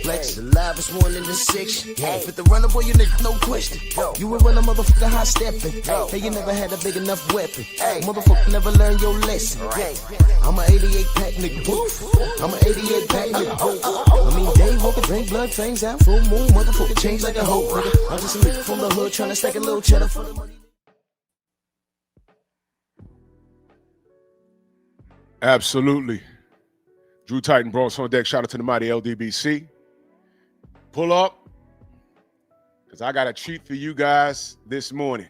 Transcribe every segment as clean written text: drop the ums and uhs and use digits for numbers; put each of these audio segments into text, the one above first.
Flex, the livest one in the section. Fit the runner, boy, you nigga, no question. You were running, motherfucker, high stepping. Hey, you never had a big enough weapon. Motherfucker, never learned your lesson. I'm an 88 pack nigga, boof. I'm an 88 pack nigga, boof. I mean, day walking, drink blood, fangs out, full moon, motherfucker, change like a hoe, nigga. I'm just a nigga from the hood, trying to stack a little cheddar for the money. Absolutely. Drew Titan, Bronx on deck. Shout out to the mighty LDBC. Pull up, because I got a treat for you guys this morning.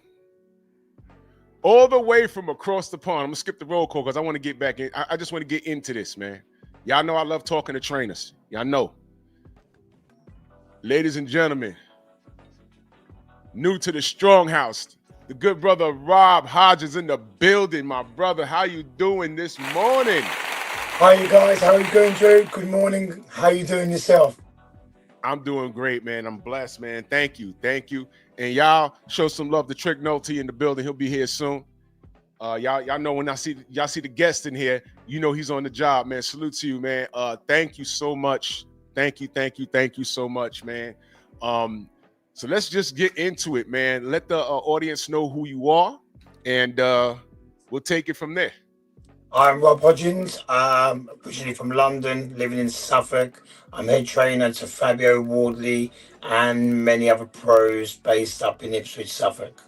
All the way from across the pond. I'm going to skip the roll call because I want to get back in. I just want to get into this, man. Y'all know I love talking to trainers. Y'all know. Ladies and gentlemen, new to the Stronghouse, the good brother Rob Hodgins in the building. My brother, how you doing this morning? Hi, you guys. How are you doing, Drew? Good morning. How you doing yourself? I'm doing great, man. I'm blessed, man. Thank you. Thank you. And y'all show some love to Trick Nolte in the building. He'll be here soon. Y'all know when y'all see the guest in here, you know he's on the job, man. Salute to you, man. Thank you so much. Thank you so much, man. So let's just get into it, man. Let the audience know who you are, and we'll take it from there. I'm Rob Hodgins, originally from London, living in Suffolk. I'm head trainer to Fabio Wardley and many other pros based up in Ipswich, Suffolk.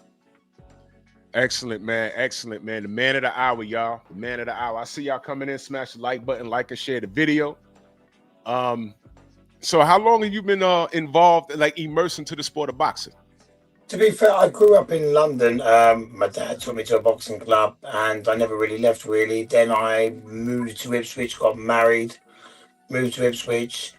Excellent, man. Excellent, man. The man of the hour, y'all. The man of the hour. I see y'all coming in. Smash the like button, like and share the video. So how long have you been involved, like immersed into the sport of boxing? To be fair, I grew up in London. My dad took me to a boxing club and I never really left, really. Then I moved to Ipswich, got married, moved to Ipswich.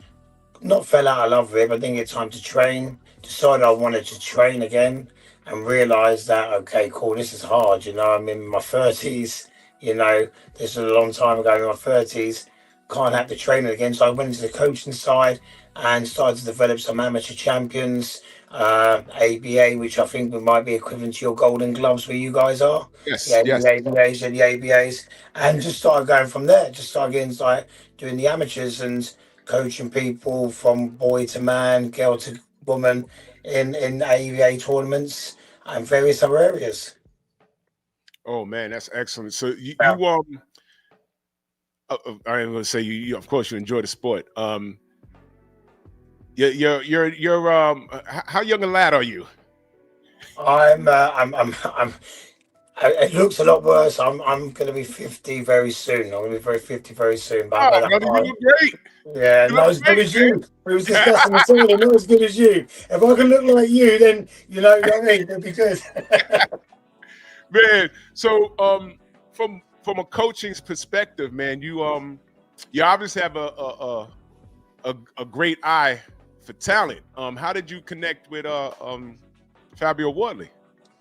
Not fell out of love with it, but didn't get time to train. Decided I wanted to train again and realised that, okay, cool, this is hard. You know, I'm in my 30s, you know, this is a long time ago in my 30s. Can't have to train again. So I went into the coaching side and started to develop some amateur champions. ABA, which I think might be equivalent to your Golden Gloves where you guys are. Yes, Yeah, yes. the ABAs and the ABAs, and just started going from there. Just started getting like doing the amateurs and coaching people from boy to man, girl to woman in ABA tournaments and various other areas. Oh man, that's excellent. So you Yeah. I'm going to say you of course you enjoy the sport. You're how young a lad are you? I'm it looks a lot worse. I'm going to be 50 very soon. I'm going to be 50 very soon. But Oh, brother, you look great. yeah, You not look as good great, as you. We was discussing this earlier. Not as good as you. If I can look like you, then you know what I mean. It'd be good. Man, so from a coaching's perspective, man, you obviously have a great eye for talent. How did you connect with Fabio Wardley?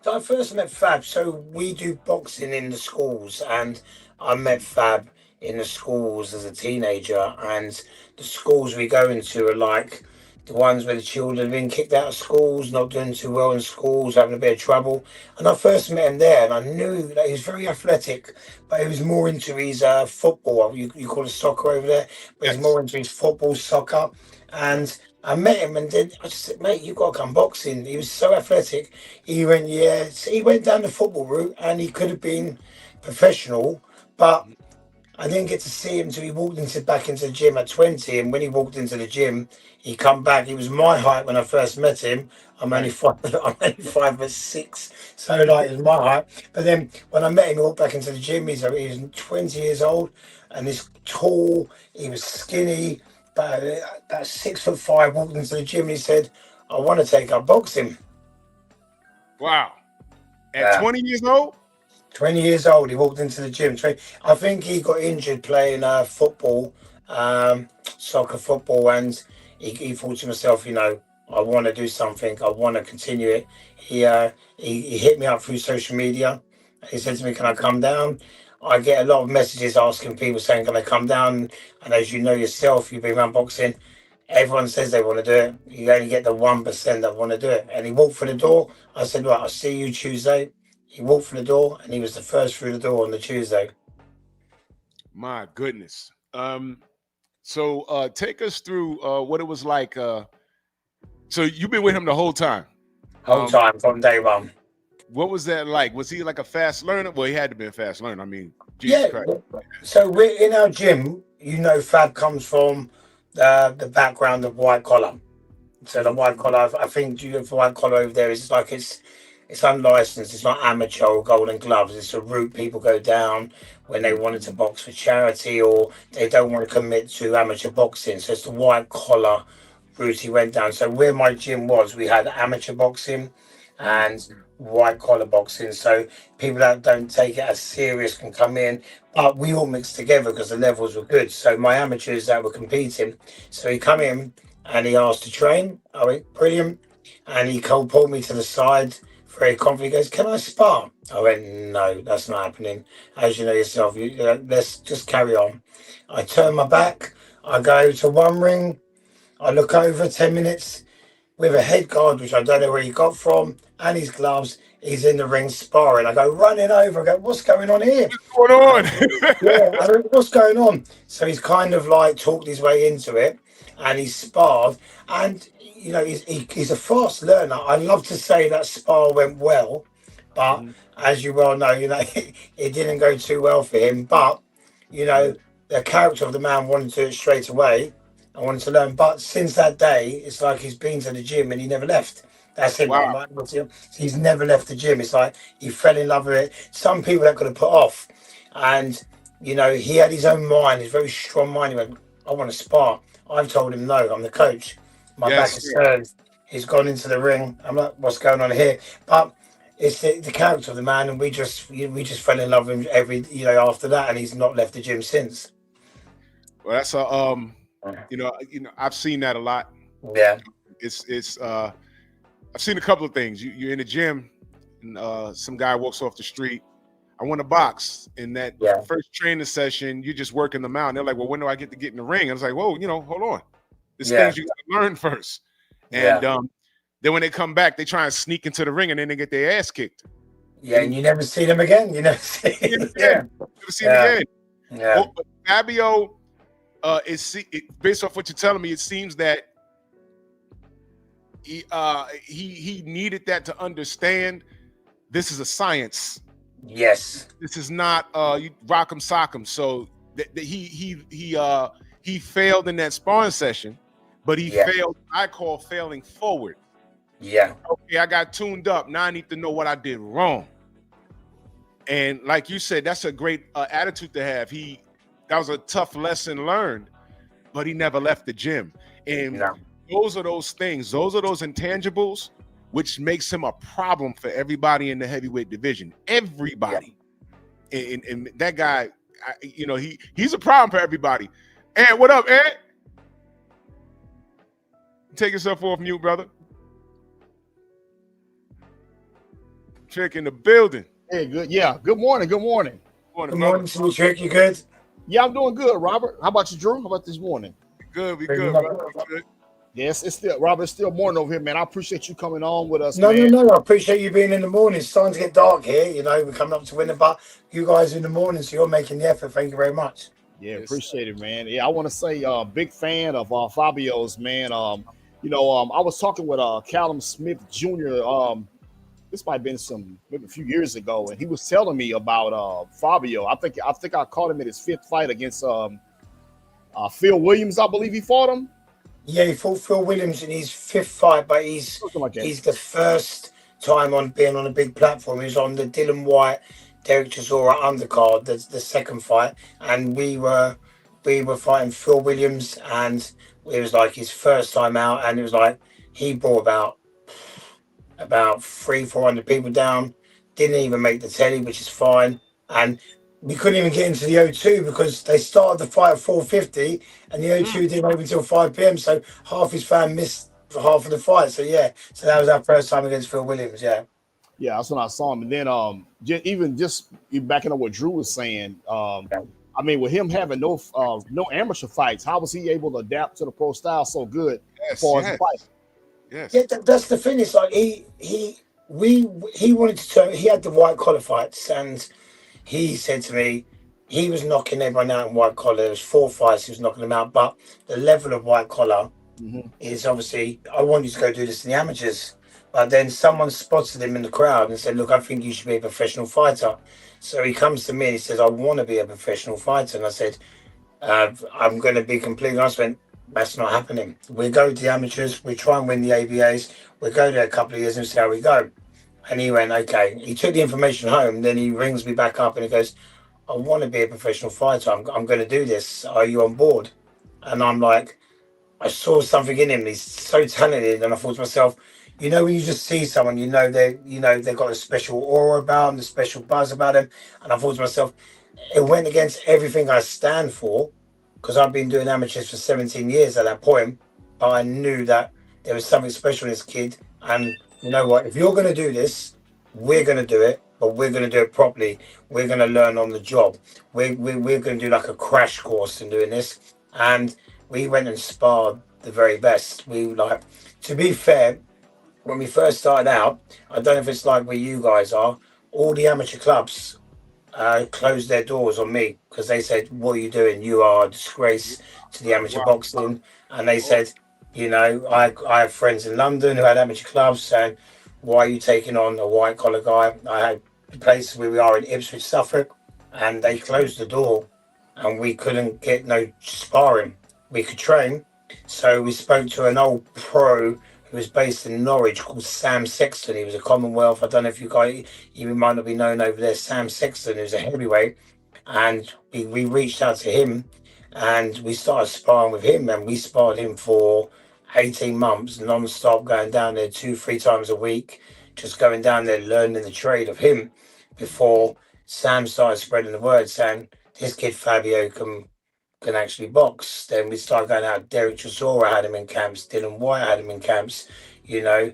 So I first met Fab. So we do boxing in the schools, and I met Fab in the schools as a teenager. And the schools we go into are like the ones where the children have been kicked out of schools, not doing too well in schools, having a bit of trouble. And I first met him there, and I knew that he was very athletic, but he was more into his football. You call it soccer over there, but he's more into his football, soccer. And I met him, and then I just said, mate, you got to come boxing. He was so athletic. He went, yeah. So he went down the football route, and he could have been professional, but I didn't get to see him until he walked back into the gym at 20. And when he walked into the gym, he come back. He was my height when I first met him. I'm only 5'6", so like it was my height. But then when I met him, he walked back into the gym. He was 20 years old, and he's tall. He was skinny, about 6'5". Walked into the gym, and he said, "I want to take up boxing." Wow! At 20 years old. 20 years old, he walked into the gym. I think he got injured playing football, soccer football, and he thought to himself, you know, I want to do something. I want to continue it. He hit me up through social media. He said to me, "Can I come down?" I get a lot of messages asking people saying, "Can I come down?" And as you know yourself, you've been around boxing. Everyone says they want to do it. You only get the 1% that want to do it. And he walked through the door. I said, "Right, I'll see you Tuesday." He walked through the door, and he was the first through the door on the Tuesday. My goodness. So take us through what it was like. So you've been with him the whole time. Whole time from day one. What was that like? Was he like a fast learner? Well, he had to be a fast learner. I mean, Jesus Christ. So we're in our gym. You know, Fab comes from the background of white collar. So the white collar, I think you look for white collar over there. It's like it's unlicensed. It's not amateur or golden gloves. It's a route people go down when they wanted to box for charity or they don't want to commit to amateur boxing. So it's the white collar route he went down. So where my gym was, we had amateur boxing and white collar boxing. So people that don't take it as serious can come in, but we all mixed together because the levels were good. So my amateurs that were competing, so he come in and he asked to train. I went, brilliant. And he pulled me to the side, very confident. He goes, "Can I spar?" I went, "No, that's not happening. As you know yourself, let's just carry on." I turn my back. I go to one ring. I look over 10 minutes with a head guard, which I don't know where he got from, and his gloves. He's in the ring sparring. I go running over. I go, "What's going on here?" What's going on? Yeah, I go, "What's going on?" So he's kind of like talked his way into it, and he sparred. And you know, he's a fast learner. I love to say that spar went well, but as you well know, it didn't go too well for him. But you know, the character of the man wanted to do it straight away. I wanted to learn, but since that day, it's like he's been to the gym and he never left. That's it. Wow. He's never left the gym. It's like he fell in love with it. Some people that could have put off, and you know, he had his own mind. He's very strong mind. He went, "I want to spar." I've told him no. I'm the coach. My back is turned. He's gone into the ring. I'm like, "What's going on here?" But it's the character of the man, and we just fell in love with him after that, and he's not left the gym since. Well, that's a I've seen that a lot. Yeah. It's I've seen a couple of things. You're in the gym and some guy walks off the street. I want to box. In that first training session, you're just working them out. And they're like, "Well, when do I get to get in the ring?" I was like, "Whoa, hold on. There's things you got to learn first." And then when they come back, they try and sneak into the ring and then they get their ass kicked. Yeah, and you never see them again. You never see them again. Never see them again. Yeah. Well, but Fabio, based off what you're telling me, it seems that he needed that to understand this is a science. Yes. This is not you rock 'em sock 'em. So he failed in that sparring session, but he failed. I call failing forward. Yeah. Okay, I got tuned up. Now I need to know what I did wrong. And like you said, that's a great attitude to have. That was a tough lesson learned, but he never left the gym. And those are those things. Those are those intangibles, which makes him a problem for everybody in the heavyweight division. Everybody. Yeah. And that guy, he's a problem for everybody. Ed, what up, Ed? Take yourself off mute, brother. Trick in the building. Hey, good. Yeah. Good morning. Good morning. Good morning, Trick. You good? Yeah, I'm doing good, Robert. How about you, Drew? How about this morning? Good. We good, brother. We good. Yes, it's still Robert. It's still morning over here, man. I appreciate you coming on with us. No. I appreciate you being in the morning. It's starting to get dark here. We're coming up to winter, but you guys in the morning, so you're making the effort. Thank you very much. Yeah, appreciate it, man. Yeah, I want to say, big fan of Fabio's, man. I was talking with Callum Smith Jr. This might have been maybe a few years ago, and he was telling me about Fabio. I think I caught him in his fifth fight against Phil Williams. I believe he fought him. Yeah, he fought Phil Williams in his fifth fight, but he's the first time being on a big platform. He was on the Dylan White, Derek Chisora undercard, the second fight, and we were fighting Phil Williams, and it was like his first time out, and it was like he brought about 300-400 people down, didn't even make the telly, which is fine, and we couldn't even get into the O2 because they started the fight at 4:50 and the O2 didn't open until 5 p.m. So half his fan missed half of the fight. So yeah, so that was our first time against Phil Williams. Yeah. Yeah, that's when I saw him. And then even just backing up what Drew was saying, I mean, with him having no amateur fights, how was he able to adapt to the pro style so good as far as the fight? Yes. Yeah, that's the thing. It's like he wanted to turn. He had the white collar fights, and he said to me, he was knocking everyone out in white collar. There was 4 fights, he was knocking them out. But the level of white collar is obviously, I want you to go do this in the amateurs. But then someone spotted him in the crowd and said, look, I think you should be a professional fighter. So he comes to me and he says, I want to be a professional fighter. And I said, I'm going to be completely honest. I went, that's not happening. We go to the amateurs, we try and win the ABAs, we go there a couple of years and see how we go. And he went, okay. He took the information home, then he rings me back up and he goes, I want to be a professional fighter. I'm going to do this. Are you on board? And I'm like, I saw something in him. He's so talented. And I thought to myself, you know, when you just see someone, they've got a special aura about them, a special buzz about them. And I thought to myself, it went against everything I stand for, because I've been doing amateurs for 17 years at that point. But I knew that there was something special in this kid. And you know what? If you're going to do this, we're going to do it, but we're going to do it properly. We're going to learn on the job. We're going to do like a crash course in doing this. And we went and sparred the very best. To be fair, when we first started out, I don't know if it's like where you guys are, all the amateur clubs closed their doors on me because they said, what are you doing? You are a disgrace to the amateur boxing. And they said, I have friends in London who had amateur clubs saying, why are you taking on a white collar guy? I had places where we are in Ipswich, Suffolk, and they closed the door and we couldn't get no sparring. We could train. So we spoke to an old pro who was based in Norwich called Sam Sexton. He was a Commonwealth. I don't know if you guys, you might not be known over there. Sam Sexton, who's a heavyweight. And we reached out to him and we started sparring with him, and we sparred him for 18 months non-stop, going down there 2-3 times a week, just going down there learning the trade of him before Sam started spreading the word saying this kid Fabio can actually box. Then we started going out. Derek Chisora had him in camps, Dylan White had him in camps, a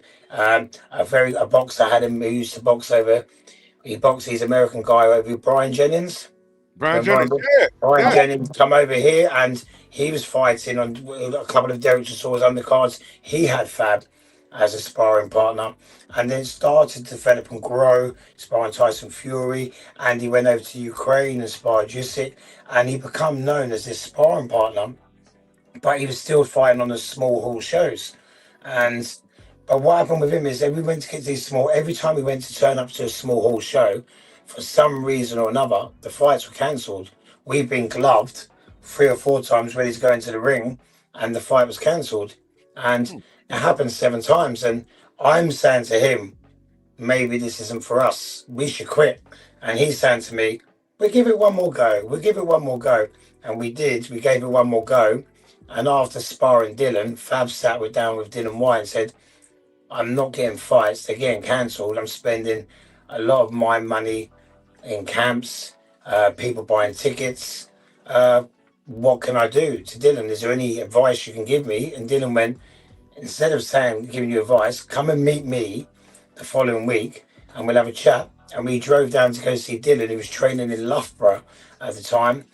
boxer had him who used to box he's American guy over Brian Jennings. Brian Jennings come over here and he was fighting on a couple of Derek Chisora's undercards. He had Fab as a sparring partner, and then started to develop and grow, sparring Tyson Fury, and he went over to Ukraine and sparred Usyk, and he became known as this sparring partner, but he was still fighting on the small hall shows. But what happened with him is that we went to get these every time we went to turn up to a small hall show, for some reason or another, the fights were cancelled. We've been gloved 3 or 4 times ready to go into the ring, and the fight was cancelled. And it happened 7 times. And I'm saying to him, maybe this isn't for us. We should quit. And he's saying to me, we'll give it one more go. We'll give it one more go. And we did. We gave it one more go. And after sparring Dylan, Fab sat down with Dylan White and said, I'm not getting fights. They're getting cancelled. I'm spending a lot of my money in camps, people buying tickets. What can I do? To Dylan, is there any advice you can give me? And Dylan went, instead of giving you advice, come and meet me the following week and we'll have a chat. And we drove down to go see Dylan, who was training in Loughborough at the time,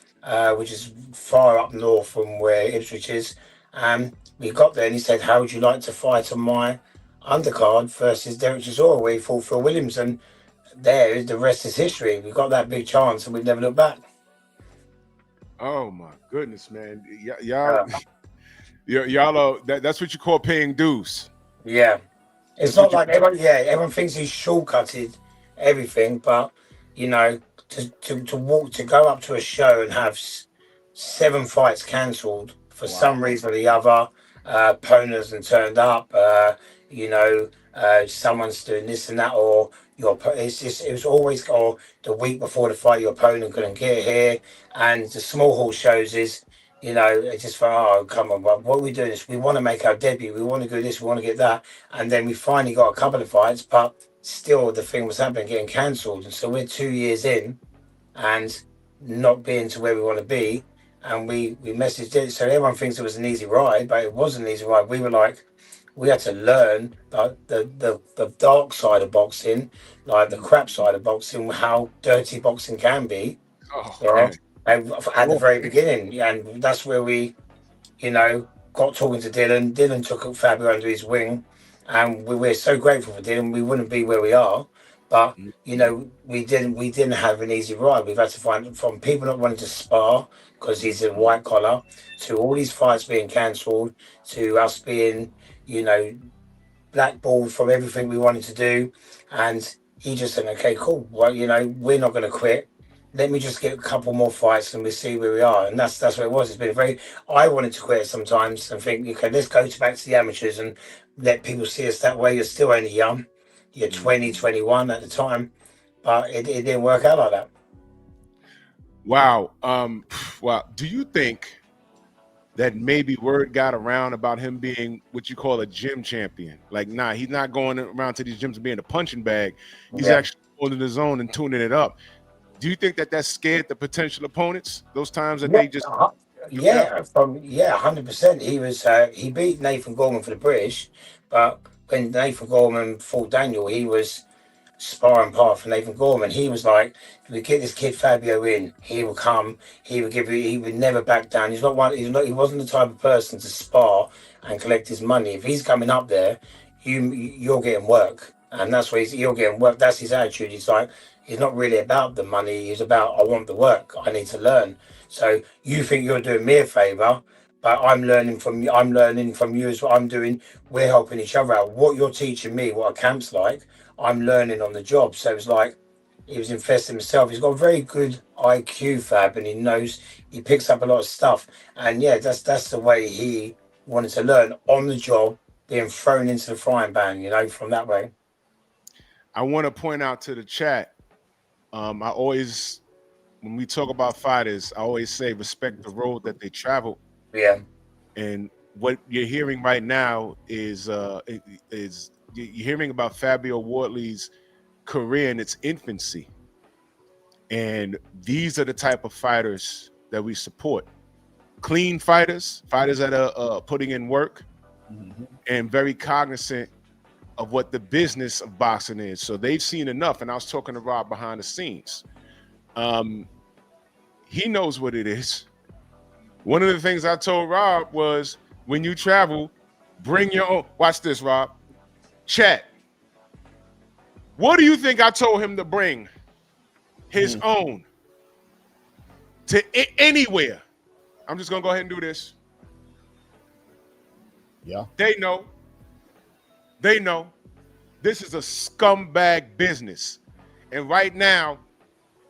which is far up north from where Ipswich is. And we got there and he said, how would you like to fight on my undercard versus Derek Chisora, where he fought Phil Williams? And the rest is history. We got that big chance and we've never looked back. Oh my goodness, man! Y'all are that's what you call paying dues. Yeah, it's not like everyone. Yeah, everyone thinks he's shortcutted everything, but to go up to a show and have 7 fights cancelled for some reason or the other, opponents and turned up. Someone's doing this and that, or it was always, or the week before the fight, your opponent couldn't get here. And the small hall shows is, it just thought, oh, come on, what are we doing this? We want to make our debut. We want to do this. We want to get that. And then we finally got a couple of fights, but still the thing was happening, getting cancelled. And so we're 2 years in and not being to where we want to be. And we messaged it. So everyone thinks it was an easy ride, but it wasn't an easy ride. We were like, we had to learn the dark side of boxing, like the crap side of boxing, how dirty boxing can be. Oh Yeah, man. and at the Sure. very beginning, yeah, and that's where we, got talking to Dylan. Dylan took Fabio under his wing, and we're so grateful for Dylan. We wouldn't be where we are, but we didn't have an easy ride. We've had to find from people not wanting to spar because he's in white collar, to all these fights being cancelled, to us being, you know, blackballed from everything we wanted to do. And he just said, okay, cool. Well, we're not going to quit. Let me just get a couple more fights and we see where we are. And that's what it was. It's been very, I wanted to quit sometimes and think, okay, let's go back to the amateurs and let people see us that way. You're still only young. You're 20, 21 at the time, but it didn't work out like that. Wow. Well, do you think that maybe word got around about him being what you call a gym champion? Like, nah, he's not going around to these gyms and being a punching bag. He's actually holding his own and tuning it up. Do you think that scared the potential opponents those times that they just? Yeah, 100%. He beat Nathan Gorman for the British, but when Nathan Gorman fought Daniel, he was sparring part for Nathan Gorman. He was like, we get this kid Fabio in, he will come, he would never back down. He wasn't the type of person to spar and collect his money. If he's coming up there, you're getting work. And that's what you're getting work. That's his attitude. He's like, he's not really about the money. He's about, I want the work. I need to learn. So you think you're doing me a favor, but I'm learning from you. I'm learning from you as what I'm doing. We're helping each other out. What you're teaching me, what a camp's like, I'm learning on the job. So it's like he was investing himself. He's got a very good IQ, Fab, and he picks up a lot of stuff. And yeah, that's the way he wanted to learn on the job, being thrown into the frying pan, from that way. I want to point out to the chat. I always, when we talk about fighters, I always say respect the road that they travel. Yeah. And what you're hearing right now is you're hearing about Fabio Wardley's career in its infancy. And these are the type of fighters that we support. Clean fighters that are putting in work and very cognizant of what the business of boxing is. So they've seen enough. And I was talking to Rob behind the scenes. He knows what it is. One of the things I told Rob was, when you travel, bring your own. Watch this, Rob. Chat. What do you think I told him to bring? His own. To anywhere. I'm just going to go ahead and do this. Yeah. They know. They know. This is a scumbag business. And right now,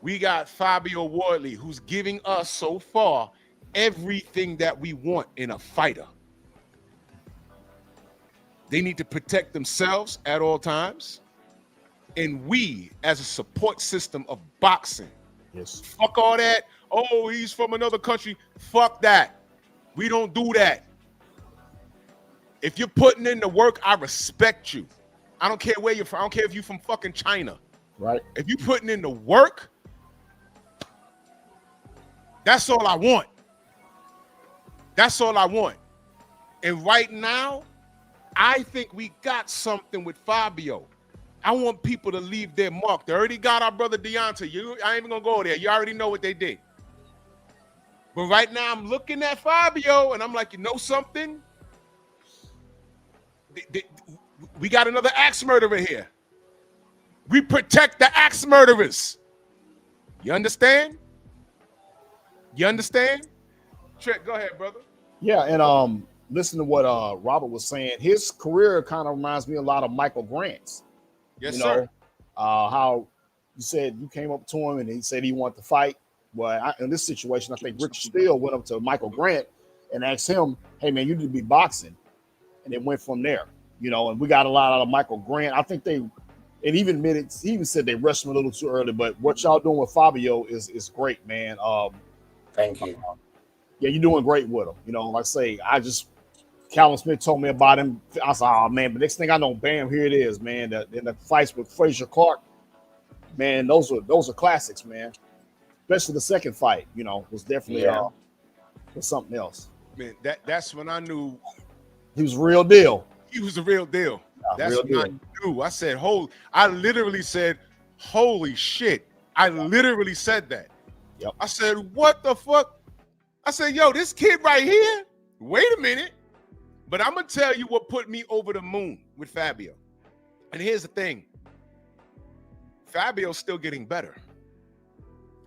we got Fabio Wardley, who's giving us so far everything that we want in a fighter. They need to protect themselves at all times. And we, as a support system of boxing, fuck all that. Oh, he's from another country. Fuck that. We don't do that. If you're putting in the work, I respect you. I don't care where you're from. I don't care if you're from fucking China. Right. If you're putting in the work, that's all I want. That's all I want. And right now, I think we got something with Fabio. I want people to leave their mark. They already got our brother Deontay. I ain't even gonna go there. You already know what they did. But right now, I'm looking at Fabio, and I'm like, you know something? We got another axe murderer here. We protect the axe murderers. You understand? You understand? Trent, go ahead, brother. Yeah, and listen to what Robert was saying. His career kind of reminds me a lot of Michael Grant's. Yes, sir. How you said you came up to him and he said he wanted to fight. Well, in this situation, I think Richard Steele went up to Michael Grant and asked him, "Hey, man, you need to be boxing," and it went from there. And we got a lot out of Michael Grant. I think he even said they rushed him a little too early. But what y'all doing with Fabio is great, man. Thank you. Yeah, you're doing great with him. Like I say, Callum Smith told me about him. I said, oh man, but next thing I know, bam, here it is, man. In the fights with Frazier Clark, man, those are classics, man. Especially the second fight, was definitely was something else. Man, that's when I knew he was real deal. he was the real deal. That's real what deal. I knew. I said, I literally said, holy shit. I literally said that. Yep. I said, what the fuck? I said, yo, this kid right here, wait a minute. But I'm going to tell you what put me over the moon with Fabio. And here's the thing. Fabio's still getting better.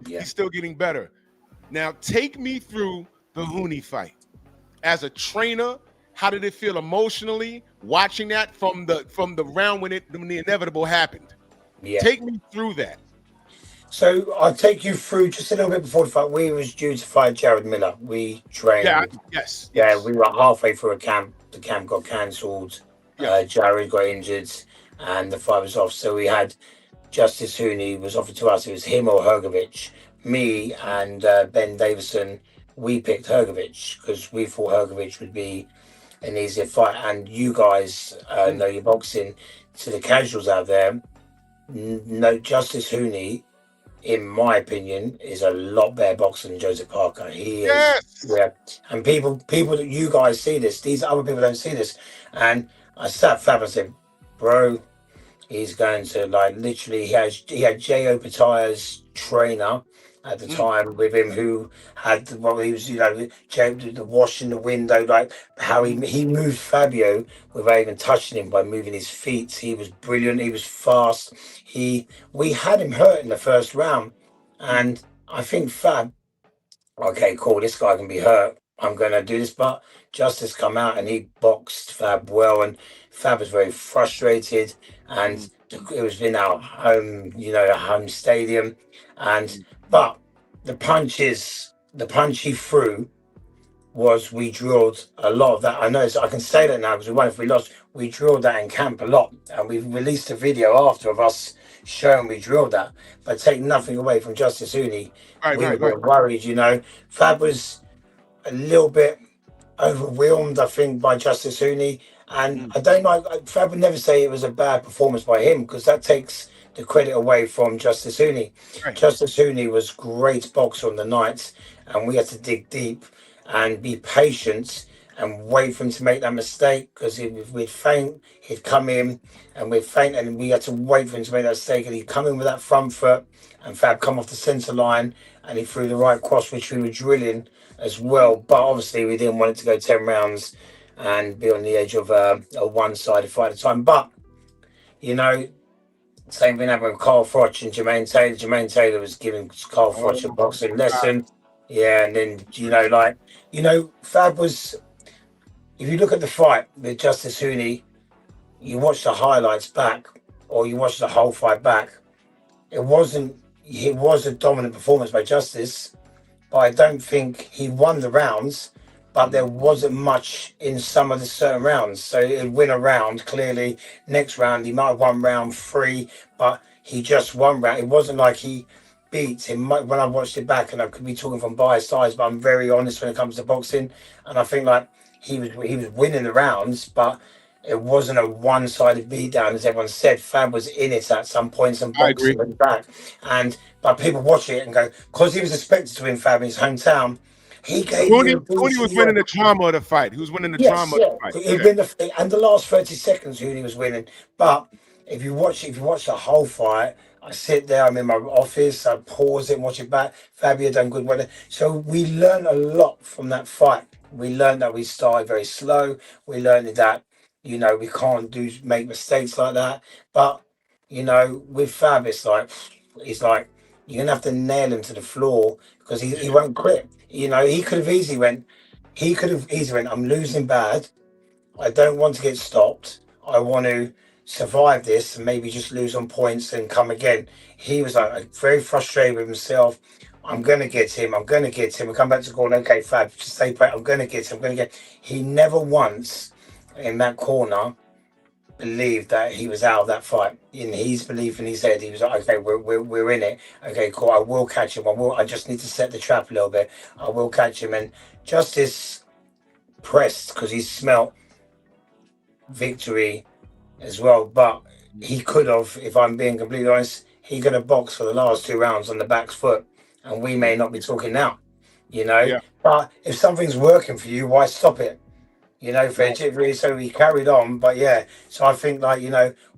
Yeah. He's still getting better. Now, take me through the Hooney fight. As a trainer, how did it feel emotionally watching that from the round when the inevitable happened? Yeah. Take me through that. So I'll take you through just a little bit before the fight. We was due to fight Jared Miller. We trained. Yeah, yes. We were halfway through a camp. The camp got cancelled. Yeah. Jared got injured, and the fight was off. So we had Justice Hooney was offered to us. It was him or Hergovich. Me and Ben Davison, we picked Hergovich because we thought Hergovich would be an easier fight. And you guys know your boxing. To the casuals out there, no, Justice Hooney, in my opinion, is a lot better boxer than Joseph Parker. He is, Yes. yeah. And people that you guys see this, these other people don't see this. And I sat Fab and said, bro, he's going to like literally. He had J.O. Pataya's trainer at the time with him, who had he was, the wash in the window, like how he moved Fabio without even touching him by moving his feet. He was brilliant. He was fast. We had him hurt in the first round, and I think Fab, okay, cool, this guy can be hurt. I'm gonna do this, but Justice come out and he boxed Fab well, and Fab was very frustrated, and it was in our home, home stadium, but the punch he threw was, we drilled a lot of that. I know, so I can say that now because we won. If we lost, we drilled that in camp a lot, and we released a video after of us showing we drilled that. But take nothing away from Justice Hooney. We were worried, Fab was a little bit overwhelmed, I think, by Justice Hooney. And I don't like, Fab would never say it was a bad performance by him, because that takes the credit away from Justice Hooney. Right. Justice Hooney was great boxer on the night, and we had to dig deep and be patient and wait for him to make that mistake, because if we'd faint, he'd come in and we'd faint, and we had to wait for him to make that mistake, and he'd come in with that front foot, and Fab come off the centre line, and he threw the right cross, which we were drilling as well. But obviously we didn't want it to go 10 rounds and be on the edge of a one-sided fight at a time. But, same thing happened with Carl Froch and Jermaine Taylor. Jermaine Taylor was giving Carl Froch a boxing lesson. Yeah, and then, Fab was, if you look at the fight with Justice Hooney, you watch the highlights back, or you watch the whole fight back, it was a dominant performance by Justice, but I don't think he won the rounds, but there wasn't much in some of the certain rounds. So he'd win a round, clearly. Next round, he might have won round 3, but he just won round. It wasn't like he beat him. When I watched it back, and I could be talking from biased eyes, but I'm very honest when it comes to boxing, and I think like he was winning the rounds, but it wasn't a one-sided beatdown, as everyone said. Fab was in it at some points, and boxing went back. But people watch it and go, because he was expected to win Fab in his hometown, he gave Hooney was winning the drama of the fight. He was winning the drama of the fight. He'd win and the last 30 seconds, Hooney was winning. But if you watch the whole fight, I sit there, I'm in my office, I pause it and watch it back. Fabio done good with it. So we learned a lot from that fight. We learned that we started very slow. We learned that, we can't make mistakes like that. But, with Fab, it's like, you're going to have to nail him to the floor, because he won't quit. He could have easily went, I'm losing bad. I don't want to get stopped. I want to survive this and maybe just lose on points and come again. He was like very frustrated with himself. I'm going to get him. And come back to the corner. Okay, Fab, just stay put. I'm going to get him. He never once in that corner believed that he was out of that fight. In his belief in his head, he was like, okay, we're in it. Okay, cool. I will catch him. I just need to set the trap a little bit. I will catch him. And Justice pressed because he smelt victory as well. But he could have, if I'm being completely honest, he could have boxed for the last 2 rounds on the back foot, and we may not be talking now. Yeah. But if something's working for you, why stop it? You know, so we carried on. But yeah, so I think like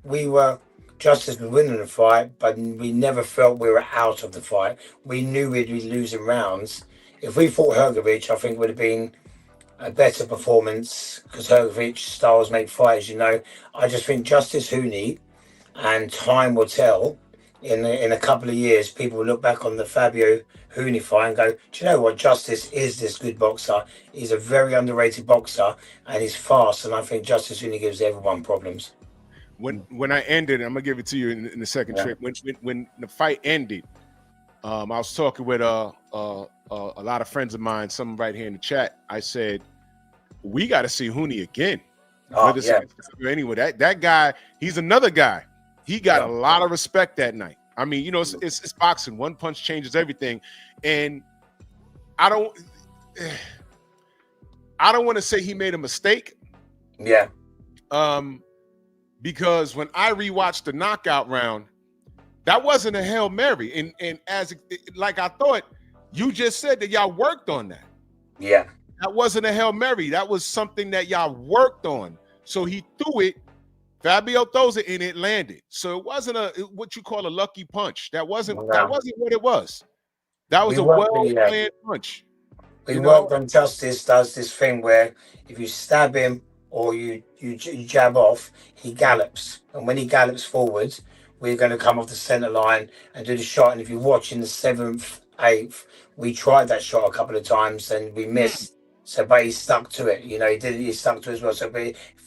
we were Justice was winning the fight, but we never felt we were out of the fight. We knew we'd be losing rounds. If we fought Hergovich, I think it would have been a better performance because Hergovich styles make fighters. I just think Justice Hooney, and time will tell. In a couple of years, people will look back on the Fabio Hooney fight and go, "Do you know what? Justice is this good boxer. He's a very underrated boxer, and he's fast." And I think Justice Hooney gives everyone problems. When I ended, I'm gonna give it to you in the second trick. When the fight ended, I was talking with a lot of friends of mine, some right here in the chat. I said, we got to see Hooney again. Anyway, that guy, he's another guy. He got a lot of respect that night. I mean, it's boxing. One punch changes everything. And I don't want to say he made a mistake. Yeah. Because when I rewatched the knockout round, that wasn't a Hail Mary. And as like I thought, you just said that y'all worked on that. Yeah. That wasn't a Hail Mary. That was something that y'all worked on. So he threw it. Fabio throws it and it landed. So it wasn't what you call a lucky punch. That wasn't what it was. That was a well-planned punch. We worked on Justice does this thing where if you stab him or you jab off, he gallops. And when he gallops forwards, we're going to come off the center line and do the shot. And if you watch in the 7th, 8th, we tried that shot a couple of times and we missed. So, but he stuck to it. He stuck to it as well. So,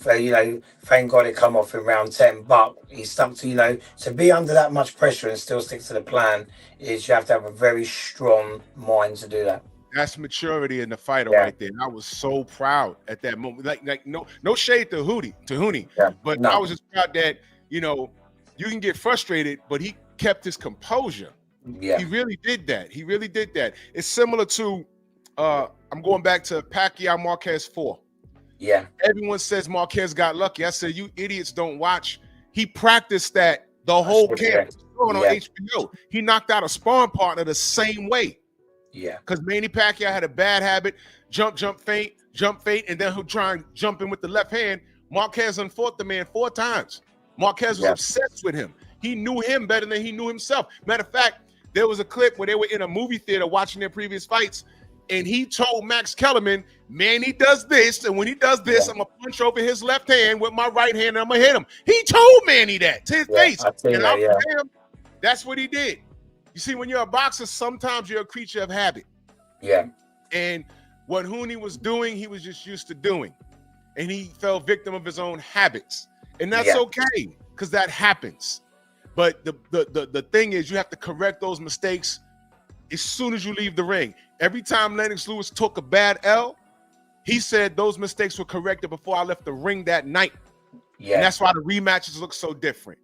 thank God it come off in round 10. But he stuck to, to be under that much pressure and still stick to the plan is you have to have a very strong mind to do that. That's maturity in the fighter right there. And I was so proud at that moment. Like no shade to Hooney, but I was just proud that you can get frustrated, but he kept his composure. Yeah, he really did that. It's similar to I'm going back to Pacquiao Marquez 4. Yeah, everyone says Marquez got lucky. I said you idiots don't watch. He practiced that the whole camp on HBO. He knocked out a sparring partner the same way. Yeah, because Manny Pacquiao had a bad habit, jump, feint, and then he'll try and jump in with the left hand. Marquez fought the man 4 times. Marquez was obsessed with him. He knew him better than he knew himself. Matter of fact, there was a clip where they were in a movie theater watching their previous fights, and he told Max Kellerman, Manny does this, and when he does this, I'm going to punch over his left hand with my right hand, and I'm going to hit him. He told Manny that to his face. And that's what he did. You see, when you're a boxer, sometimes you're a creature of habit. Yeah. And what Hooney was doing, he was just used to doing. And he fell victim of his own habits. And that's okay, because that happens. But the thing is, you have to correct those mistakes as soon as you leave the ring. Every time Lennox Lewis took a bad L, he said those mistakes were corrected before I left the ring that night. Yeah. And that's why the rematches look so different.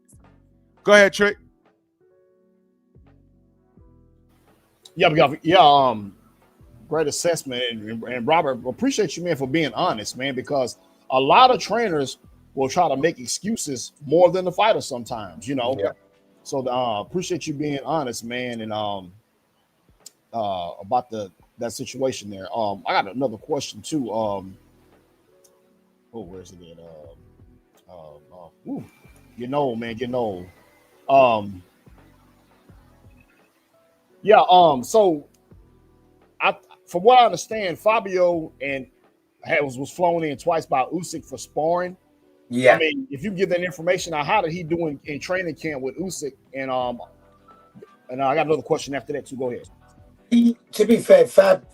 Go ahead, Trick. Yeah. Great assessment, and Robert, appreciate you, man, for being honest, man, because a lot of trainers will try to make excuses more than the fighter sometimes, Yeah. So appreciate you being honest, man, and about that situation there. I got another question too. Where's it at? So from what I understand, Fabio was flown in twice by Usyk for sparring. Yeah. I mean, if you give that information out, how did he do in training camp with Usyk? And I got another question after that too. Go ahead. To be fair, Fab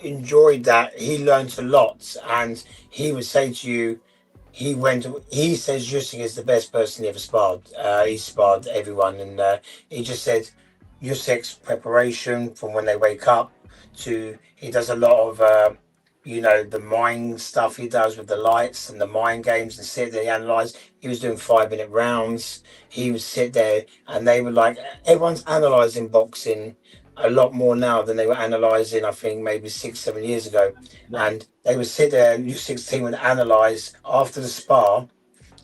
enjoyed that. He learned a lot, and he would say to you, he says Usyk is the best person he ever sparred. He sparred everyone, and he just said Usyk's preparation from when they wake up to he does a lot of the mind stuff he does with the lights and the mind games and sit there and analyze. He was doing 5-minute rounds. He would sit there, and they were like, everyone's analyzing boxing a lot more now than they were analyzing, I think, maybe 6-7 years ago. Right. And they would sit there, and Usyk's team would analyze after the spar.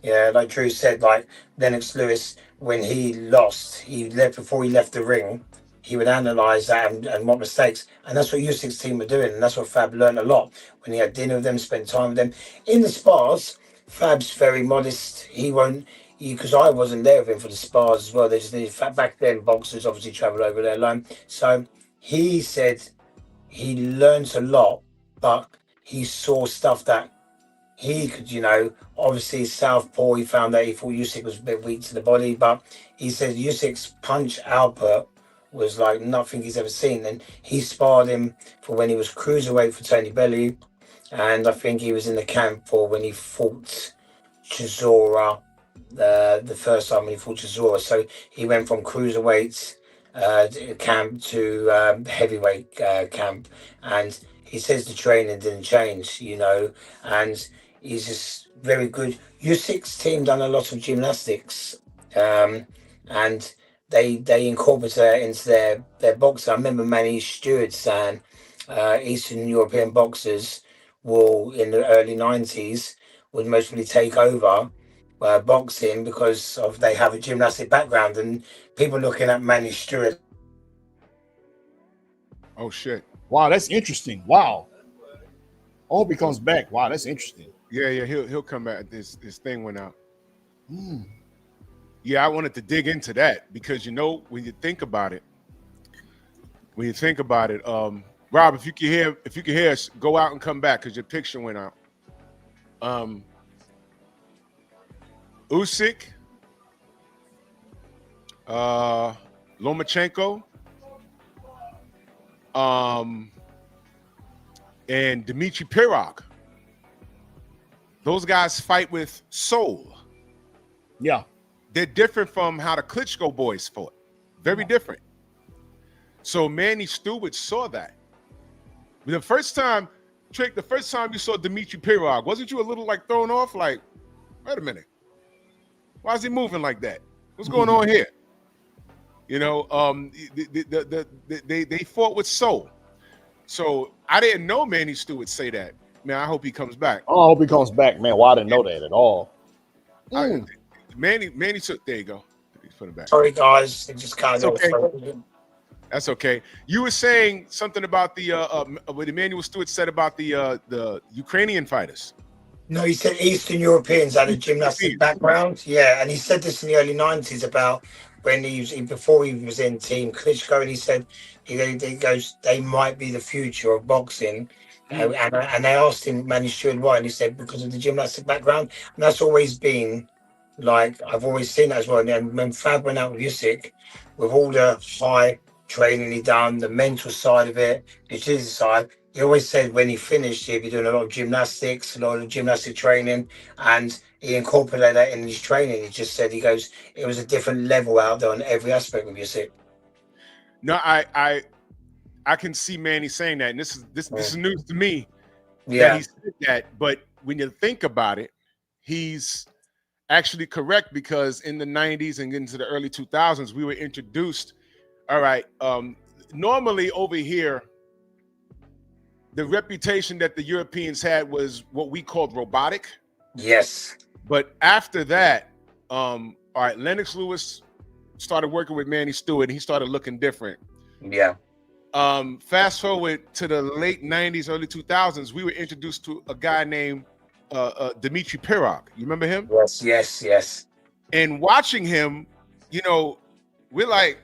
Yeah, like Drew said, like Lennox Lewis, when he lost, before he left the ring, he would analyze that and what mistakes. And that's what U6 team were doing. And that's what Fab learned a lot when he had dinner with them, spent time with them. In the spars, Fab's very modest. He won't, because I wasn't there with him for the spars as well. They just needed Fab. Back then, boxers obviously travel over there alone. So he said he learned a lot, but he saw stuff that he could, obviously Southpaw, he found that he thought Usyk was a bit weak to the body, but he said Usyk's punch output was like nothing he's ever seen. And he sparred him for when he was cruiserweight for Tony Bellew, and I think he was in the camp for when he fought Chisora, the first time when he fought Chisora. So he went from cruiserweight camp to heavyweight camp, and he says the training didn't change, and he's just very good. U6 team done a lot of gymnastics, and they incorporate that into their boxing. I remember Manny Stewart saying Eastern European boxers will, in the early 90s, would mostly take over boxing because of they have a gymnastic background, and people looking at Manny Stewart. Oh shit. Wow, that's interesting. Wow. I hope he comes back. Wow, that's interesting. Yeah, he'll come back. This thing went out. Yeah, I wanted to dig into that because when you think about it, Rob, if you can hear us, go out and come back because your picture went out. Usyk, Lomachenko, and Dmitry Pirog. Those guys fight with soul. Yeah. They're different from how the Klitschko boys fought. Very different. So Manny Stewart saw that. The first time you saw Dmitry Pirog, wasn't you a little like thrown off? Like, wait a minute. Why is he moving like that? What's going on here? They fought with soul. So I didn't know Manny Stewart say that. Man, I hope he comes back. Oh, I hope he comes back, man. Well, I didn't know that at all. Manny took. There you go. He's putting it back. Sorry, guys. It just kind of okay. That's okay. You were saying something about the what Emmanuel Stewart said about the Ukrainian fighters. No, he said Eastern Europeans had a gymnastic background. Yeah, and he said this in the early 90s about when before he was in Team Klitschko, and he said he goes, they might be the future of boxing. And they asked him, Manny Stewart, why? And he said, because of the gymnastic background. And that's always been, like, I've always seen that as well. And when Fab went out with Usyk, with all the high training he done, the mental side of it, the physical side, he always said when he finished, he'd be doing a lot of gymnastics, a lot of gymnastic training, and he incorporated that in his training. He just said, he goes, it was a different level out there on every aspect of Usyk. No, I can see Manny saying that, and this is news to me. Yeah, that he said that. But when you think about it, he's actually correct, because in the 90s and into the early 2000s, we were introduced. All right, normally over here, the reputation that the Europeans had was what we called robotic. Yes. But after that, all right, Lennox Lewis started working with Manny Stewart, and he started looking different. Yeah. Fast forward to the late 90s, early 2000s, we were introduced to a guy named Dmitry Pirog. You remember him? Yes. And watching him, we're like,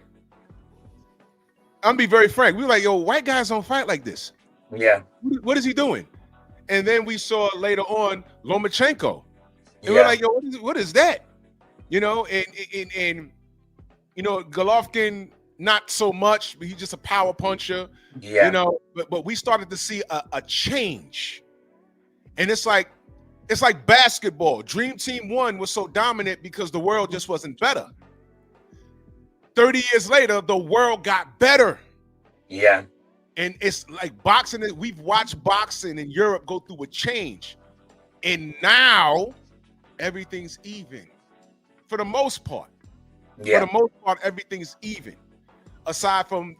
I'm gonna be very frank, we were like, yo, white guys don't fight like this. Yeah. What is he doing? And then we saw later on Lomachenko. And we're like, yo, what is that? And Golovkin, not so much, but he's just a power puncher. Yeah. But we started to see a change. And it's like basketball. Dream Team 1 was so dominant because the world just wasn't better. 30 years later, the world got better. Yeah. And it's like boxing. We've watched boxing in Europe go through a change. And now everything's even for the most part. Yeah. For the most part, everything's even. Aside from,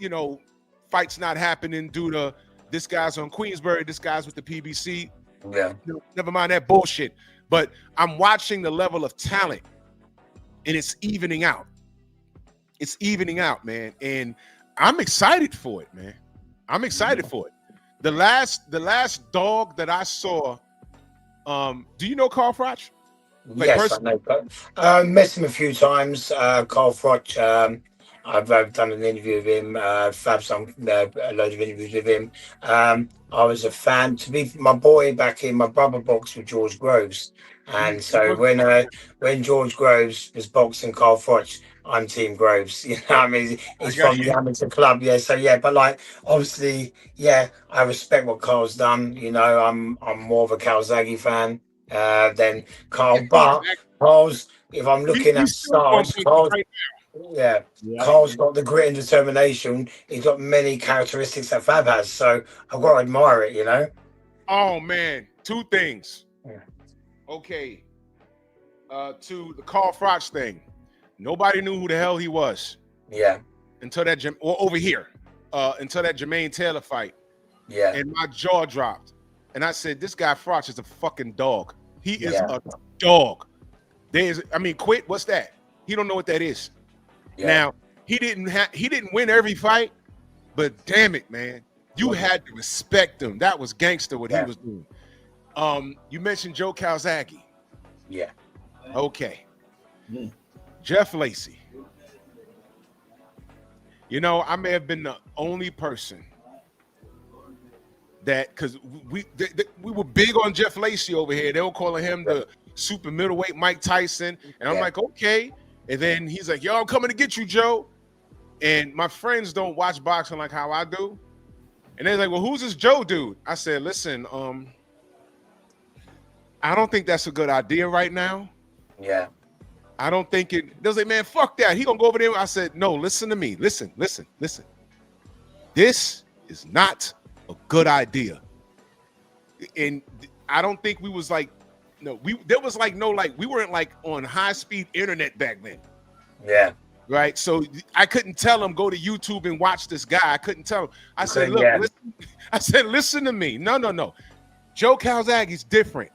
fights not happening due to this guy's on Queensberry, this guy's with the PBC. Yeah. Never mind that bullshit. But I'm watching the level of talent, and it's evening out. It's evening out, man. And I'm excited for it, man. I'm excited for it. The last dog that I saw, do you know Carl Froch? Like Yes, I know. Met him a few times. Carl Froch. I've done an interview with him. Fab's done a load of interviews with him. I was a fan. To be my boy back in my brother boxed with George Groves, and so when George Groves was boxing Carl Froch, I'm Team Groves. You know, what I mean, he's from the amateur club. Yeah, so yeah, but like obviously, yeah, I respect what Carl's done. You know, I'm more of a Calzaghe fan than Carl. But Carl's, if I'm looking at stars, Carl's, yeah, Carl's got the grit and determination. He's got many characteristics that Fab has. So I've got to admire it, you know? Oh, man. Two things. Yeah. Okay. To the Carl Froch thing. Nobody knew who the hell he was. Yeah. Until that, over here, until that Jermaine Taylor fight. Yeah. And my jaw dropped. And I said, this guy Froch is a fucking dog. He is a dog. Quit. What's that? He don't know what that is. Yeah. Now, he didn't win every fight, but damn it, man. You had to respect him. That was gangster what he was doing. You mentioned Joe Calzaghe. Yeah. Okay. Jeff Lacey. You know, I may have been the only person that, because we were big on Jeff Lacey over here. They were calling him the super middleweight Mike Tyson. And I'm like, okay. And then he's like, yo, I'm coming to get you, Joe. And my friends don't watch boxing like how I do. And they're like, well, who's this Joe dude? I said, listen, I don't think that's a good idea right now. Yeah. I don't think it. They'll say, man, fuck that. He gonna go over there. I said, no, listen to me. Listen. This is not a good idea. And I don't think we was like, we weren't like on high-speed internet back then. Yeah. Right. So I couldn't tell him go to YouTube and watch this guy. I couldn't tell him. I said, look, listen. I said, listen to me. No. Joe Calzaghe's different.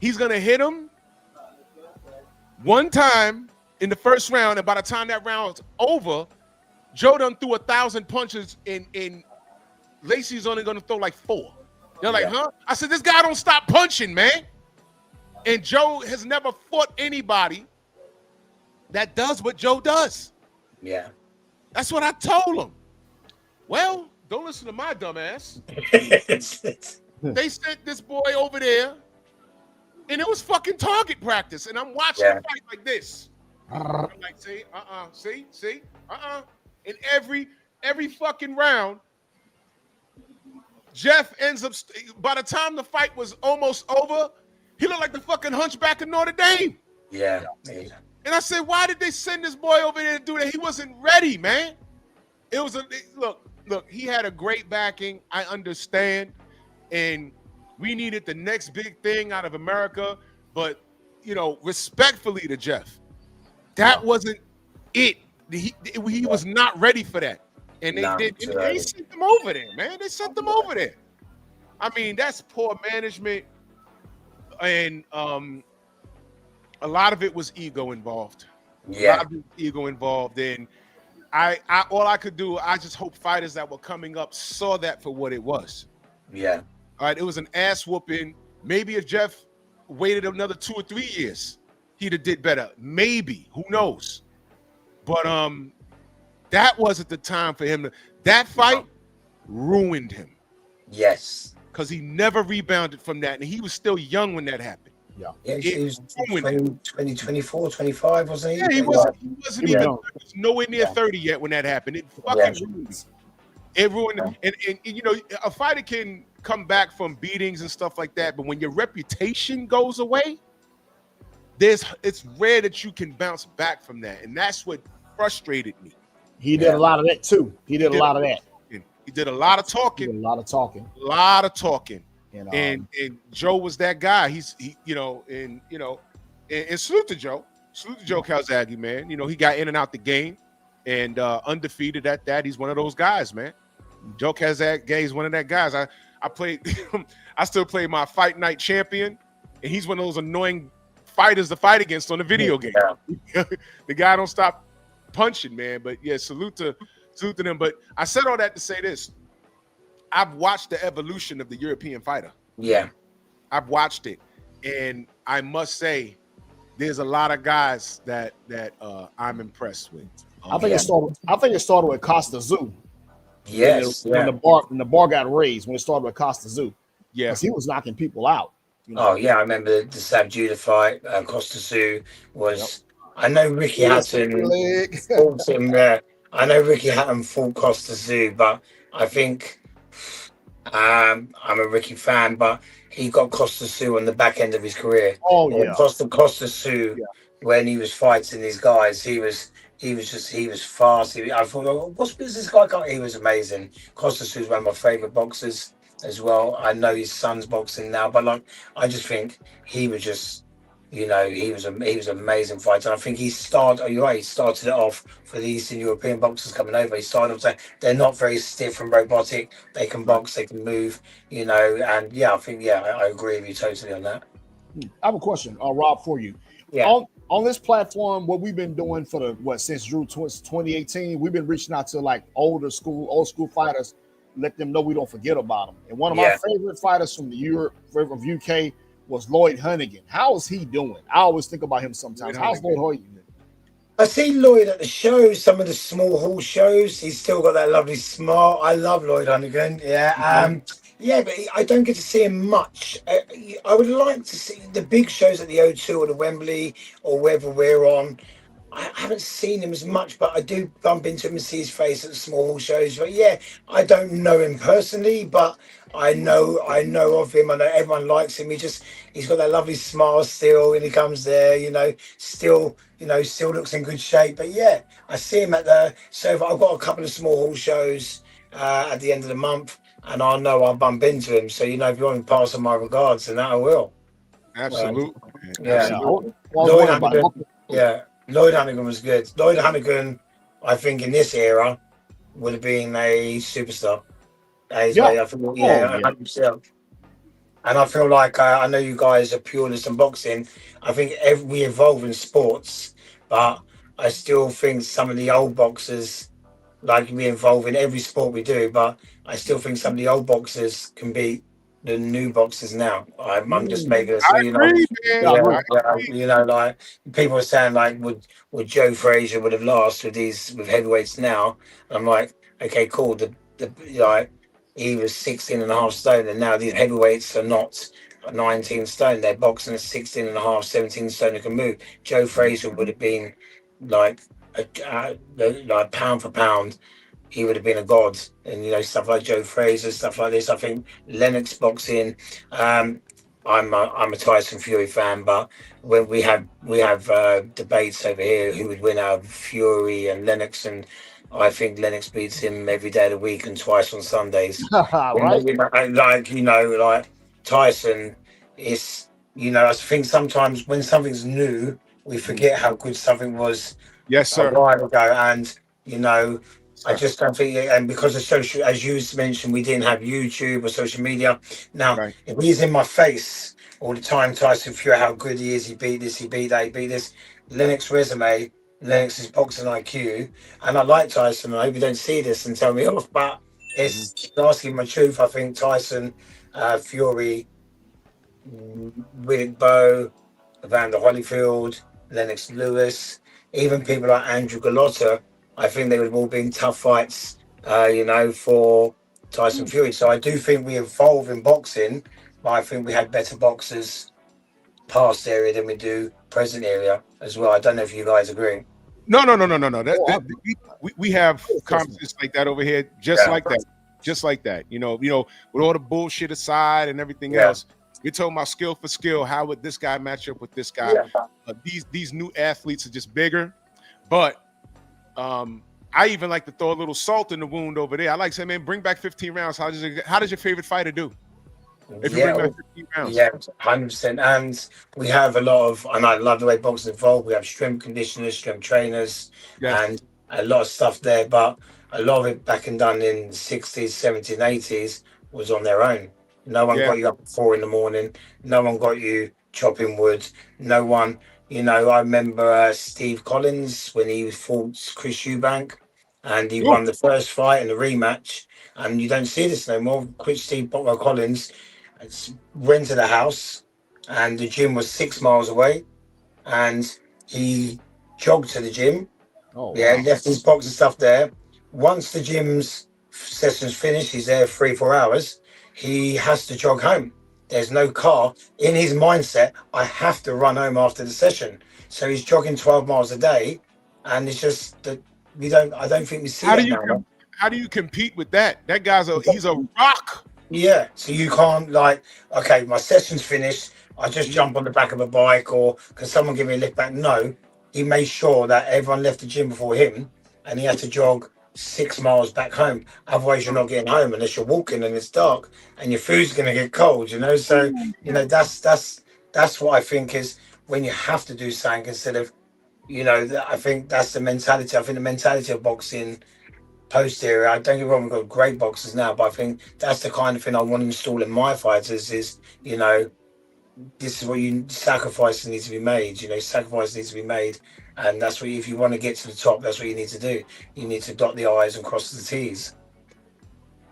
He's gonna hit him one time in the first round, and by the time that round's over, Joe done threw 1,000 punches, and Lacey's only gonna throw like 4. They're like, huh? I said, this guy don't stop punching, man. And Joe has never fought anybody that does what Joe does. Yeah. That's what I told him. Well, don't listen to my dumb ass. They sent this boy over there, and it was fucking target practice. And I'm watching the fight like this. I'm like, see, see. And every fucking round, Jeff ends up, by the time the fight was almost over, he looked like the fucking hunchback of Notre Dame. Yeah. And I said, why did they send this boy over there to do that? He wasn't ready, man. It was look, he had a great backing. I understand. And we needed the next big thing out of America. But, you know, respectfully to Jeff, that wasn't it. He was not ready for that. And they they sent them over there, man. They sent them over there. I mean, that's poor management. And a lot of it was ego involved. Yeah. A lot of it was ego involved. And I all I could do, I just hope fighters that were coming up saw that for what it was. Yeah. All right. It was an ass whooping. Maybe if Jeff waited another 2 or 3 years, he'd have did better. Maybe. Who knows? But that wasn't the time for him to. That fight ruined him. Yes. Because he never rebounded from that. And he was still young when that happened. Yeah, he was 24, 25, wasn't he? Yeah, he wasn't even, he was nowhere near 30 yet when that happened. It fucking ruined him. It ruined him. And you know, a fighter can come back from beatings and stuff like that, but when your reputation goes away, it's rare that you can bounce back from that. And that's what frustrated me. He did a lot of that too. He did a lot of that. He did a lot of talking. He did a lot of talking. A lot of talking. And Joe was that guy. And salute to Joe. Salute to Joe Calzaghe, man. You know, he got in and out the game and undefeated at that. He's one of those guys, man. Joe Calzaghe is one of that guys. I played I still play my Fight Night Champion, and he's one of those annoying fighters to fight against on the video game. The guy don't stop punching, man. But yeah, salute to them. But I said all that to say this: I've watched the evolution of the European fighter. Yeah, I've watched it, and I must say, there's a lot of guys that I'm impressed with. I think it started with Costa Zoo. yes, when the bar got raised, when it started with Costa Zoo. Yeah, because he was knocking people out. You know? Oh yeah, I remember the Sab Judah fight. Costa Zoo was. I know Ricky Hatton fought him there. I know Ricky Hatton fought Costa Zoo, but I think I'm a Ricky fan, but he got Costa Zoo on the back end of his career. Oh yeah, Costa Zoo when he was fighting these guys, he was fast. I thought, oh, what's this guy got? He was amazing. Costa Zoo is one of my favorite boxers as well. I know his son's boxing now, but like I just think he was just, he was an amazing fighter. And I think he started it off for the Eastern European boxers coming over. He started off saying they're not very stiff and robotic. They can box, they can move, and I think I agree with you totally on that. I have a question, Rob, for you. Yeah. On this platform, what we've been doing since Drew 2018, we've been reaching out to like old school fighters, let them know we don't forget about them. And one of my favorite fighters from the Europe of UK was Lloyd Hunnigan. How is he doing? I always think about him sometimes. How's Lloyd Hunnigan? I see Lloyd at the shows, some of the small hall shows. He's still got that lovely smile. I love Lloyd Hunnigan. Yeah. But I don't get to see him much. I would like to see the big shows at the O2 or the Wembley or wherever we're on. I haven't seen him as much, but I do bump into him and see his face at the small hall shows. But yeah, I don't know him personally, but I know of him. I know everyone likes him. He's got that lovely smile still, and he comes there, still looks in good shape. But yeah, I see him so I've got a couple of small hall shows at the end of the month, and I know I'll bump into him. So if you want to pass on my regards, then that I will. Absolutely. Lloyd Hunnigan was good. Lloyd Hunnigan, I think in this era, would have been a superstar. I think, 100%. And I feel like I know you guys are purists in boxing. I think we evolve in sports, but I still think some of the old boxers, like we evolve in every sport we do, but I still think some of the old boxers can beat the new boxers now. I'm just making a like people are saying like would Joe Frazier would have lost with heavyweights now? And I'm like, okay, cool. He was 16 and a half stone, and now these heavyweights are not 19 stone. They're boxing at 16 and a half, 17 stone that can move. Joe Frazier would have been like pound for pound. He would have been a god, and stuff like Joe Frazier, stuff like this. I think Lennox boxing. I'm a Tyson Fury fan, but when we have debates over here, who would win out of Fury and Lennox, and I think Lennox beats him every day of the week and twice on Sundays. Right? Like Tyson is. I think sometimes when something's new, we forget how good something was. Yes, sir. A while ago, and I just don't think, and because of social, as you mentioned, we didn't have YouTube or social media. Now, if he's in my face all the time, Tyson Fury, how good he is, he beat this, he beat that, he beat this. Lennox's boxing IQ, and I like Tyson. I hope you don't see this and tell me off, but it's asking my truth. I think Tyson, Fury, Riddick Bowe, Evander Holyfield, Lennox Lewis, even people like Andrew Gallotta, I think they would have all been tough fights, for Tyson Fury. So I do think we evolve in boxing, but I think we had better boxers past area than we do present area as well. I don't know if you guys agree. No. We have conversations like that over here, just like that. With all the bullshit aside and everything else, we're talking about skill for skill. How would this guy match up with this guy? These new athletes are just bigger, but I even like to throw a little salt in the wound over there. I like to say, man, bring back 15 rounds. How does your favorite fighter do? If you bring back 15 rounds. Yeah, 100%. And we have a lot of, and I love the way boxing involved. We have strength conditioners, strength trainers, and a lot of stuff there. But a lot of it back and done in the 60s, 70s, and 80s was on their own. No one got you up at 4 a.m. No one got you chopping wood. No one You know, I remember Steve Collins when he fought Chris Eubank, and he Yeah. won the first fight in the rematch. And you don't see this no more. Steve Collins rented a house, and the gym was 6 miles away, and he jogged to the gym. Oh, Yeah, wow. left his box and stuff there. Once the gym's session's finished, he's there 3-4 hours. He has to jog home. There's no car. In his mindset, I have to run home after the session. So he's jogging 12 miles a day, and it's just that we don't. I don't think we see How do that you now. how do you compete with that? That guy's he's a rock. Yeah, so you can't like, okay, my session's finished. I just jump on the back of a bike, or can someone give me a lift back? No, he made sure that everyone left the gym before him, and he had to jog 6 miles back home. Otherwise, you're not getting home unless you're walking and it's dark, and your food's gonna get cold. You know, so you know that's what I think is when you have to do something instead of, you know, I think that's the mentality. I think the mentality of boxing post era. I don't get me wrong, we've got great boxers now, but I think that's the kind of thing I want to install in my fighters is, you know, this is what you sacrifices need to be made, you know, sacrifice needs to be made. And that's what if you want to get to the top, that's what you need to do. You need to dot the I's and cross the T's.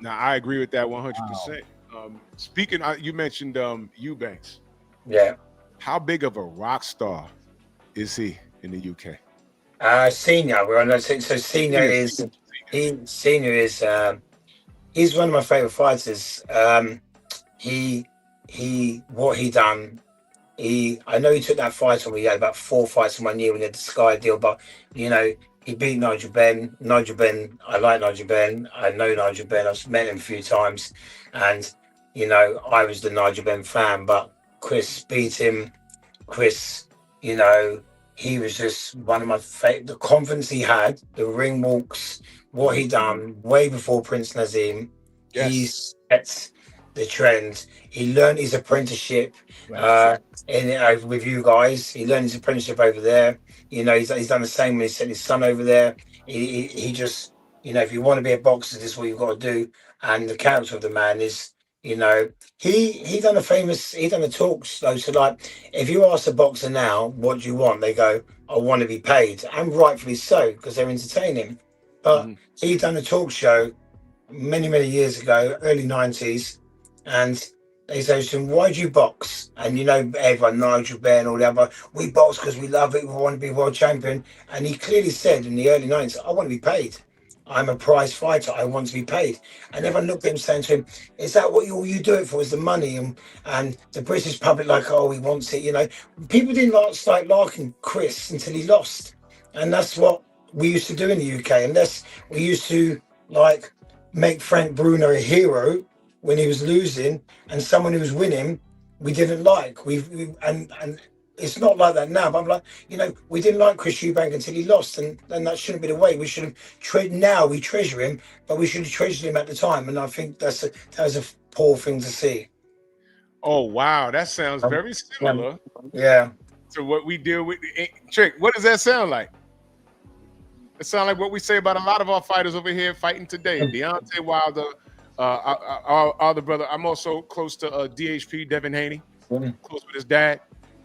Now I agree with that 100%. Speaking, you mentioned Eubanks. Yeah. How big of a rock star is he in the UK? Senior, we're on that. So senior is he's one of my favorite fighters. What he done. I know he took that fight on. We had about 4 fights in 1 year when he had the Sky deal, but you know he beat Nigel Benn. Nigel Benn, I like Nigel Benn. I know Nigel Benn. I've met him a few times, and you know I was the Nigel Benn fan, but Chris beat him. Chris, you know, he was just one of my favorite. The confidence he had, the ring walks, what he done way before Prince Nazim. Yes. He set the trend. He learned his apprenticeship with you guys. He learned his apprenticeship over there. You know, he's done the same when he sent his son over there. He just, you know, if you want to be a boxer, this is what you've got to do. And the character of the man is, you know, he done a talk show. So like, if you ask a boxer now, what do you want? They go, I want to be paid, and rightfully so because they're entertaining. But he done a talk show many years ago, early 90s, and they say to him, why do you box? And you know, everyone, Nigel Benn, all the other, we box because we love it, we want to be world champion. And he clearly said in the early 90s, I want to be paid. I'm a prize fighter, I want to be paid. And everyone looked at him saying to him, is that what you do it for, is the money? And the British public like, oh, he wants it, you know. People didn't start liking Chris until he lost. And that's what we used to do in the UK. Unless we used to like make Frank Bruno a hero when he was losing, and someone who was winning we didn't like. And it's not like that now, but I'm like, you know, we didn't like Chris Eubank until he lost, and that shouldn't be the way. We should have now we treasure him, but we should have treasured him at the time. And I think that was a poor thing to see. Oh wow, that sounds very similar. Yeah. To what we deal with. Trick, what does that sound like? It sounds like what we say about a lot of our fighters over here fighting today. Deontay Wilder, our other brother. I'm also close to DHP, Devin Haney, close with his dad.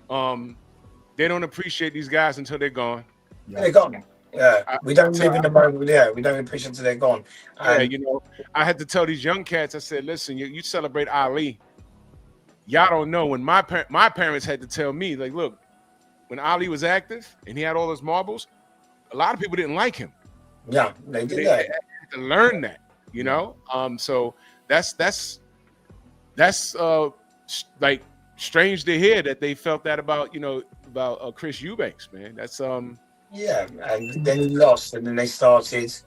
They don't appreciate these guys until they're gone. They're gone. Yeah, we don't live in the moment. Yeah, we don't appreciate until they're gone. Yeah, you know, I had to tell these young cats. I said, listen, you celebrate Ali. Y'all don't know when my parents had to tell me, like, look, when Ali was active and he had all his marbles, a lot of people didn't like him. Yeah, they did. They had to learn that, you know. So that's like strange to hear that they felt that about, you know, about Chris Eubanks, man. That's yeah, and then he lost, and then they started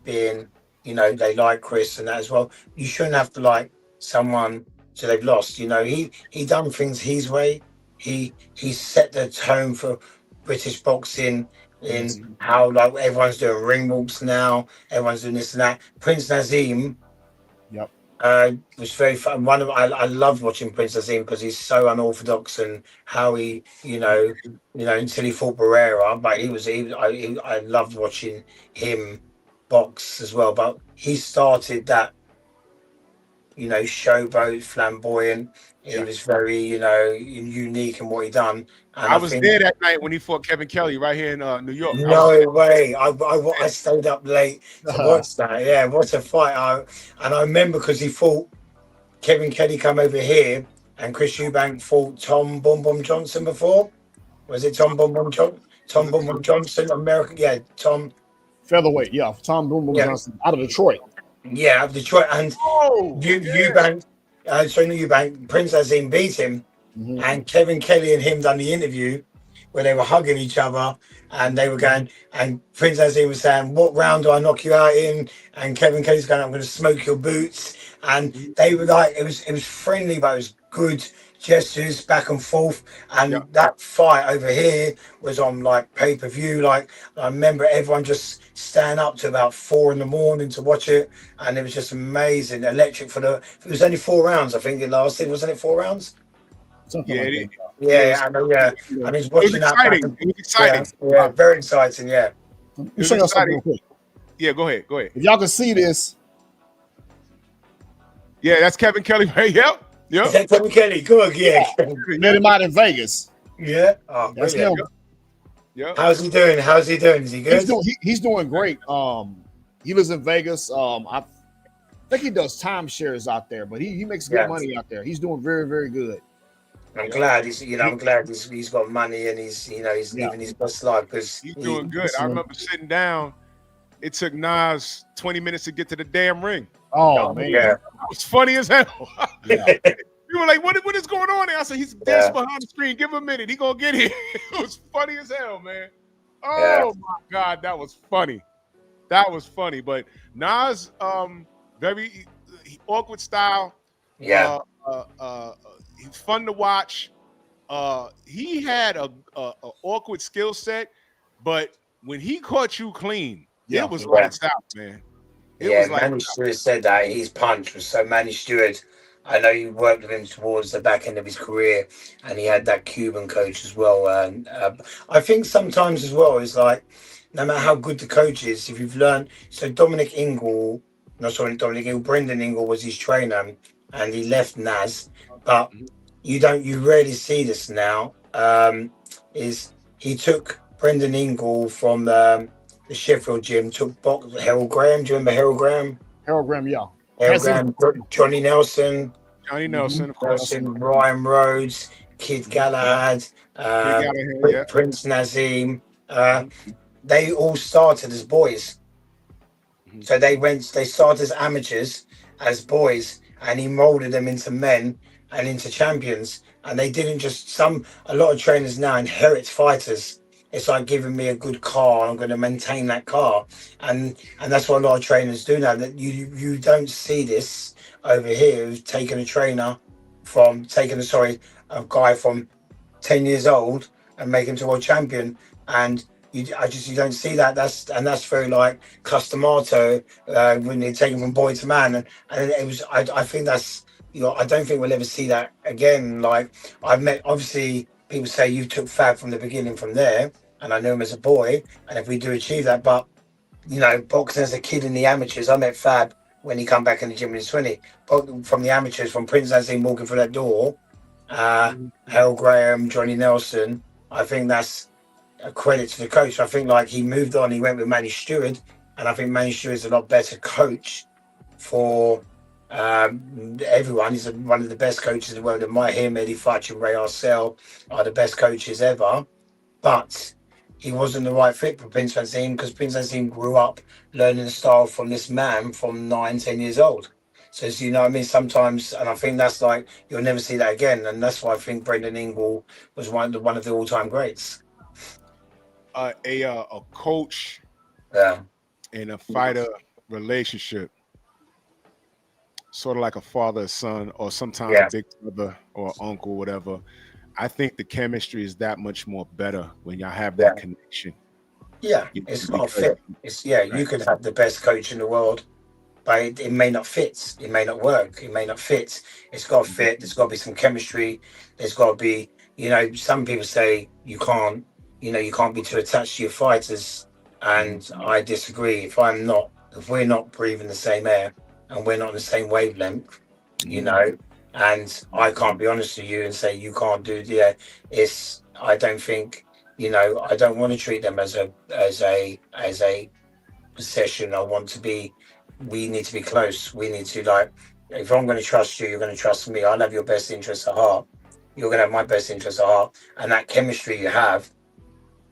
being, you know, they like Chris and that as well. You shouldn't have to like someone till they've lost. You know, he done things his way. He set the tone for British boxing in how like everyone's doing ring walks now. Everyone's doing this and that. Prince Nazim. Yep. Was very fun. I loved watching Prince Nazim because he's so unorthodox, and how he, you know, until he fought Barrera, but I loved watching him box as well. But he started that showboat, flamboyant. He Yeah. was very, unique in what he done. And I I was think, there that night when he fought Kevin Kelly right here in New York. I was no way. I stayed up late to watch that. Yeah, what a fight. And I remember because he fought Kevin Kelly come over here and Chris Eubank fought Tom Bom Bom Johnson before. Was it Tom Bom Bom Johnson? Tom Bom Bom Johnson, American. Yeah, Tom. Featherweight, yeah. Tom Boom Boom Yeah. Johnson out of Detroit. Yeah, of Detroit. And Eubank, Eubank, Prince Azim beat him. Mhm. And Kevin Kelly and him done the interview where they were hugging each other and they were going, and Prince Azim was saying, "What round do I knock you out in?" And Kevin Kelly's going, "I'm going to smoke your boots." And they were like, it was friendly, but it was good gestures back and forth. And that fight over here was on like pay-per-view. Like I remember everyone just standing up to about 4 a.m. to watch it, and it was just amazing, electric. It was only 4 rounds, I think it lasted, wasn't it? 4 rounds. Something Yeah, like it that. Yeah, I know. Yeah, and he's It was watching that. exciting. It was exciting. Yeah, very exciting. Yeah. Let me show y'all something real quick. Yeah, go ahead. Go ahead. If y'all can see this, Yeah, that's Kevin Kelly. Right? Yep. Is Yep. that Kevin Kelly? Good. Yeah. met him out in Vegas. Yeah. Oh, That's brilliant. him. Yep. How's he doing? How's he doing? Is he good? He's doing great. He lives in Vegas. I think he does timeshares out there, but he makes good money out there. He's doing very, very good. I'm glad I'm glad he's got money and he's living his best life because He's doing good. I remember sitting down. It took Nas 20 minutes to get to the damn ring. Oh man, yeah. It was funny as hell. Yeah. We were like, what is going on there? I said, he's dancing behind the screen. Give him a minute. He gonna get here. It was funny as hell, man. Oh my God, that was funny. That was funny. But Nas, very awkward style. Yeah. He's fun to watch. He had a awkward skill set, but when he caught you clean, it was lights out, man. It was like Manny Stewart said that his punch was so. Manny Stewart, I know you worked with him towards the back end of his career, and he had that Cuban coach as well. And I think sometimes as well is like, no matter how good the coach is, if you've learned. So Brendan Ingle was his trainer, and he left Nas, but you rarely see this now. Is he took Brendan Ingle from the Sheffield gym, took Harold Graham. Do you remember Harold Graham? Harold Graham, yeah. Harold Graham, Johnny Nelson, of course. Ryan Rhodes, Kid Galahad, Prince Nazim. They all started as boys. So they started as amateurs, as boys, and he molded them into men and into champions. And they didn't just a lot of trainers now inherit fighters. It's like giving me a good car, I'm going to maintain that car. And that's what a lot of trainers do now. That you don't see this over here who's taken a guy from 10 years old and make him to world champion. And you don't see that. That's very like Customato when they take him from boy to man. And it was I think that's I don't think we'll ever see that again. Like I've met, obviously people say you took Fab from the beginning from there, and I knew him as a boy. And if we do achieve that, but boxing as a kid in the amateurs, I met Fab when he come back in the gym when he was 20. But from the amateurs, from Prince Azim walking through that door, Harold Graham, Johnny Nelson, I think that's a credit to the coach. I think like he moved on, he went with Manny Stewart, and I think Manny Stewart's a lot better coach for everyone. He's one of the best coaches in the world. And him, Eddie Futch and Ray Arcel are the best coaches ever. But he wasn't the right fit for Prince Azim because Prince Azim grew up learning the style from this man from 9-10 years old. So you know what I mean? Sometimes, and I think that's like you'll never see that again. And that's why I think Brendan Ingle was one of the all-time greats. A coach and a fighter relationship, sort of like a father son, or sometimes a big brother or uncle, whatever. I think the chemistry is that much more better when y'all have that connection. Yeah, it's not fit. You could have the best coach in the world, but it may not fit. It may not work. It may not fit. It's got to fit. There's got to be some chemistry. There's got to be, some people say you can't be too attached to your fighters, and I disagree. If we're not breathing the same air and we're not on the same wavelength, you know, and I can't be honest with you and say you can't do. Yeah, it's. I don't think, you know, I don't want to treat them as a possession. I want to be. We need to be close. We need to, like. If I'm going to trust you, you're going to trust me. I'll have your best interests at heart. You're going to have my best interests at heart, and that chemistry you have.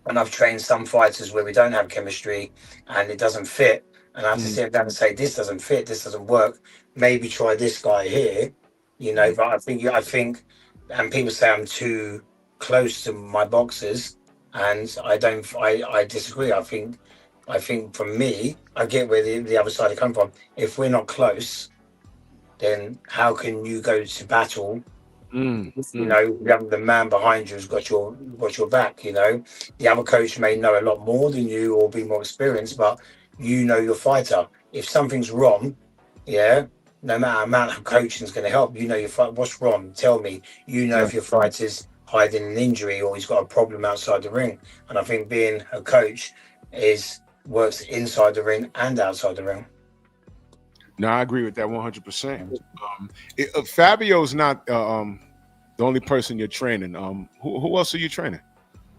And I've trained some fighters where we don't have chemistry and it doesn't fit. And I have to sit them down and say, this doesn't fit, this doesn't work. Maybe try this guy here, you know. But I think, and people say I'm too close to my boxers, and I don't. I disagree. I think for me, I get where the other side come from. If we're not close, then how can you go to battle? You know, the man behind you has got your back. You know, the other coach may know a lot more than you or be more experienced, but you know your fighter. If something's wrong, yeah, no matter amount of coaching is going to help. You know your fight. What's wrong? Tell me. You know if your fighter's hiding an injury or he's got a problem outside the ring. And I think being a coach works inside the ring and outside the ring. No, I agree with that 100%. Fabio's not the only person you're training. Who else are you training?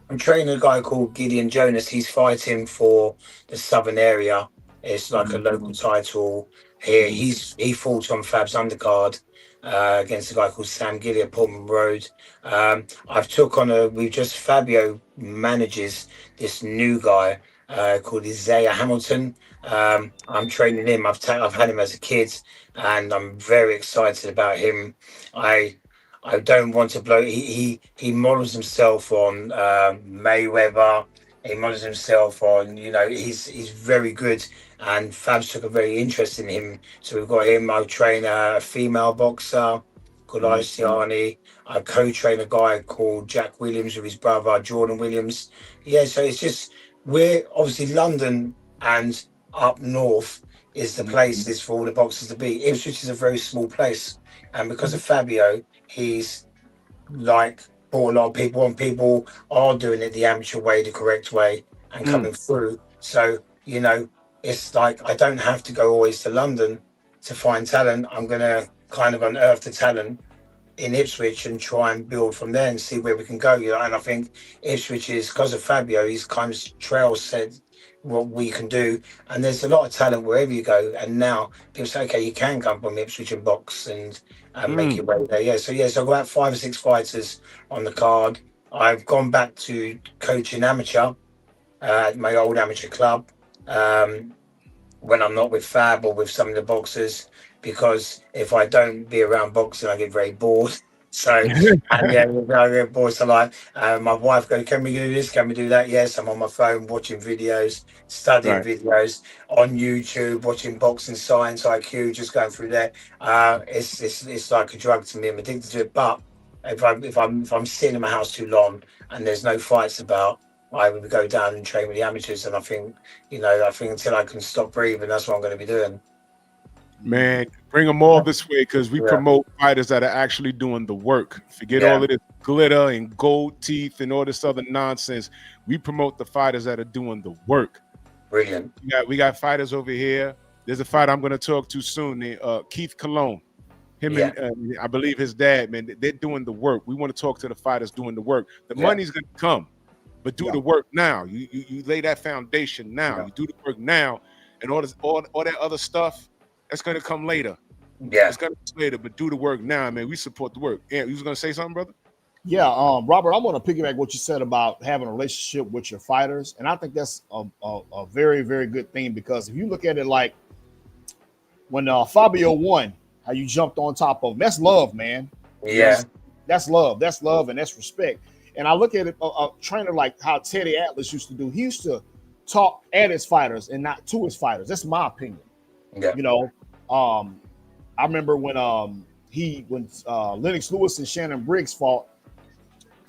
I'm training a guy called Gideon Jonas. He's fighting for the southern area. It's like a local title here. He fought on Fab's undercard against a guy called Sam Gilly at Portman Road. Fabio manages this new guy called Isaiah Hamilton. I'm training him. I've had him as a kid, and I'm very excited about him. I don't want to blow. He models himself on Mayweather. He models himself on, you know, he's very good, and Fabs took a very interest in him. So we've got him. I train a female boxer called Isiani. I co-train a guy called Jack Williams with his brother Jordan Williams. Yeah, so it's just, we're obviously London and up north is the places for all the boxers to be. Ipswich is a very small place, and because of Fabio, he's like brought a lot of people on. People are doing it the amateur way, the correct way, and coming through. So, you know, it's like I don't have to go always to London to find talent. I'm gonna kind of unearth the talent in Ipswich and try and build from there and see where we can go. You know, and I think Ipswich is, because of Fabio, he's kind of trail said what we can do, and there's a lot of talent wherever you go. And now people say, okay, you can come from Ipswich and box and make your way there. So I've got 5 or 6 fighters on the card. I've gone back to coaching amateur at my old amateur club when I'm not with Fab or with some of the boxers, because if I don't be around boxing, I get very bored. So, and I get bored. So, like, my wife goes, "Can we do this? Can we do that?" Yes, I'm on my phone watching videos, studying videos on YouTube, watching boxing science IQ, just going through there. It's like a drug to me. I'm addicted to it. But if I'm sitting in my house too long and there's no fights about, I would go down and train with the amateurs. And I think until I can stop breathing, that's what I'm going to be doing. Man, bring them all this way, because we promote fighters that are actually doing the work. Forget all of this glitter and gold teeth and all this other nonsense. We promote the fighters that are doing the work. Brilliant. We got fighters over here. There's a fighter I'm going to talk to soon, named Keith Cologne. And I believe his dad, man, they're doing the work. We want to talk to the fighters doing the work. The money's going to come, but do the work now. You lay that foundation now. You do the work now, and all that other stuff, that's going to come later. It's going to come later, but do the work now, man. We support the work. Yeah, you was going to say something, brother? Yeah, Robert, I want to piggyback what you said about having a relationship with your fighters, and I think that's a very, very good thing, because if you look at it like when Fabio won, how you jumped on top of him, that's love, man. Yeah, that's love, and that's respect. And I look at it, a trainer like how Teddy Atlas used to do. He used to talk at his fighters and not to his fighters. That's my opinion. Yeah. You know, I remember when Lennox Lewis and Shannon Briggs fought.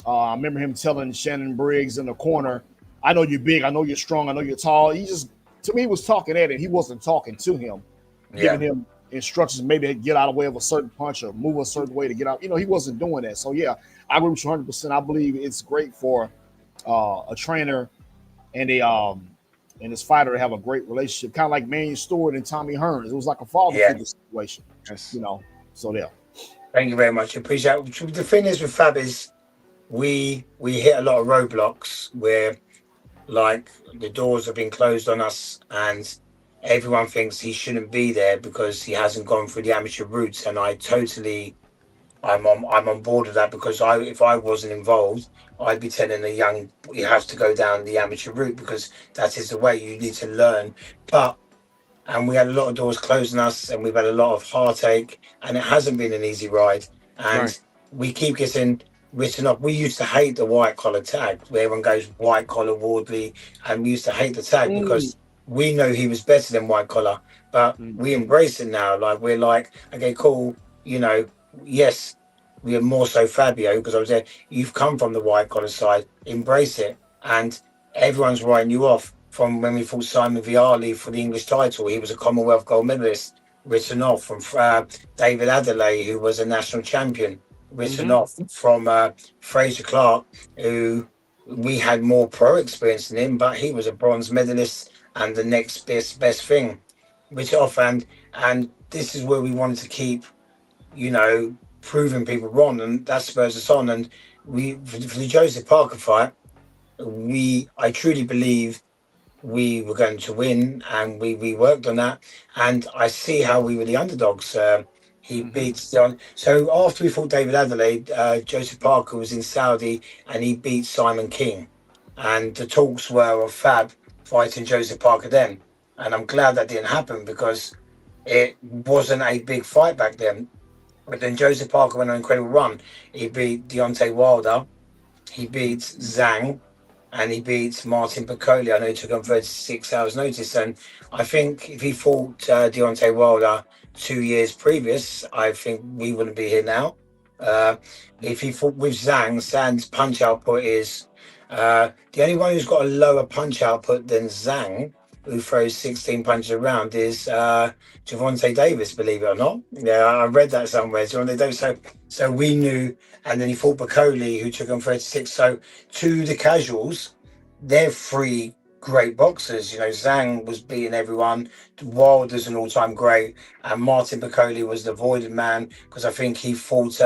I remember him telling Shannon Briggs in the corner, "I know you're big, I know you're strong, I know you're tall." He just, to me, was talking at it. He wasn't talking to him, giving him instructions, maybe to get out of the way of a certain punch or move a certain way to get out. You know, he wasn't doing that. So yeah, I agree with you 100%. I believe it's great for a trainer and his fighter to have a great relationship, kind of like Manuel Stewart and Tommy Hearns. It was like a father figure situation, you know. So there. Thank you very much. Appreciate it. The thing is with Fab is we hit a lot of roadblocks where like the doors have been closed on us and everyone thinks he shouldn't be there because he hasn't gone through the amateur routes. And I'm on board with that because if I wasn't involved, I'd be telling a young you have to go down the amateur route because that is the way you need to learn. But and we had a lot of doors closing us and we've had a lot of heartache and it hasn't been an easy ride and Right. we keep getting written off. We used to hate the white collar tag where everyone goes white collar Wardley and we used to hate the tag because we know he was better than white collar, but we embrace it now. Like we're like, okay, cool, yes, we are more so Fabio because I was there. You've come from the white collar side, embrace it. And everyone's writing you off from when we fought Simon Viali for the English title. He was a Commonwealth gold medalist, written off from David Adelaide, who was a national champion, written off from Fraser Clark, who we had more pro experience than him, but he was a bronze medalist and the next best thing, written off. And this is where we wanted to keep, proving people wrong, and that spurs us on. And we for the Joseph Parker fight, I truly believe we were going to win, and we worked on that. And I see how we were the underdogs. He beats John. So after we fought David Adelaide, Joseph Parker was in Saudi, and he beat Simon King. And the talks were of Fab fighting Joseph Parker then. And I'm glad that didn't happen because it wasn't a big fight back then. But then Joseph Parker went on an incredible run. He beat Deontay Wilder, he beats Zhang, and he beats Martin Piccoli. I know he took on 36 hours notice. And I think if he fought Deontay Wilder 2 years previous, I think we wouldn't be here now. If he fought with Zhang's punch output is the only one who's got a lower punch output than Zhang, who throws 16 punches around, is Gervonta Davis, believe it or not. Yeah, I read that somewhere. Gervonta Davis. So we knew, and then he fought Piccoli, who took on 36. So to the casuals, they're three great boxers. Zhang was beating everyone. Wilder's an all-time great, and Martin Piccoli was the voided man because I think he fought.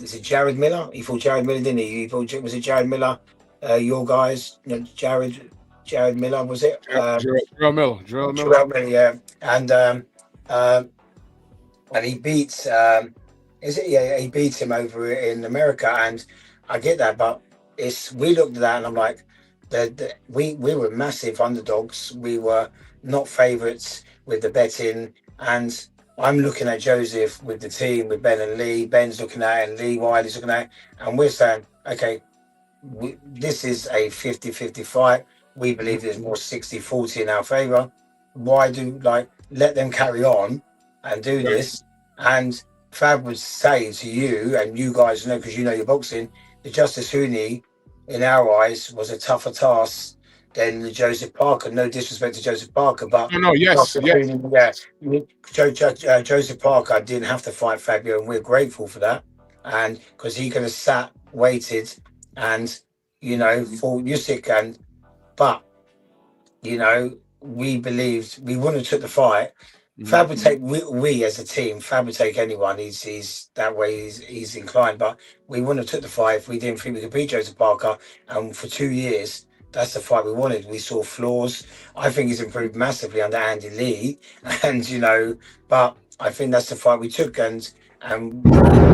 Is it Jared Miller? He fought Jared Miller, didn't he? Was it Jared Miller? Your guys, Jared Miller, was it? Gerald Miller. Gerald Miller, yeah. And he beats. Is it? Yeah, he beats him over in America, and I get that, but we looked at that, and I'm like, we were massive underdogs. We were not favourites with the betting, and I'm looking at Joseph with the team, with Ben and Lee. Ben's looking at it, and Lee Wiley's looking at it, and we're saying, okay, this is a 50-50 fight. We believe there's more 60-40 in our favour. Why let them carry on and do this? And Fab would say to you, and you guys know because you know your boxing, the Justice Hooney, in our eyes, was a tougher task than the Joseph Parker. No disrespect to Joseph Parker, but Joseph Parker didn't have to fight Fabio, and we're grateful for that. And because he could have sat, waited, and fought Usyk, but we believed we wouldn't have took the fight. Fab would take we as a team. Fab would take anyone. He's that way. He's inclined, but we wouldn't have took the fight if we didn't think we could beat Joseph Parker. And for 2 years, that's the fight we wanted. We saw flaws. I think he's improved massively under Andy Lee, and but I think that's the fight we took. And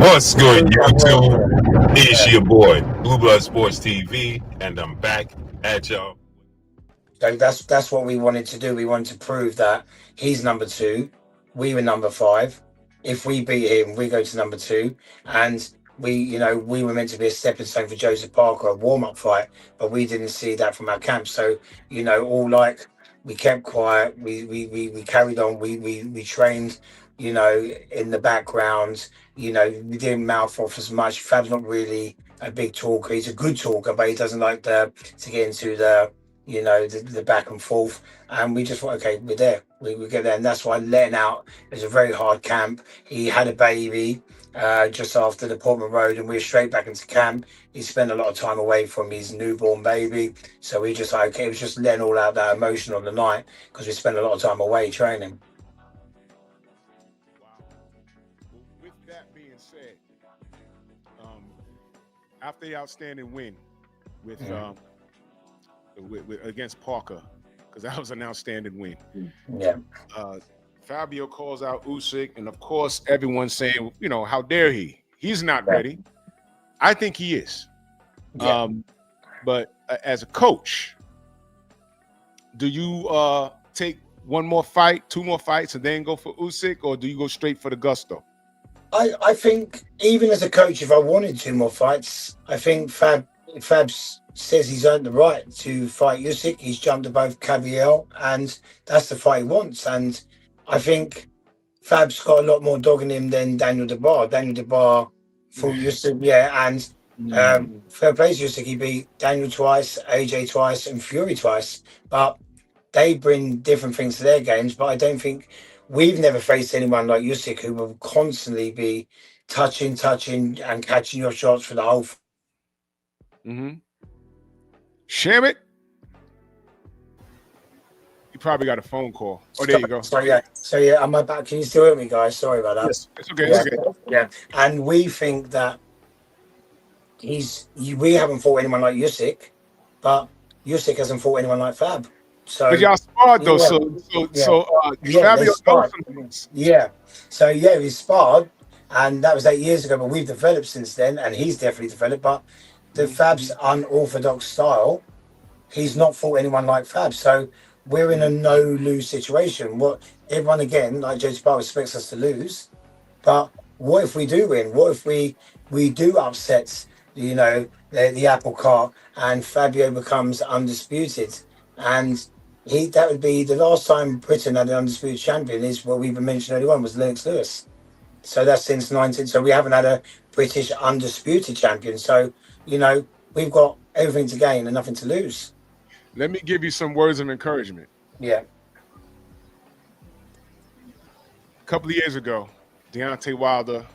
what's good, YouTube? It's your boy Blue Blood Sports TV, and I'm back at y'all. So that's what we wanted to do. We wanted to prove that he's number 2, we were number 5. If we beat him, we go to number 2, and we were meant to be a stepping stone for Joseph Parker, a warm-up fight, but we didn't see that from our camp. So we kept quiet. We carried on. We trained, in the background. We didn't mouth off as much. Fab's not really a big talker. He's a good talker, but he doesn't like to get into the back and forth. And we just thought, okay, we're there. We get there, and that's why letting out. It was a very hard camp. He had a baby just after the Portman Road, and we were straight back into camp. He spent a lot of time away from his newborn baby, so we just it was just letting all out that emotion on the night because we spent a lot of time away training. said, after the outstanding win with, with against Parker, because that was an outstanding win. Yeah. Fabio calls out Usyk, and of course, everyone's saying, you know, how dare he? He's not ready. I think he is. Yeah. But as a coach, do you take one more fight, two more fights, and then go for Usyk, or do you go straight for the gusto? I think even as a coach, if I wanted 2 more fights, I think Fab says he's earned the right to fight Usyk. He's jumped above Caviel, and that's the fight he wants. And I think Fab's got a lot more dog in him than Daniel Dubois. Daniel Dubois fought Usyk, and fair play to Usyk. He beat Daniel twice, AJ twice, and Fury twice. But they bring different things to their games. But I don't think we've never faced anyone like Usyk who will constantly be touching, and catching your shots for the whole. Sham it. You probably got a phone call. Oh, there you go. So yeah, am I back? Can you still hear me, guys? Sorry about that. Yes, it's okay. It's okay. Yeah, and we think that we haven't fought anyone like Usyk, but Usyk hasn't fought anyone like Fab. So, but y'all sparred though, Fabio knows some things. Yeah, so yeah, we sparred, and that was 8 years ago. But we've developed since then, and he's definitely developed. But the Fab's unorthodox style, he's not fought anyone like Fab. So we're in a no-lose situation. What everyone again, like Joe Sparrow, expects us to lose. But what if we do win? What if we do upset, you know, the apple cart, and Fabio becomes undisputed? And that would be the last time Britain had an undisputed champion. Is what we've been mentioning earlier on, was Lennox Lewis. So that's since 19. So we haven't had a British undisputed champion. So, you know, we've got everything to gain and nothing to lose. Let me give you some words of encouragement. Yeah. A couple of years ago, Deontay Wilder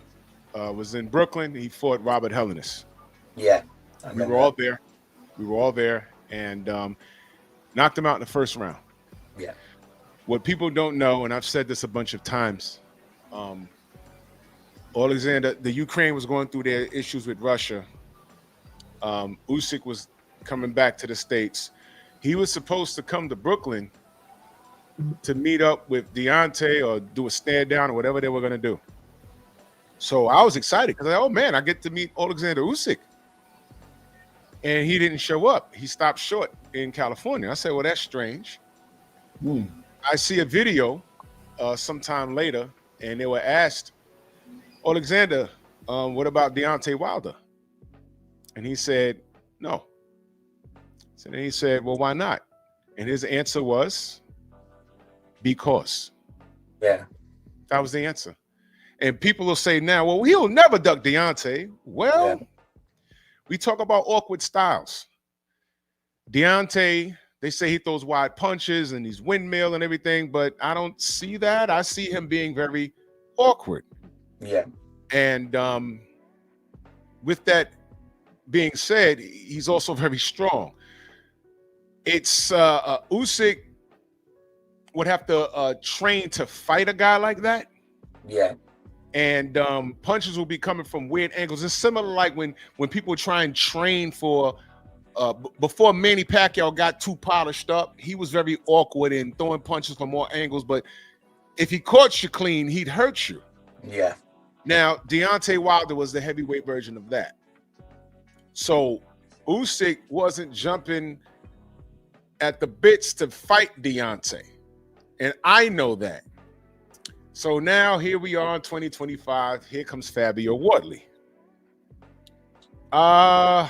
was in Brooklyn. He fought Robert Hodgins. Yeah. We were all there. We were all there, and knocked him out in the first round. Yeah. What people don't know, and I've said this a bunch of times, Alexander, the Ukraine was going through their issues with Russia. Usyk was coming back to the States. He was supposed to come to Brooklyn to meet up with Deontay or do a stand down or whatever they were going to do. So I was excited because, oh man, I get to meet Alexander Usyk. And he didn't show up. He stopped short in California. I said, well, that's strange. I see a video sometime later, and they were asked, Alexander, what about Deontay Wilder? And he said, no. So then he said, well, why not? And his answer was, because. Yeah. That was the answer. And people will say now, well, he'll never duck Deontay. Well, we talk about awkward styles. Deontay, they say he throws wide punches and he's windmill and everything, but I don't see that. I see him being very awkward. Yeah. And with that being said, he's also very strong. It's Usyk would have to train to fight a guy like that. Yeah. And punches will be coming from weird angles. It's similar like when people try and train for before Manny Pacquiao got too polished up, he was very awkward in throwing punches from all angles. But if he caught you clean, he'd hurt you. Yeah. Now, Deontay Wilder was the heavyweight version of that. So Usyk wasn't jumping at the bits to fight Deontay. And I know that. So now here we are in 2025. Here comes Fabio Wardley. Fabio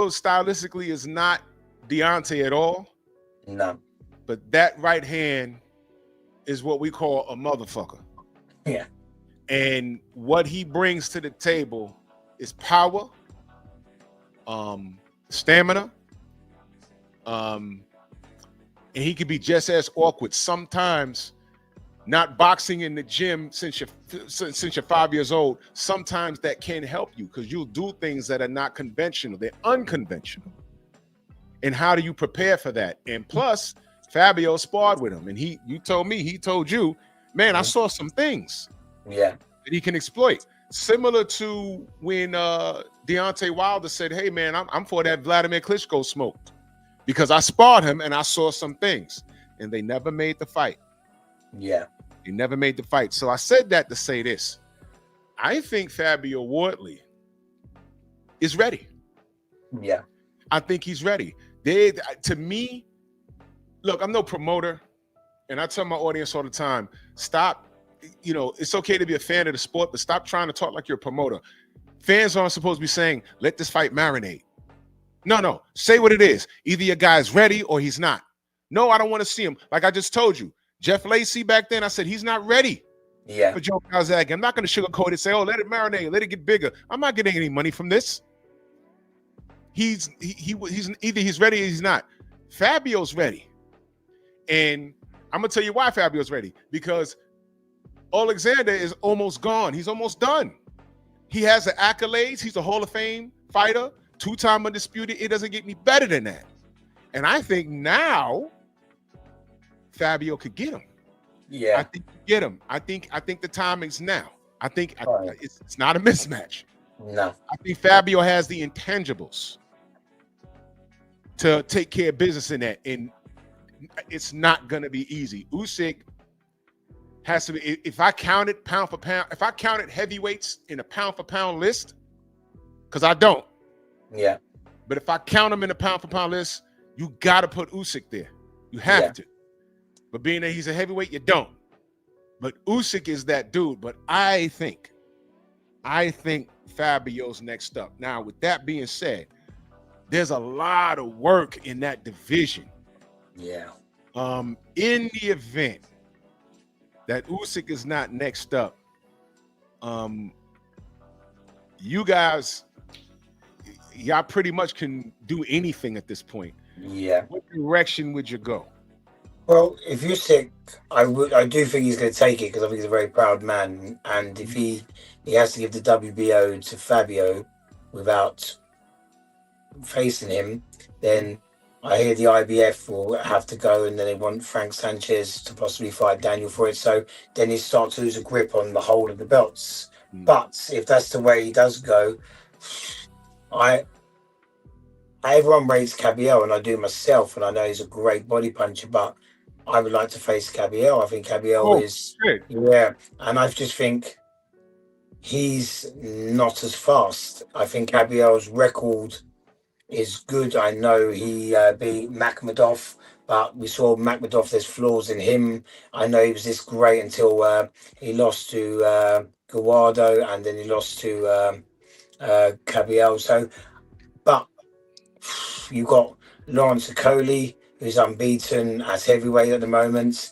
stylistically is not Deontay at all. No. But that right hand is what we call a motherfucker. Yeah. And what he brings to the table is power, stamina, and he can be just as awkward. Sometimes, not boxing in the gym since you're 5 years old, sometimes that can help you because you'll do things that are not conventional. They're unconventional. And how do you prepare for that? And plus, Fabio sparred with him, and he told you, man, I saw some things. Yeah. that he can exploit. Similar to when Deontay Wilder said, "Hey man, I'm for that Vladimir Klitschko smoke because I sparred him and I saw some things," and they never made the fight. Yeah. They never made the fight. So I said that to say this: I think Fabio Wardley is ready. Yeah. I think he's ready. To me, look, I'm no promoter, and I tell my audience all the time, stop. It's okay to be a fan of the sport, but stop trying to talk like you're a promoter. Fans aren't supposed to be saying, let this fight marinate. No. Say what it is. Either your guy's ready or he's not. No, I don't want to see him. Like I just told you, Jeff Lacey back then, I said, he's not ready for Joe Calzaghe. I'm not going to sugarcoat it, say, oh, let it marinate, let it get bigger. I'm not getting any money from this. He's either he's ready or he's not. Fabio's ready. And I'm going to tell you why Fabio's ready. Because Alexander is almost gone. He's almost done. He has the accolades. He's a Hall of Fame fighter, 2-time undisputed. It doesn't get any better than that. And I think now Fabio could get him. Yeah. I think you get him. I think the timing's now. I think it's not a mismatch. No. I think Fabio has the intangibles to take care of business in that. And it's not going to be easy. Usyk has to be, if I counted pound for pound, if I counted heavyweights in a pound for pound list, because I don't. Yeah. But if I count them in a pound for pound list, you got to put Usyk there. You have to. But being that he's a heavyweight, you don't. But Usyk is that dude. But I think Fabio's next up. Now, with that being said, there's a lot of work in that division. Yeah. In the event that Usyk is not next up, you guys, y'all pretty much can do anything at this point. Yeah. What direction would you go? Well, if you're sick, I do think he's going to take it because I think he's a very proud man. And if he has to give the WBO to Fabio without facing him, then I hear the IBF will have to go, and then they want Frank Sanchez to possibly fight Daniel for it. So then he starts to lose a grip on the whole of the belts. But if that's the way he does go, everyone rates Cabello, and I do myself, and I know he's a great body puncher, but I would like to face Cabello. I think Cabello and I just think he's not as fast. I think Cabello's record is good. I know he beat Makhmedov, but we saw Makhmedov, there's flaws in him. I know he was this great until he lost to Guado, and then he lost to Cabello. So, but you got Lawrence Okoli, who's unbeaten at heavyweight at the moment.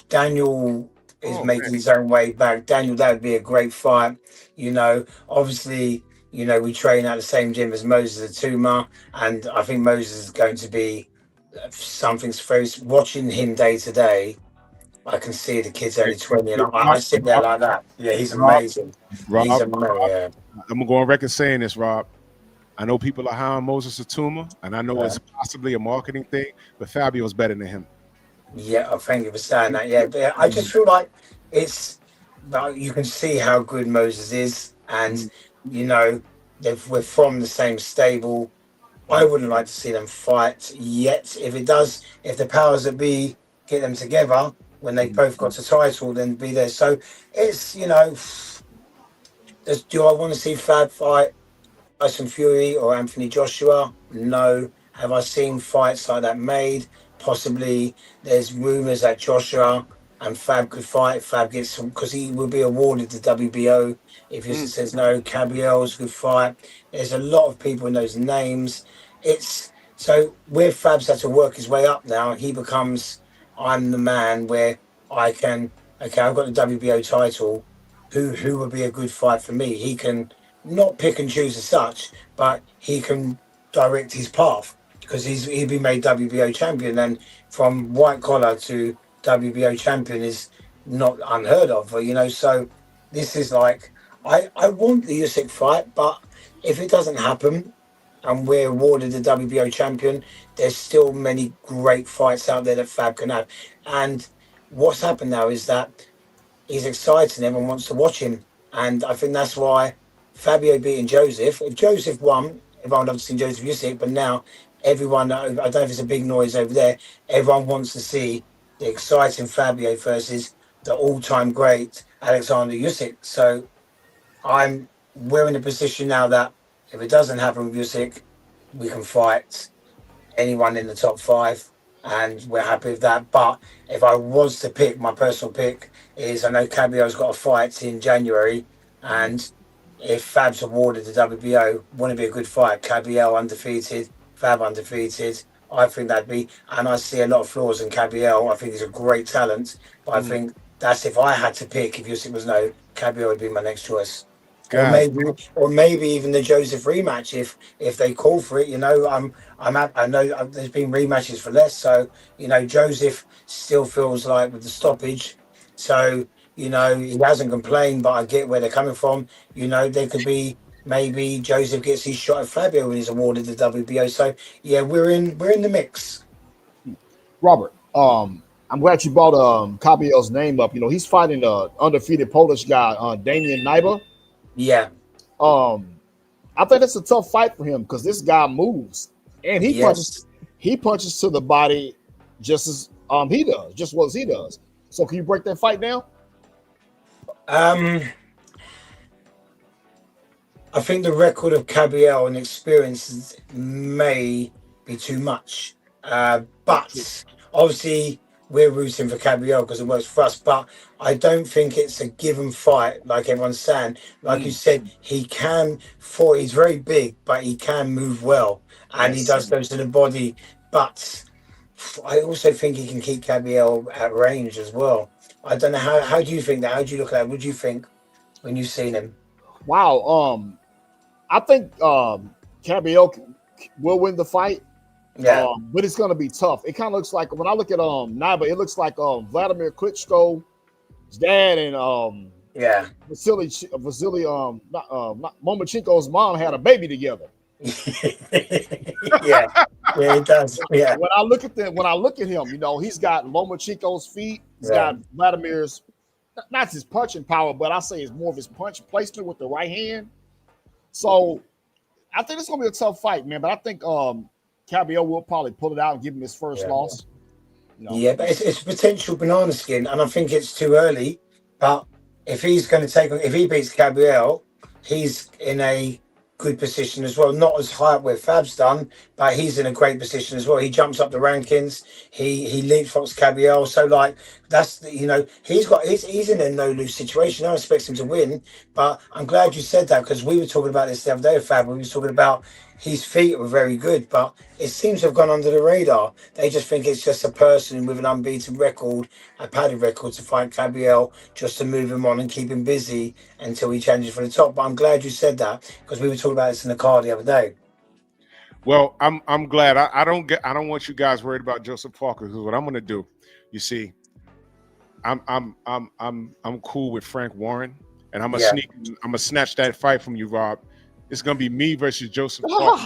Daniel is making his own way back. Daniel, that would be a great fight. Obviously, we train at the same gym as Moses Atuma, and I think Moses is going to be something's first. Watching him day to day, I can see the kid's only 20, and I sit there like that. Yeah, he's amazing. Rob, he's amazing. I'm going to go on record saying this, Rob. I know people are high on Moses Atuma, and I know it's possibly a marketing thing, but Fabio's better than him. Yeah, thank you for saying that. Yeah, but I just feel like you can see how good Moses is, and we're from the same stable. I wouldn't like to see them fight yet. If the powers that be get them together when they both got the title, then be there. So it's do I want to see Fab fight Tyson Fury or Anthony Joshua? No. Have I seen fights like that made? Possibly. There's rumors that Joshua and Fab could fight. Fab gets some, because he will be awarded the WBO. If he says no, Cabello's good fight. There's a lot of people in those names. So where Fab's had to work his way up now, he becomes, I'm the man where I've got the WBO title. Who would be a good fight for me? He can not pick and choose as such, but he can direct his path, because he'd be made WBO champion, and from white collar to WBO champion is not unheard of, so this is like, I want the Usyk fight, but if it doesn't happen and we're awarded the WBO champion, there's still many great fights out there that Fab can have. And what's happened now is that he's exciting. Everyone wants to watch him, and I think that's why Fabio beating Joseph. If Joseph won, everyone would love to see Joseph Usyk. But now everyone, I don't know if it's a big noise over there. Everyone wants to see the exciting Fabio versus the all-time great Alexander Usyk. So we're in a position now that if it doesn't happen with Usyk, we can fight anyone in the top five, and we're happy with that. But if I was to pick, my personal pick is I know Cabio's got a fight in January, and if Fab's awarded the WBO, wouldn't it be a good fight? Cabio undefeated, Fab undefeated. I think that'd be, and I see a lot of flaws in Cabio. I think he's a great talent, but I think that's if I had to pick. If Usyk was no, Cabio would be my next choice. God. Or maybe even the Joseph rematch if they call for it. You know, I know there's been rematches for less, so you know Joseph still feels like with the stoppage. So you know he hasn't complained, but I get where they're coming from. You know, there could be maybe Joseph gets his shot at Fabio when he's awarded the WBO. So yeah, we're in the mix. Robert, I'm glad you brought Cabio's name up. You know, he's fighting the undefeated Polish guy, Damian Nyba. Yeah. I think it's a tough fight for him because this guy moves and he punches to the body just as he does, just what he does. So can you break that fight down? I think the record of Cabio and experience may be too much. But obviously we're rooting for Cabio because it works for us. But I don't think it's a given fight like everyone's saying. Like you said, he's very big, but he can move well. And he does go to the body. But I also think he can keep Cabio at range as well. I don't know. How do you think that? How do you look at that? What do you think when you've seen him? Wow. I think Cabio will win the fight. Yeah. But it's going to be tough. It kind of looks like when I look at Nyba, it looks like Vladimir Klitschko's dad and Vasily Lomachenko's mom had a baby together. yeah, it does. Yeah. When I look at him, you know, he's got Lomachenko's feet. He's got Vladimir's, not his punching power, but I say it's more of his punch placement with the right hand. So I think it's going to be a tough fight, man. But I think Cabio will probably pull it out and give him his first loss. You know? Yeah, but it's potential banana skin, and I think it's too early. But if he's going to if he beats Cabio, he's in a good position as well. Not as high up where Fab's done, but he's in a great position as well. He jumps up the rankings. He leapfrogs Cabio. So like that's he's in a no lose situation. I expect him to win, but I'm glad you said that because we were talking about this the other day, Fab. We were talking about his feet were very good, but it seems to have gone under the radar. They just think it's just a person with an unbeaten record, a padded record to fight Cabio just to move him on and keep him busy until he changes for the top. But I'm glad you said that because we were talking about this in the car the other day. Well, I'm glad. I don't want you guys worried about Joseph Parker because what I'm going to do, you see, I'm cool with Frank Warren, and I'm gonna snatch that fight from you, Rob. It's gonna be me versus Joseph Parker.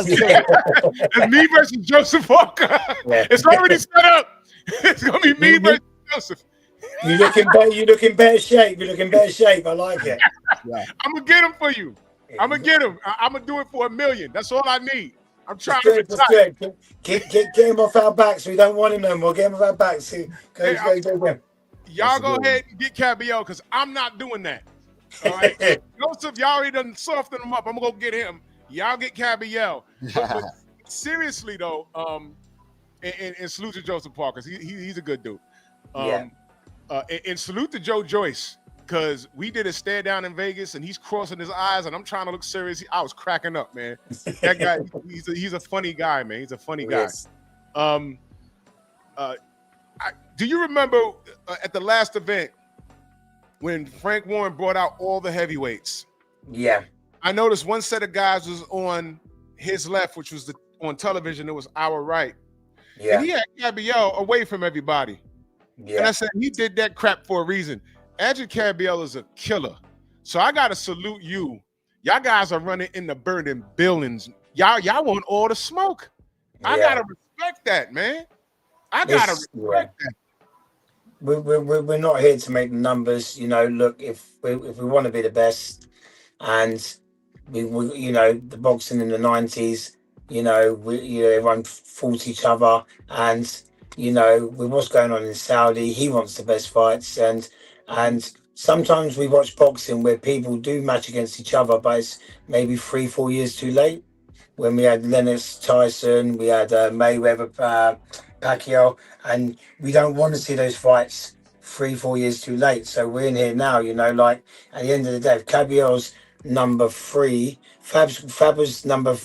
It's me versus Joseph Parker. It's already set up. It's gonna be me versus Joseph. You look in better shape. You look in better shape. I like it. Yeah. I'm gonna get him for you. I'm gonna get him. I'm gonna do it for $1 million. That's all I need. I'm trying to retire. Get him off our backs. We don't want him no more. Get him off our backs. Y'all go ahead and get Cabio because I'm not doing that. All right, Joseph, y'all already done softened him up. I'm gonna go get him. Y'all get Cabio. But seriously though, and salute to Joseph Parker. He's a good dude. And salute to Joe Joyce because we did a stare down in Vegas and he's crossing his eyes and I'm trying to look serious. I was cracking up, man. That guy, he's a funny guy, man. He's a funny guy. Do you remember at the last event when Frank Warren brought out all the heavyweights? Yeah. I noticed one set of guys was on his left, which was on television. It was our right. Yeah. And he had Cabio away from everybody. Yeah. And I said, he did that crap for a reason. Andrew Cabio is a killer. So I got to salute you. Y'all guys are running in the burning buildings. Y'all want all the smoke. I got to respect that, man. I got to respect that. we're not here to make numbers. You know, look, if we want to be the best, and we you know, the boxing in the 90s, you know, everyone fought each other, and you know, with what's going on in Saudi, he wants the best fights, and sometimes we watch boxing where people do match against each other, but it's maybe 3-4 years too late. When we had Lennox Tyson, we had Mayweather, Pacquiao, and we don't want to see those fights 3-4 years too late. So we're in here now, you know, like at the end of the day, if Caballero's number 3, Fab was number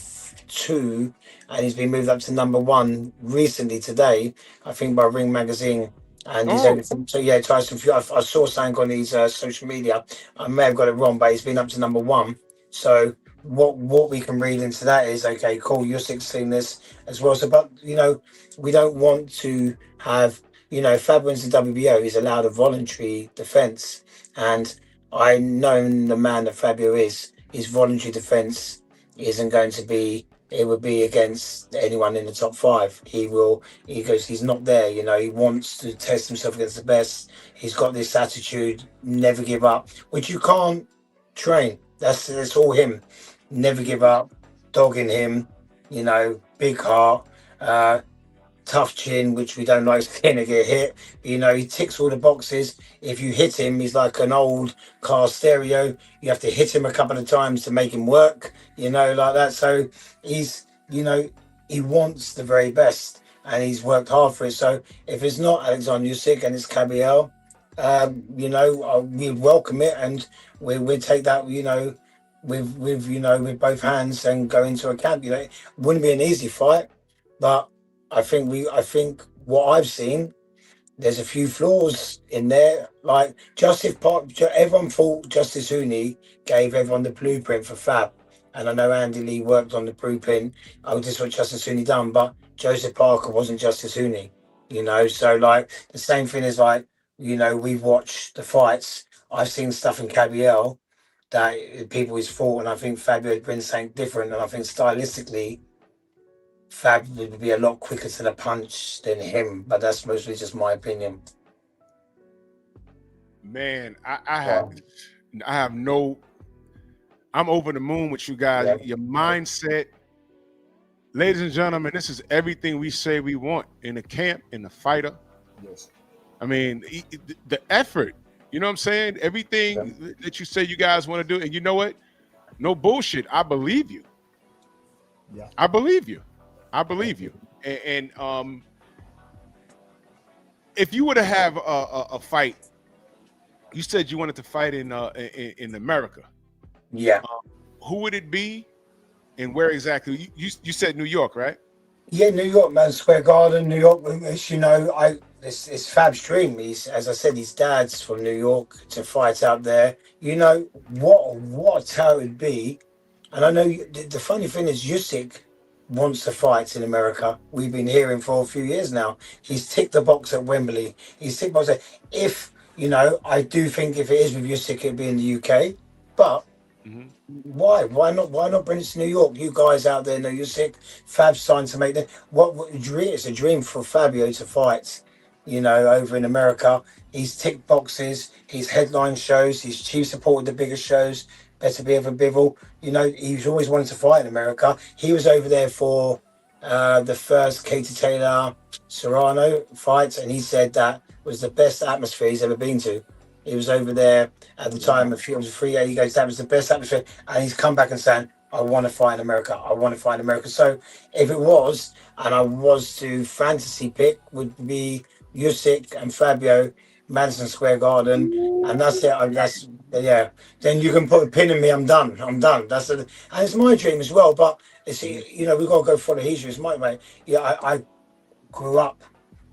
2, and he's been moved up to number 1 recently today, I think by Ring Magazine. And he's over, so yeah, Tyson Fury. I saw something on his social media. I may have got it wrong, but he's been up to number 1. So what we can read into that is, okay, cool, you're 16 this as well. So, but you know, we don't want to have, you know, Fab wins the WBO, he's allowed a voluntary defense, and I know the man that Fabio is, his voluntary defense isn't going to be, it would be against anyone in the top 5. He goes, he's not there, you know, he wants to test himself against the best. He's got this attitude, never give up, which you can't train. That's all him. Never give up, dogging him, you know, big heart, tough chin, which we don't like seeing to get hit. You know, he ticks all the boxes. If you hit him, he's like an old car stereo. You have to hit him a couple of times to make him work, you know, like that. So he's, you know, he wants the very best, and he's worked hard for it. So if it's not Alexander Usyk and it's Caballero, you know, we welcome it, and we take that, you know, with you know, with both hands, and go into a camp. You know, it wouldn't be an easy fight, but I think what I've seen, there's a few flaws in there. Like everyone thought Justice Hooney gave everyone the blueprint for Fab, and I know Andy Lee worked on the blueprint. Oh, this is what Justice Hooney done, but Joseph Parker wasn't Justice Hooney. You know, so like the same thing is like, you know, we've watched the fights. I've seen stuff in Caballero that people has fought, and I think Fabio brings something different, and I think stylistically Fab would be a lot quicker to the punch than him, but that's mostly just my opinion. Man, I have no, I'm over the moon with you guys. Yeah. Your mindset, ladies and gentlemen, this is everything we say we want in the camp, in the fighter. Yes. I mean, the effort, you know what I'm saying? Everything that you say you guys want to do. And you know what? No bullshit. I believe you. Yeah. I believe you. I believe you. And if you were to have a fight, you said you wanted to fight in America. Yeah. Who would it be, and where exactly? You said New York, right? Yeah, New York, man, Square Garden, New York. As you know, it's Fab's dream. He's, as I said, his dad's from New York, to fight out there. You know what how it would be. And I know the funny thing is, Usyk wants to fight in America. We've been hearing for a few years now. He's ticked the box at Wembley. He's ticked the box. If, you know, I do think if it is with Usyk, it'd be in the UK. But why not bring it to New York? You guys out there know Usyk. Fab's trying to make that. It's a dream for Fabio to fight, you know, over in America. He's ticked boxes. He's headline shows. He's chief supported the biggest shows. Better Be Ever Bivol. You know, he's always wanted to fight in America. He was over there for the first Katie Taylor Serrano fight, and he said that was the best atmosphere he's ever been to. He was over there at the time. It was free. He goes, that was the best atmosphere, and he's come back and saying, I want to fight in America. I want to fight in America. So if it was, and I was to fantasy pick, would be Usyk and Fabio, Madison Square Garden, and that's it. Yeah. Then you can put a pin in me. I'm done. That's it. And it's my dream as well. But it's, you know, we've got to go follow his dreams. My mate. Yeah, I grew up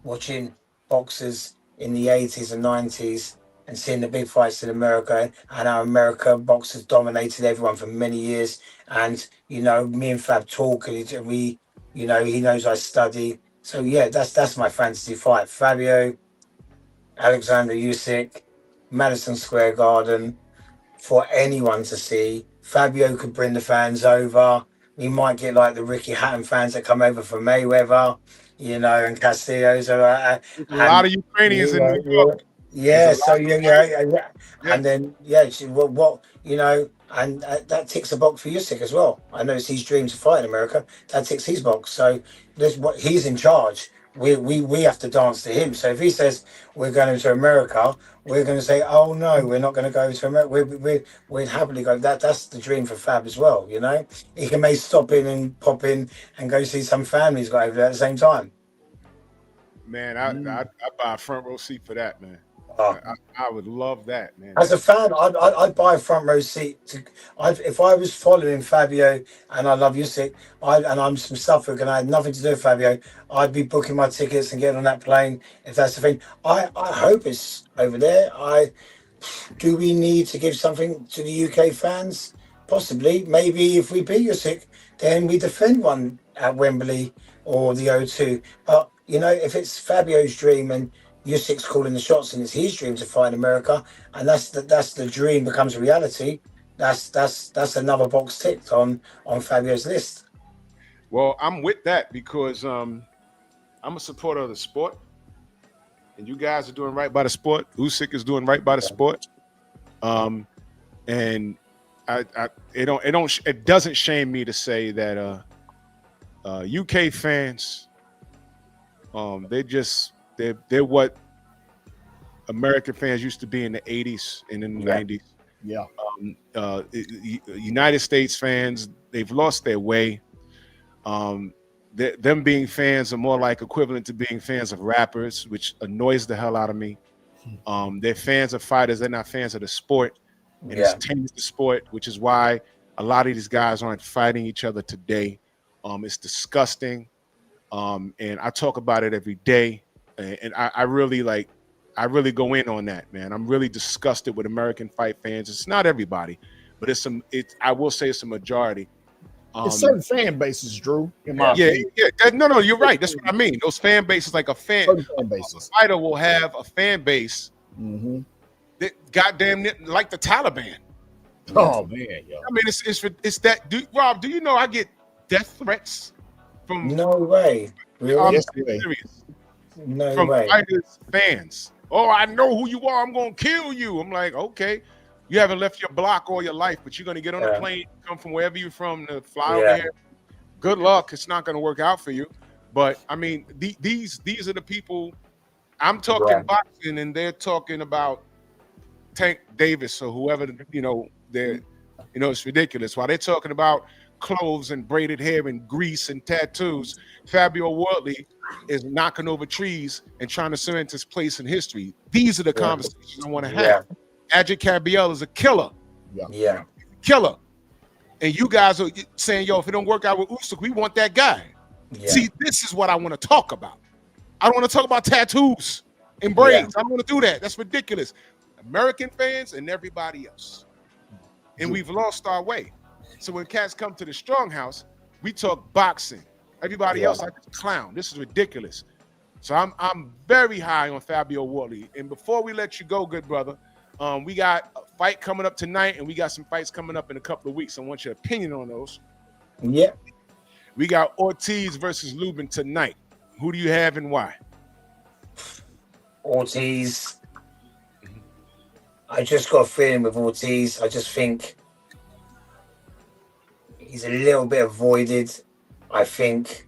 watching boxers in the 80s and 90s and seeing the big fights in America, and how America boxers dominated everyone for many years. And you know, me and Fab talk, and we, you know, he knows I study. So yeah, that's my fantasy fight. Fabio, Alexander Usyk, Madison Square Garden, for anyone to see. Fabio could bring the fans over. We might get like the Ricky Hatton fans that come over for Mayweather. you know, and Castillo's, There's a lot and of Ukrainians in yeah, New yeah, York. There's a yeah. So lot. yeah, Yeah, and then yeah, what you know, and that ticks a box for Usyk as well. I know it's his dream to fight in America. That ticks his box. So there's what he's in charge. We have to dance to him. So if he says we're going to America, we're going to say, oh no, we're not going to go to America. We'd happily go. That's the dream for Fab as well. You know, he can maybe stop in and pop in and go see some families got over there at the same time. man, I buy a front row seat for that, man. Oh. I would love that, man. As a fan, I'd buy a front row seat. If I was following Fabio and I love Usyk, and I'm from Suffolk and I had nothing to do with Fabio, I'd be booking my tickets and getting on that plane if that's the thing. I hope it's over there. Do we need to give something to the UK fans? Possibly. Maybe if we beat Usyk, then we defend one at Wembley or the O2. But you know, if it's Fabio's dream and Usyk's calling the shots and it's his dream to fight in America, and that's the dream becomes a reality. That's another box ticked on Fabio's list. Well, I'm with that because I'm a supporter of the sport, and you guys are doing right by the sport. Usyk is doing right by the sport, and it doesn't shame me to say that UK fans, they're what American fans used to be in the 80s and in the 90s. Yeah. United States fans, they've lost their way. Them being fans are more like equivalent to being fans of rappers, which annoys the hell out of me. They're fans of fighters. They're not fans of the sport. And it's tainted the sport, which is why a lot of these guys aren't fighting each other today. It's disgusting. And I talk about it every day. And I really go in on that, man. I'm really disgusted with American fight fans. It's not everybody, but I will say it's a majority. It's certain fan bases, Drew. In my opinion. No, you're right. That's what I mean. Those fan bases, like Certain fan bases. a fighter will have a fan base that goddamn like the Taliban. Oh man, yo. I mean, it's that. Rob, do you know I get death threats from? No way. Really? I'm Yes, serious. No From way. fighters, fans. Oh, I know who you are. I'm gonna kill you. I'm like, okay. You haven't left your block all your life, but you're gonna get on a plane, come from wherever you're from to fly over here. Good luck. It's not gonna work out for you. But I mean, these are the people. I'm talking boxing, and they're talking about Tank Davis or whoever. It's ridiculous. While they're talking about clothes and braided hair and grease and tattoos, Fabio Wardley is knocking over trees and trying to cement his place in history. These are the conversations I want to have. Adric Cabiel is a killer. Yeah. Killer. And you guys are saying, yo, if it don't work out with Usyk, we want that guy. Yeah. See, this is what I want to talk about. I don't want to talk about tattoos and braids. I don't want to do that. That's ridiculous. American fans and everybody else. And we've lost our way. So when cats come to the Stronghouse, we talk boxing. Everybody else like a clown. This is ridiculous. So I'm very high on Fabio Wardley. And before we let you go, good brother, we got a fight coming up tonight, and we got some fights coming up in a couple of weeks. I want your opinion on those. Yeah. We got Ortiz versus Lubin tonight. Who do you have and why? Ortiz. I just got a feeling with Ortiz. I just think he's a little bit avoided. I think.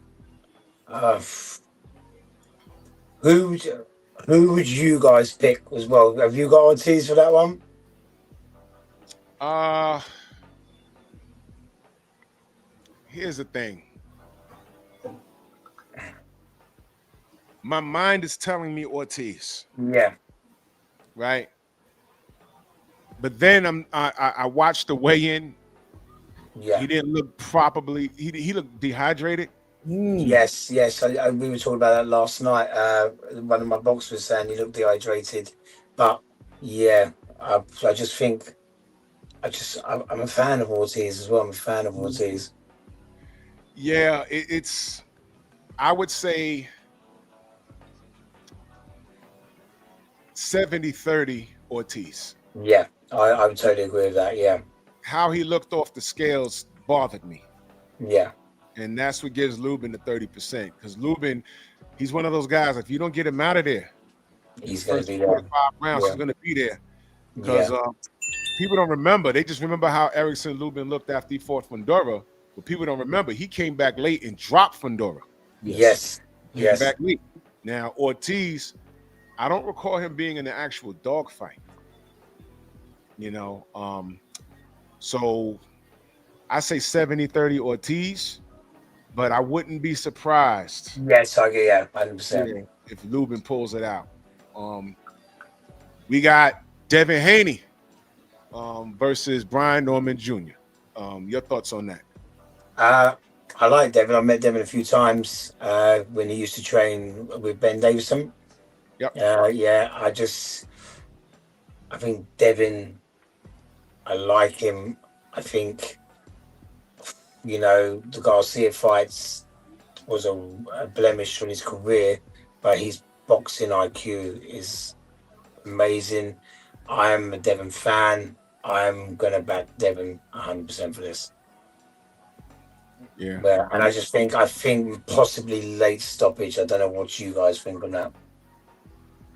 Who would you guys pick as well? Have you got Ortiz for that one? Here's the thing. My mind is telling me Ortiz. Yeah. Right. But then I watched the weigh-in. Yeah. He didn't look properly. He looked dehydrated. Yes. We were talking about that last night. One of my boxers was saying he looked dehydrated, but yeah, I just think I'm a fan of Ortiz as well. I'm a fan of Ortiz. Yeah, it's I would say 70-30 Ortiz. Yeah, I would totally agree with that. Yeah. How he looked off the scales bothered me. Yeah. And that's what gives Lubin the 30%. Because Lubin, he's one of those guys, if you don't get him out of there, He's the going first to be 4 there. to 5 rounds, Yeah. he's going to be there. Because people don't remember. They just remember how Erickson Lubin looked after he fought Fundora. But people don't remember. He came back late and dropped Fundora. Yes. Came back late. Now, Ortiz, I don't recall him being in an actual dogfight. You know, so I say 70-30 Ortiz, but I wouldn't be surprised. Yes, I get, yeah, 100%. If Lubin pulls it out. We got Devin Haney versus Brian Norman Jr. Your thoughts on that? I like Devin. I met Devin a few times when he used to train with Ben Davison. Yep. Yeah, I think Devin, I like him. I think, you know, the Garcia fights was a blemish on his career, but his boxing IQ is amazing. I am a Devin fan. I'm going to back Devin 100% for this. Yeah. And I think possibly late stoppage. I don't know what you guys think on that.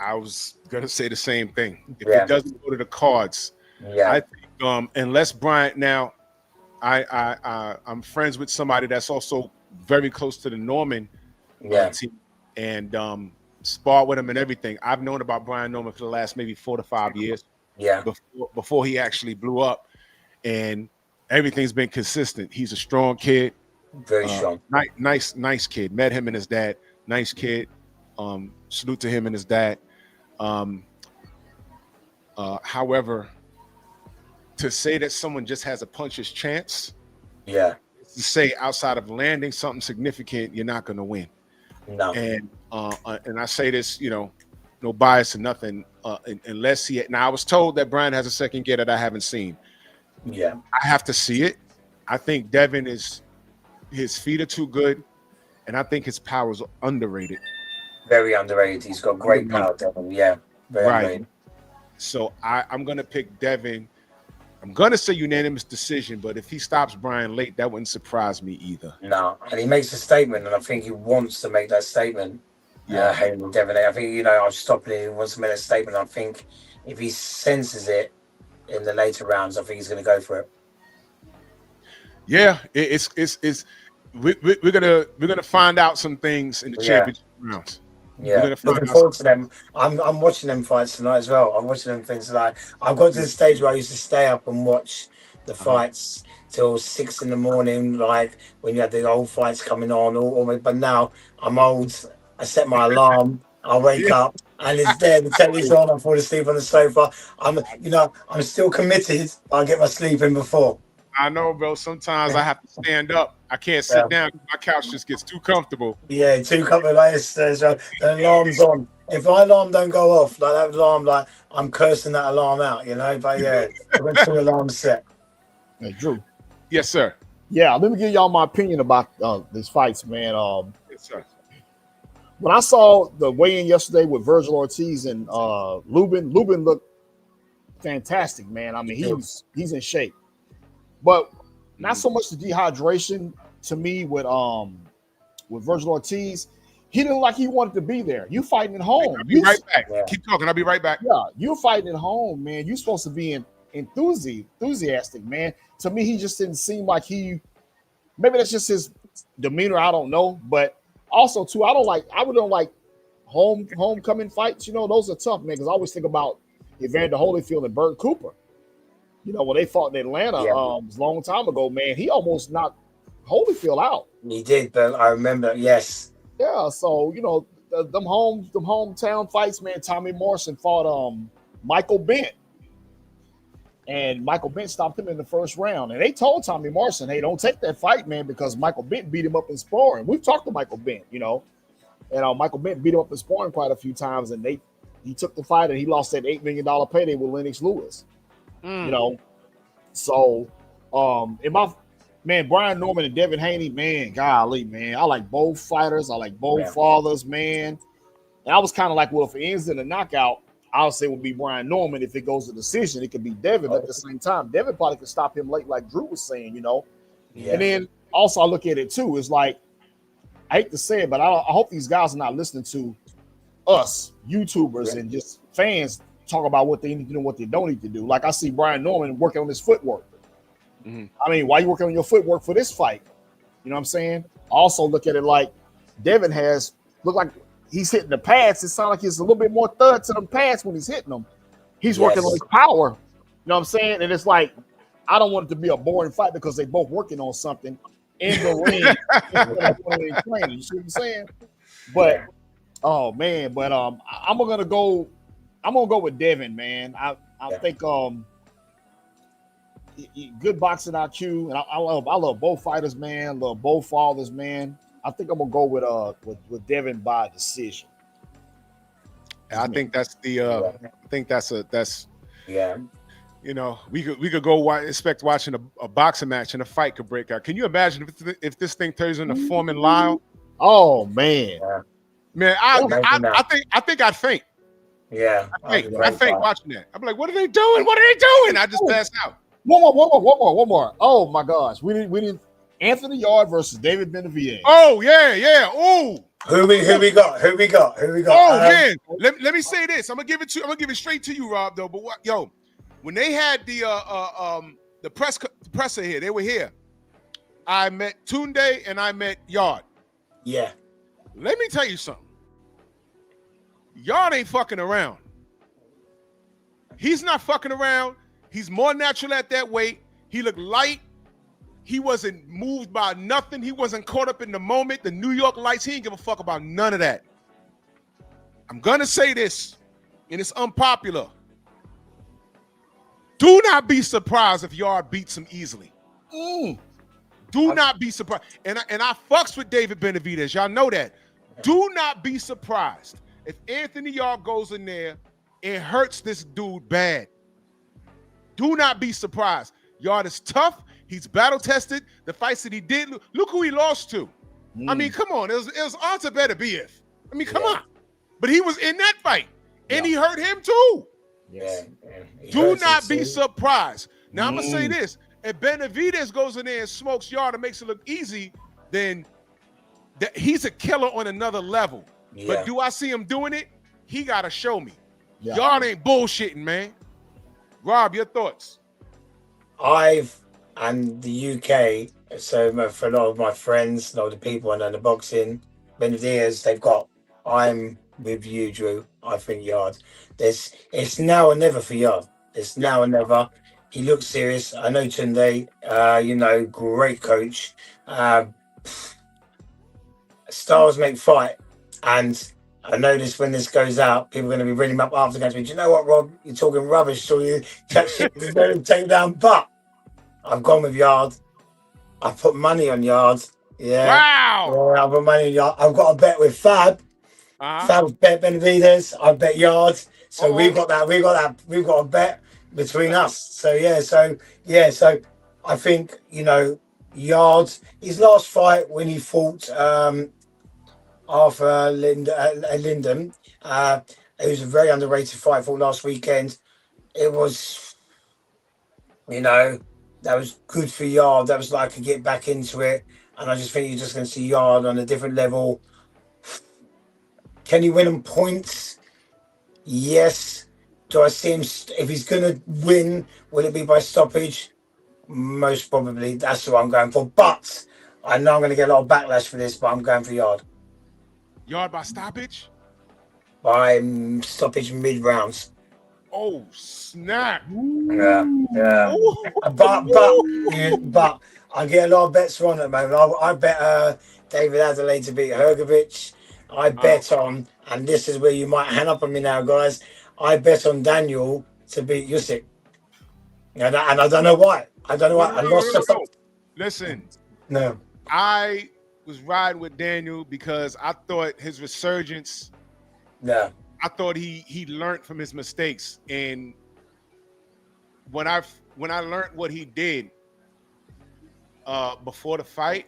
I was gonna say the same thing. If Yeah. it doesn't go to the cards, Yeah. I think unless Bryant now, I'm friends with somebody that's also very close to the Norman team and sparred with him and everything. I've known about Brian Norman for the last maybe 4 to 5 years. Yeah. Before he actually blew up, and everything's been consistent. He's a strong kid. Very strong. Nice kid. Met him and his dad. Nice kid. Salute to him and his dad. However, to say that someone just has a puncher's chance, Yeah. to say outside of landing something significant, you're not going to win. No. And I say this, you know, no bias or nothing, unless he. Now I was told that Brian has a second gear that I haven't seen. Yeah. I have to see it. I think Devin his feet are too good, and I think his power is underrated. Very underrated. He's got great power, Devin. Yeah. Very underrated. So I'm gonna pick Devin. I'm gonna say unanimous decision, but if he stops Brian late, that wouldn't surprise me either. No. And he makes a statement, and I think he wants to make that statement. Yeah. Hayden Devin. I think, you know, I'm stopping him. He wants to make that statement. I think if he senses it in the later rounds, I think he's going to go for it. Yeah, we're gonna find out some things in the championship rounds. Yeah, looking forward to them. I'm watching them fights tonight as well. I'm watching them things tonight. I've got to the stage where I used to stay up and watch the fights till 6 in the morning, like when you had the old fights coming on. But now I'm old. I set my alarm. I wake up and it's there. The telly's on. I fall asleep on the sofa. I'm still committed. I'll get my sleep in before. I know, bro. Sometimes I have to stand up. I can't sit down. My couch just gets too comfortable. Yeah, too comfortable. Like the alarm's on. If my alarm don't go off, like that alarm, like I'm cursing that alarm out, you know. But yeah, I've got 2 alarms set. Hey, Drew. Yes, sir. Yeah, let me give y'all my opinion about these fights, man. Yes, sir. When I saw the weigh-in yesterday with Virgil Ortiz and Lubin looked fantastic, man. I mean, he's in shape. But not so much the dehydration to me with Virgil Ortiz. He didn't like he wanted to be there. You fighting at home. I'll be right back. Yeah. Keep talking. I'll be right back. Yeah, you're fighting at home, man. You're supposed to be enthusiastic, man. To me, he just didn't seem like maybe that's just his demeanor. I don't know. But also, too, I don't like homecoming fights. You know, those are tough, man, because I always think about Evander Holyfield and Bert Cooper. You know, when they fought in Atlanta it was a long time ago, man, he almost knocked Holyfield out. He did, but I remember, yes. Yeah, so, you know, them hometown fights, man. Tommy Morrison fought Michael Bent. And Michael Bent stopped him in the first round. And they told Tommy Morrison, hey, don't take that fight, man, because Michael Bent beat him up in sparring. We've talked to Michael Bent, you know. And Michael Bent beat him up in sparring quite a few times, and he took the fight, and he lost that $8 million payday with Lennox Lewis. You know, so Brian Norman and Devin Haney, man, golly, man, I like both fighters. I like both fathers, man. And I was kind of like, well, if it ends in a knockout, I'll say it would be Brian Norman. If it goes to decision, it could be Devin. But at the same time, Devin probably could stop him late, like Drew was saying, you know. Yeah. And then also I look at it too. It's like, I hate to say it, but I hope these guys are not listening to us YouTubers and just fans talk about what they need to do and what they don't need to do. Like I see Brian Norman working on his footwork. I mean, why you working on your footwork for this fight? You know what I'm saying? I also look at it like Devin has look like he's hitting the pads. It sounds like he's a little bit more thud to them pads when he's hitting them. He's working on his power. You know what I'm saying? And it's like, I don't want it to be a boring fight because they both working on something in the ring in training. You see what I'm saying? But oh man, but I'm gonna go with Devin, man. I think good boxing IQ, and I love both fighters, man. Love both fathers, man. I think I'm gonna go with Devin by decision. I think that's the that's Yeah. you know, we could go expect watching a boxing match and a fight could break out. Can you imagine if this thing turns into Foreman Lyle? Oh man, man, I think I'd faint. Yeah, I faint watching that. I'm like, what are they doing? What are they doing? I just passed out. One more. Oh my gosh, we didn't. Anthony Yard versus David Benavidez. Oh yeah. Oh, who we got? Oh man, let me say this. I'm gonna give it straight to you, Rob. Though, but when they had the presser here, they were here. I met Tunde and I met Yard. Yeah. Let me tell you something. Yard ain't fucking around. He's not fucking around. He's more natural at that weight. He looked light. He wasn't moved by nothing. He wasn't caught up in the moment. The New York lights, he didn't give a fuck about none of that. I'm going to say this, and it's unpopular. Do not be surprised if Yard beats him easily. Do not be surprised. And I fucks with David Benavidez. Y'all know that. Do not be surprised if Anthony Yard goes in there and hurts this dude bad. Do not be surprised. Yard is tough. He's battle-tested. The fights that he did, look who he lost to. I mean, come on. It was Artur Beterbiev. I mean, come on. But he was in that fight, and he hurt him too. Yeah. Do not be surprised. Now, I'm going to say this. If Benavidez goes in there and smokes Yard and makes it look easy, then he's a killer on another level. Yeah. But do I see him doing it? He got to show me. Yeah. Yard ain't bullshitting, man. Rob, your thoughts? And the UK, so for a lot of my friends, a lot of the people I know in the boxing, Benavidez, I'm with you, Drew. I think Yard. It's now or never for Yard. It's now or never. He looks serious. I know Tunde, great coach. Stars make fight. And I notice when this goes out, people are going to be ringing him up after the game. Do you know what, Rob? You're talking rubbish. So you take down. But I've gone with Yard. I put money on Yard. Yeah. Wow. Yeah, I put money on Yard. I've got a bet with Fab. Fab bet Benavidez. I bet Yard. So we've got a bet between us. So I think, Yard, his last fight when he fought Arthur Linden, it was a very underrated fight for last weekend. It was, that was good for Yard. That was like to get back into it. And I just think you're just going to see Yard on a different level. Can he win on points? Yes. Do I see him, if he's going to win, will it be by stoppage? Most probably. That's what I'm going for. But I know I'm going to get a lot of backlash for this, but I'm going for Yard. Yard by stoppage? By stoppage mid-rounds. Oh, snap. Yeah. But I get a lot of bets on at the moment. I bet David Adelaide to beat Hergovich. I bet on, and this is where you might hang up on me now, guys. I bet on Daniel to beat Usyk. And I don't know why. I lost the. Listen. No. I was riding with Daniel because I thought his resurgence. Yeah. I thought he learned from his mistakes, and when I learned what he did before the fight,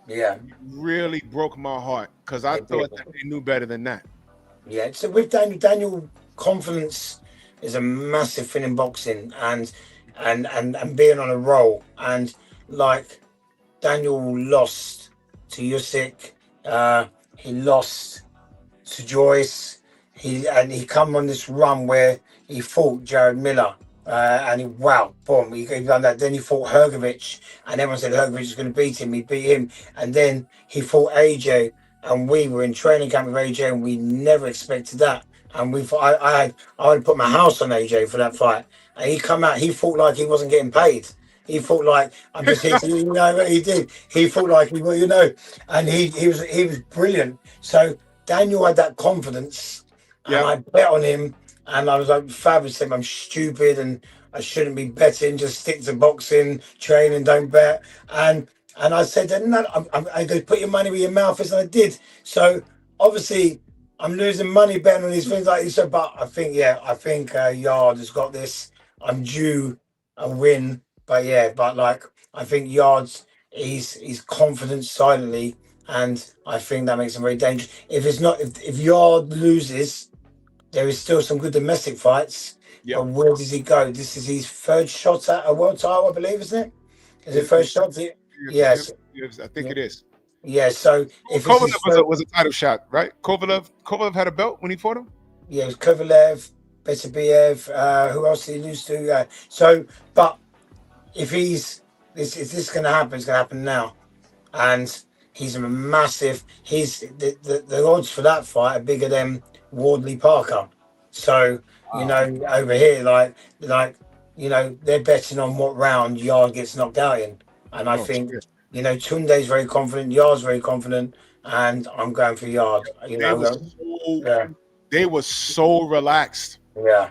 it really broke my heart because I thought that they knew better than that. Yeah. So with Daniel, confidence is a massive thing in boxing, and being on a roll, and like Daniel lost to Usyk. He lost to Joyce. He come on this run where he fought Jared Miller. And boom, he done that. Then he fought Hrgovic, and everyone said Hrgovic was going to beat him. He beat him, and then he fought AJ, and we were in training camp with AJ, and we never expected that. And I would put my house on AJ for that fight, and he come out. He fought like he wasn't getting paid. He fought like I'm just here to, you know what he did. He fought like he, you know, and he was brilliant. So Daniel had that confidence, and I bet on him. And I was like, fabulous him. I'm stupid and I shouldn't be betting. Just stick to boxing, train, and don't bet. And I said, no, I go, put your money where your mouth is, and I did. So obviously, I'm losing money betting on these things like this. But I think Yard has got this. I'm due a win, but I think Yard's he's confident silently, and I think that makes him very dangerous. If Yard loses, there is still some good domestic fights. But where does he go? This is his third shot at a world title, I believe, isn't it? Is it first shot? Yes. I think it is. Yeah, so if Kovalev was a title shot, right? Kovalev had a belt when he fought him? Yeah, it was Kovalev, Beterbiev, who else did he lose to? But if this is going to happen, it's going to happen now. And he's a massive, the odds for that fight are bigger than Wardley Parker. So, you know, over here, like they're betting on what round Yard gets knocked out in. And I think, you know, Tunde's very confident, Yard's very confident, and I'm going for Yard. They were so relaxed. Yeah.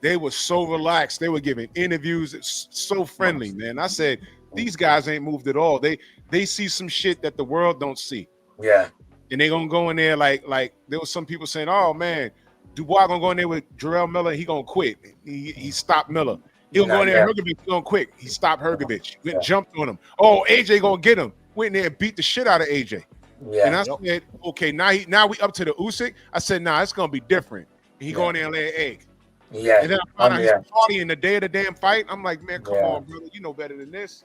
They were so relaxed. They were giving interviews. It's so friendly, man. I said, these guys ain't moved at all. They see some shit that the world don't see. Yeah. And they gonna go in there like there was some people saying, "Oh man, Dubois gonna go in there with Jarrell Miller. He gonna quit. He stopped Miller. He'll go in there. Hrgovic, he gonna quit. He stopped Hrgovic. Went and jumped on him. Oh, AJ gonna get him. Went in there and beat the shit out of AJ. Yeah. And I said, okay, now we up to the Usyk. I said, nah, it's gonna be different. And he go in there and lay an egg. Yeah. And then I found out he's partying the day of the damn fight. I'm like, man, come on, brother. You know better than this.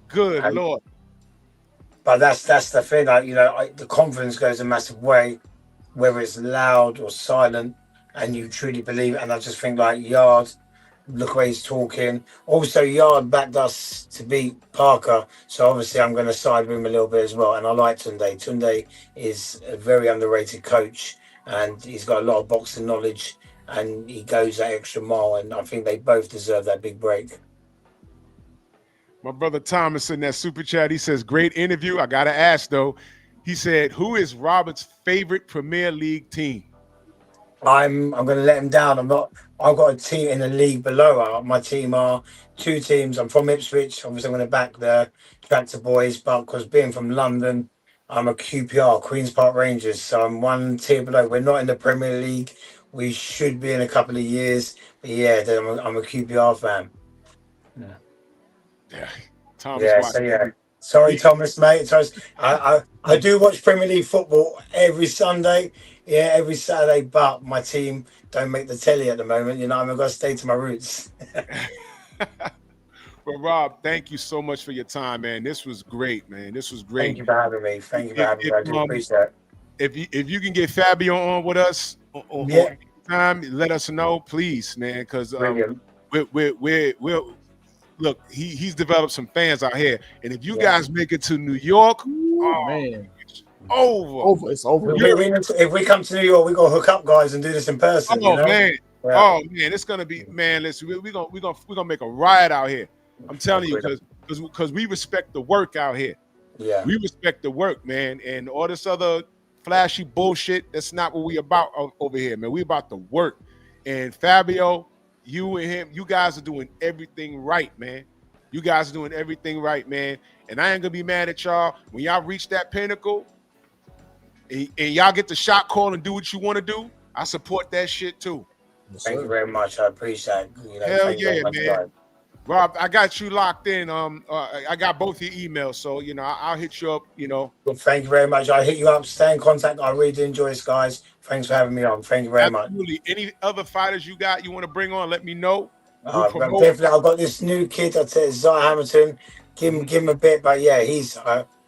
Good Lord. But that's the thing. Like, you know, the confidence goes a massive way, whether it's loud or silent, and you truly believe it. And I just think like Yard, look where he's talking. Also, Yard backed us to beat Parker, so obviously I'm going to side with him a little bit as well. And I like Tunde. Tunde is a very underrated coach, and he's got a lot of boxing knowledge, and he goes that extra mile. And I think they both deserve that big break. My brother Thomas in that super chat, he says, great interview. I got to ask, though. He said, who is Robert's favorite Premier League team? I'm going to let him down. I've got a team in the league below. My team are two teams. I'm from Ipswich. Obviously, I'm going to back the Tractor Boys, but because being from London, I'm a QPR, Queen's Park Rangers. So I'm one tier below. We're not in the Premier League. We should be in a couple of years. But yeah, I'm a QPR fan. Yeah, Thomas. Sorry, Thomas, mate. I do watch Premier League football every Sunday. Yeah, every Saturday. But my team don't make the telly at the moment. You know, I'm gonna stay to my roots. Well, Rob, thank you so much for your time, man. This was great, man. This was great. Thank you for having me. I do appreciate it. If you can get Fabio on with us on time, let us know, please, man. Because we're look, he's developed some fans out here, and if you guys make it to New York, man, it's over. It's over. If we come to New York, we gonna hook up, guys, and do this in person. Oh man, it's gonna be, man. Listen, we're gonna make a riot out here. I'm telling you, because we respect the work out here. Yeah, we respect the work, man, and all this other flashy bullshit. That's not what we about over here, man. We about the work. And Fabio, you and him, you guys are doing everything right, man. You guys are doing everything right, man. And I ain't gonna be mad at y'all when y'all reach that pinnacle and y'all get the shot call and do what you want to do. I support that shit too. Thank you very much. I appreciate it. Hell yeah, man. Rob, I got you locked in. I got both your emails, so you know I'll hit you up. You know. Well, thank you very much. I'll hit you up. Stay in contact. I really do enjoy this, guys. Thanks for having me on. Thank you very much. Any other fighters you want to bring on? Let me know. Definitely. I've got this new kid. I'd say Zai Hamilton. give him a bit. But yeah,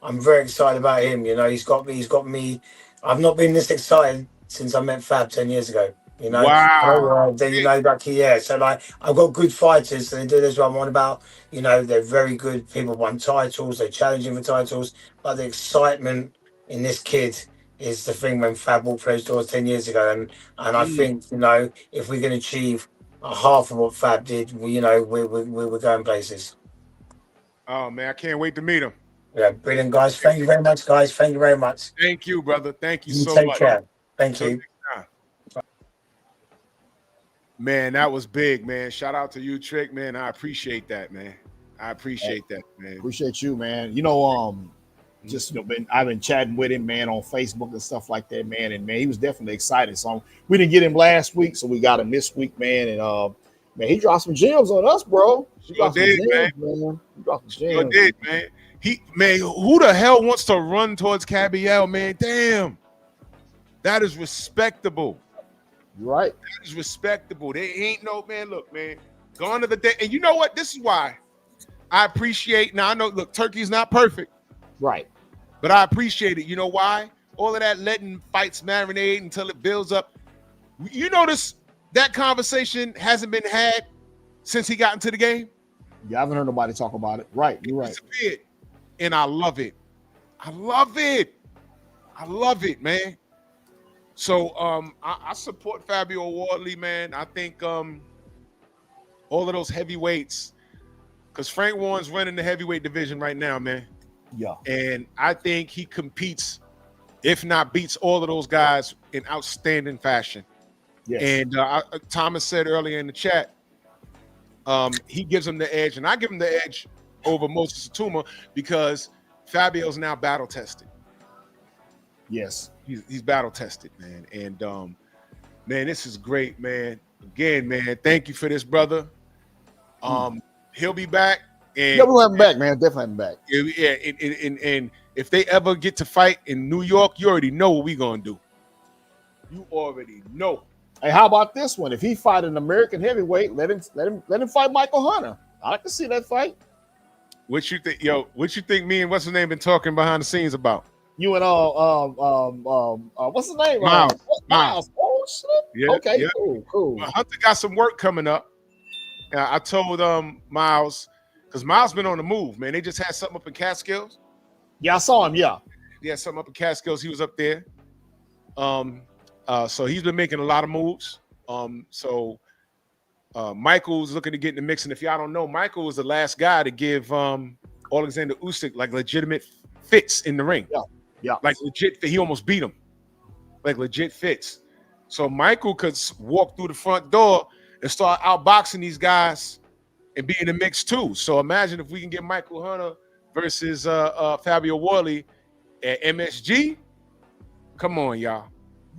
I'm very excited about him. You know, he's got me. I've not been this excited since I met Fab 10 years ago. You know, Wow. you know, like yeah. So like, I've got good fighters, and they do this what I'm on about. You know, they're very good. People won titles. They're challenging for titles, but the excitement in this kid is the thing when Fab walked through those doors 10 years ago, and I think, you know, if we can achieve a half of what Fab did, you know, we're going places. Oh man, I can't wait to meet him. Yeah, brilliant, guys. Thank you very much, guys. Thank you very much. Thank you, brother. Thank you You so take much. care. Thank Till you. next time. Man, that was big, man. Shout out to you, Trick, man. I appreciate that, man. I appreciate that, man. Appreciate you, man. You know, just I've been chatting with him, man, on Facebook and stuff like that, man. And man, he was definitely excited. So we didn't get him last week, so we got him this week, man. And man, he dropped some gems on us, bro. He dropped some gems, man. He dropped some gems. Did, man. Who the hell wants to run towards Cabiel, man? Damn. That is respectable. You're right. That is respectable. They ain't no, man, look, man. Gone to the day. And you know what? This is why I appreciate. Now I know, look, Turkey's not perfect. Right. But I appreciate it. You know why? All of that letting fights marinate until it builds up. You notice that conversation hasn't been had since he got into the game? Yeah, I haven't heard nobody talk about it. Right. You're right. Disappeared. And I love it. I love it. I love it, man. So I support Fabio Wardley, man. I think all of those heavyweights, because Frank Warren's running the heavyweight division right now, man. Yeah. And I think he competes, if not beats all of those guys in outstanding fashion. Yes. And Thomas said earlier in the chat, he gives him the edge, and I give him the edge over Moses Satuma because Fabio's now battle tested. Yes. He's battle tested, man. And man, this is great, man. Again, man, thank you for this, brother. He'll be back. And yeah, we'll have him back, man. Definitely have him back. Yeah, and if they ever get to fight in New York, you already know what we're gonna do. You already know. Hey, how about this one? If he fight an American heavyweight, let him fight Michael Hunter. I can see that fight. What you think, yo? What you think? Me and what's his name been talking behind the scenes about? You and what's his name? Miles. Oh shit. Yeah, Okay. yeah. Cool. Well, Hunter got some work coming up. I told Miles, because Miles been on the move, man. They just had something up in Catskills. Yeah, I saw him. Yeah. He had something up in Catskills. He was up there. So he's been making a lot of moves. Michael's looking to get in the mix. And if y'all don't know, Michael was the last guy to give Alexander Usyk like legitimate fits in the ring. Yeah. Like legit, he almost beat him. Like legit fits. So Michael could walk through the front door and start outboxing these guys and be in the mix too. So imagine if we can get Michael Hunter versus Fabio Wardley at MSG. Come on, y'all.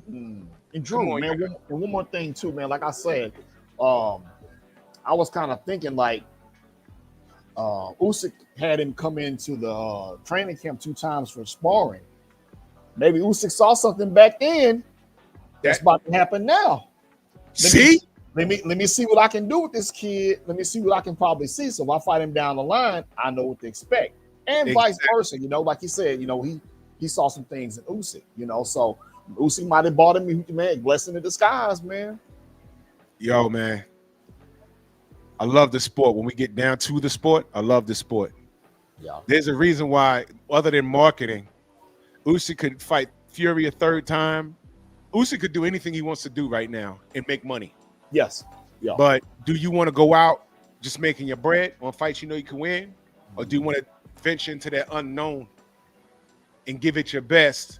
And Drew, man, one more thing too, man. Like I said, I was kind of thinking like Usyk had him come into the training camp 2 times for sparring. Maybe Usyk saw something back then that's about to happen now. Let me see what I can do with this kid. Let me see what I can probably see. So if I fight him down the line, I know what to expect. And vice versa, you know, like he said, you know, he saw some things in Usyk, you know. So Usyk might have bought him, man, blessing in disguise, man. Yo, man. I love the sport. When we get down to the sport, I love the sport. Yeah. There's a reason why, other than marketing, Usyk could fight Fury a 3rd time. Usyk could do anything he wants to do right now and make money. Yes. Yeah. But do you want to go out just making your bread on fights you know you can win? Or do you want to venture into that unknown and give it your best?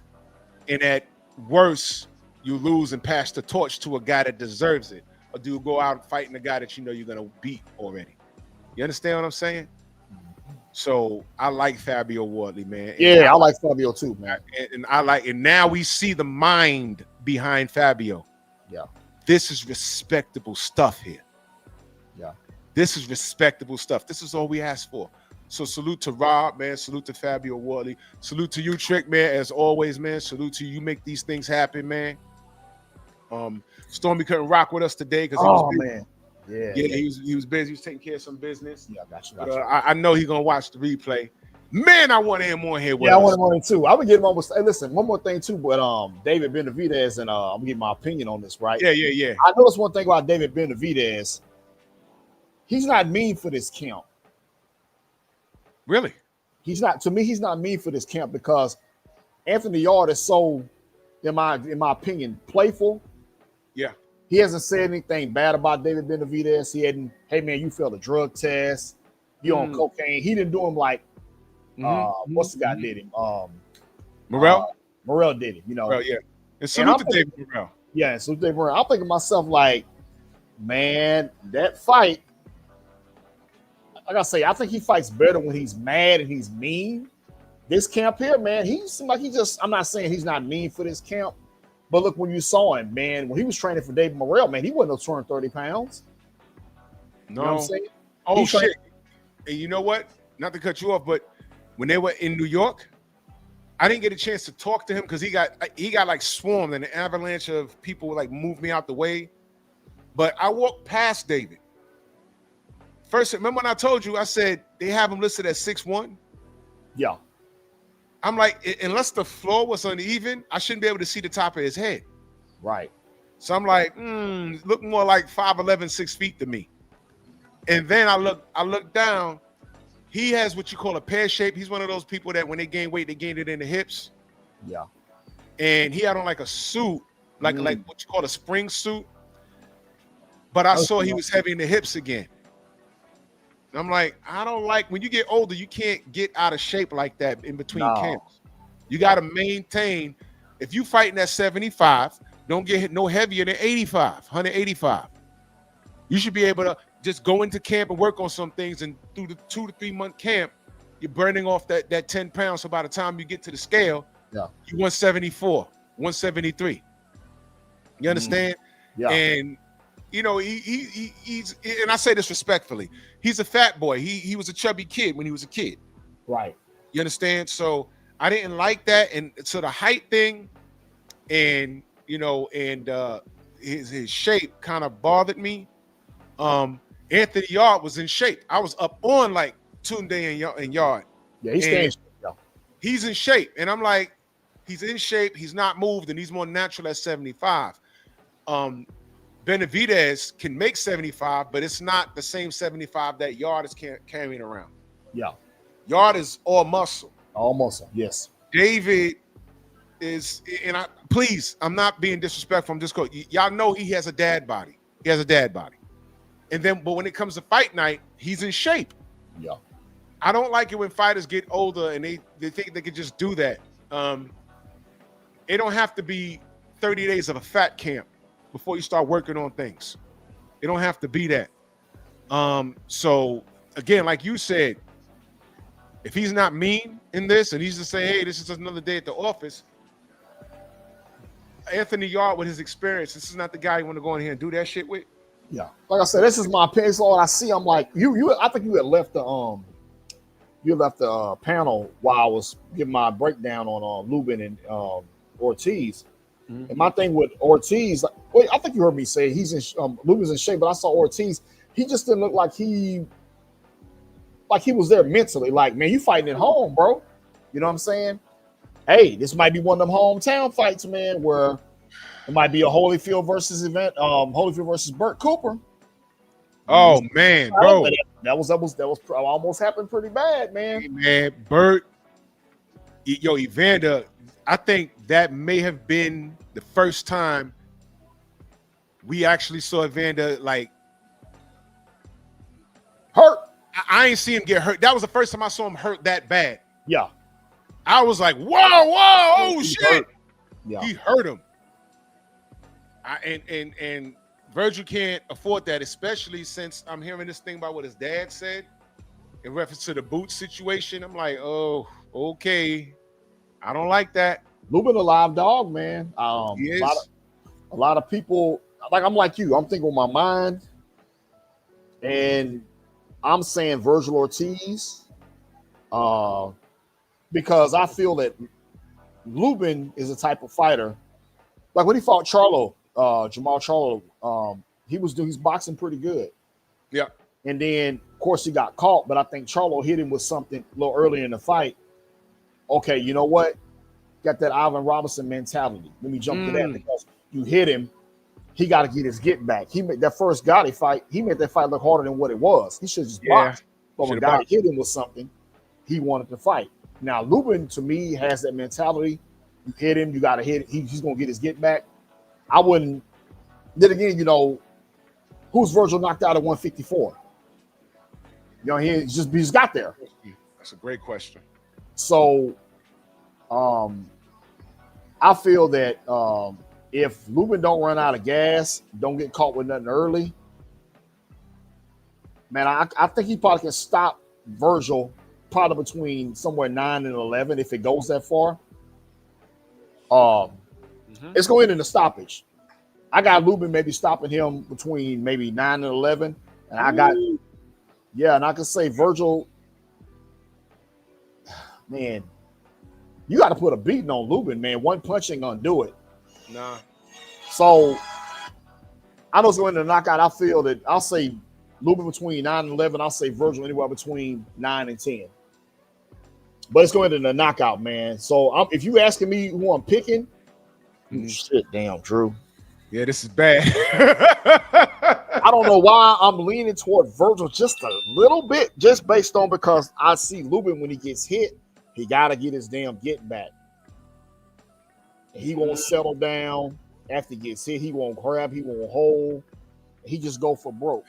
And at worst, you lose and pass the torch to a guy that deserves it. Or do you go out fighting a guy that you know you're going to beat already? You understand what I'm saying? So I like Fabio Wardley, man. Yeah, I like Fabio too, man. And now we see the mind behind Fabio. Yeah. This is respectable stuff here. Yeah. This is respectable stuff. This is all we asked for. So salute to Rob, man. Salute to Fabio Wardley. Salute to you, Trick, man. As always, man. Salute to you. You make these things happen, man. Stormy couldn't rock with us today because he was busy. Man. Yeah, Yeah, he was busy. He was taking care of some business. Yeah, I got you. But, I know he's gonna watch the replay. Man, I want him on here with Yeah, I us. want him on it too. I would get him on. Hey, listen, one more thing too, but David Benavidez, and I'm gonna give my opinion on this, right? Yeah. I noticed one thing about David Benavidez. He's not mean for this camp. Really? He's not, to me, he's not mean for this camp because Anthony Yard is so, in my opinion, playful. Yeah. He hasn't said anything bad about David Benavidez. He hadn't, hey man, you failed a drug test, you on cocaine. He didn't do him like what's the guy did him? Morrell? Morrell did it, you know. Morrell, yeah. And salute to David Morrell. Yeah, so David Morrell. I'm thinking to myself, like, man, that fight, like I say, I think he fights better when he's mad and he's mean. This camp here, man, he seemed like he just, I'm not saying he's not mean for this camp, but look, when you saw him, man, when he was training for David Morrell, man, he wasn't no 230 pounds. No. You know what I'm saying? Oh, shit. And you know what? Not to cut you off, but when they were in New York, I didn't get a chance to talk to him because he got like swarmed and an avalanche of people like moved me out the way. But I walked past David. First, remember when I told you, I said they have him listed at 6'1"? Yeah. I'm like, unless the floor was uneven, I shouldn't be able to see the top of his head. Right. So I'm like, look more like 5'11", 6 feet to me. And then I look down. He has what you call a pear shape. He's one of those people that when they gain weight, they gain it in the hips. Yeah. And he had on like a suit, like what you call a spring suit. But I saw he was heavy in the hips again. I'm like, I don't like, when you get older, you can't get out of shape like that in between camps. You got to maintain. If you fighting at 75, don't get hit no heavier than 85, 185. You should be able to just go into camp and work on some things, and through the 2 to 3 month camp, you're burning off that 10 pounds. So by the time you get to the scale, you're 174, 173. You understand? Yeah. And you know, he's, and I say this respectfully, he's a fat boy. He was a chubby kid when he was a kid. Right. You understand? So I didn't like that. And so the height thing and, you know, and his shape kind of bothered me. Anthony Yard was in shape. I was up on like Tunde and Yard. Yeah, he's staying. He's in shape. And I'm like, he's in shape. He's not moved, and he's more natural at 75. Benavidez can make 75, but it's not the same 75 that Yard is carrying around. Yeah. Yard is all muscle. All muscle, yes. David is, and I'm not being disrespectful. I'm just going, y'all know he has a dad body. He has a dad body. And then, but when it comes to fight night, he's in shape. Yeah. I don't like it when fighters get older and they think they can just do that. It don't have to be 30 days of a fat camp before you start working on things. It don't have to be that. So again, like you said, if he's not mean in this and he's just saying, hey, this is another day at the office, Anthony Yard with his experience, this is not the guy you want to go in here and do that shit with. Yeah. Like I said, this is my opinion. So I see, I'm like, I think you had left the panel while I was giving my breakdown on Lubin and Ortiz. And my thing with Ortiz, I think you heard me say he's in Lubin's in shape, but I saw Ortiz. He just didn't look like he was there mentally. Like, man, you fighting at home, bro. You know what I'm saying? Hey, this might be one of them hometown fights, man, where it might be a Holyfield versus Holyfield versus Burt Cooper. Oh man, bro, that was almost happened pretty bad, man. Hey, man, Burt, Evander. I think that may have been the first time we actually saw Evander like hurt. I ain't see him get hurt. That was the first time I saw him hurt that bad. Yeah. I was like, whoa, oh shit. Yeah. He hurt him. And Virgil can't afford that, especially since I'm hearing this thing about what his dad said in reference to the boot situation. I'm like, oh, okay. I don't like that. Lubin a live dog, man. He is. A lot of people, like I'm like you. I'm thinking with my mind, and I'm saying Virgil Ortiz, because I feel that Lubin is a type of fighter. Like when he fought Jamal Charlo, he's boxing pretty good. Yeah. And then, of course, he got caught, but I think Charlo hit him with something a little earlier in the fight. Okay, you know what? Got that Ivan Robinson mentality. Let me jump to that because you hit him. He got to get his get back. He made that first Gotti fight. He made that fight look harder than what it was. He should just box. But when Gotti hit him with something, he wanted to fight. Now, Lubin, to me, has that mentality. You hit him, you got to hit. He's going to get his get back. I wouldn't. Then again, you know, who's Virgil knocked out at 154? You know, he just got there. That's a great question. So, I feel that if Lubin don't run out of gas, don't get caught with nothing early, man, I think he probably can stop Virgil probably between somewhere 9 and 11 if it goes that far. It's going to end in a stoppage. I got Lubin maybe stopping him between maybe 9 and 11, and I got and I can say Virgil, man, you got to put a beating on Lubin, man. One punch ain't gonna do it. Nah. So I know it's going to knockout. I feel that I'll say Lubin between 9 and 11. I'll say Virgil anywhere between 9 and 10. But it's going to the knockout, man. So if you asking me who I'm picking, shit, damn, Drew. Yeah, this is bad. I don't know why I'm leaning toward Virgil just a little bit, just based on because I see Lubin when he gets hit, he got to get his damn get back. He won't settle down after he gets hit. He won't grab. He won't hold. He just go for broke.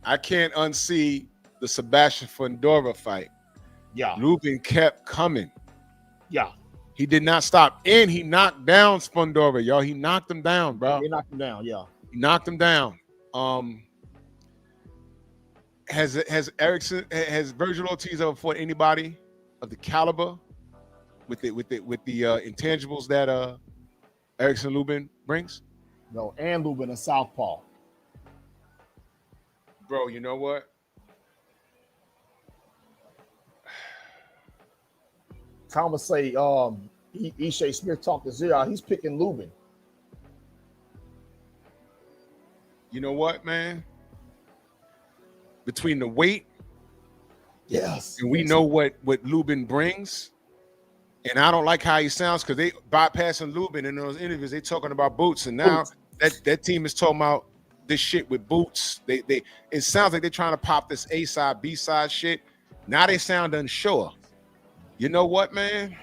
I can't unsee the Sebastian Fundora fight. Yeah. Lubin kept coming. Yeah. He did not stop. And he knocked down Fundora, y'all. He knocked him down, bro. He knocked him down, yeah. He knocked him down. Has Virgil Ortiz ever fought anybody of the caliber with the intangibles that Erickson Lubin brings? No, and Lubin a southpaw. Bro, you know what? Thomas say Ishe Smith talked to Zero. He's picking Lubin. You know what, man? Between the weight, yes, and we know what Lubin brings, and I don't like how he sounds because they bypassing Lubin in those interviews. They talking about Boots, and now that team is talking about this shit with Boots. It sounds like they're trying to pop this A side, B side shit. Now they sound unsure. You know what, man?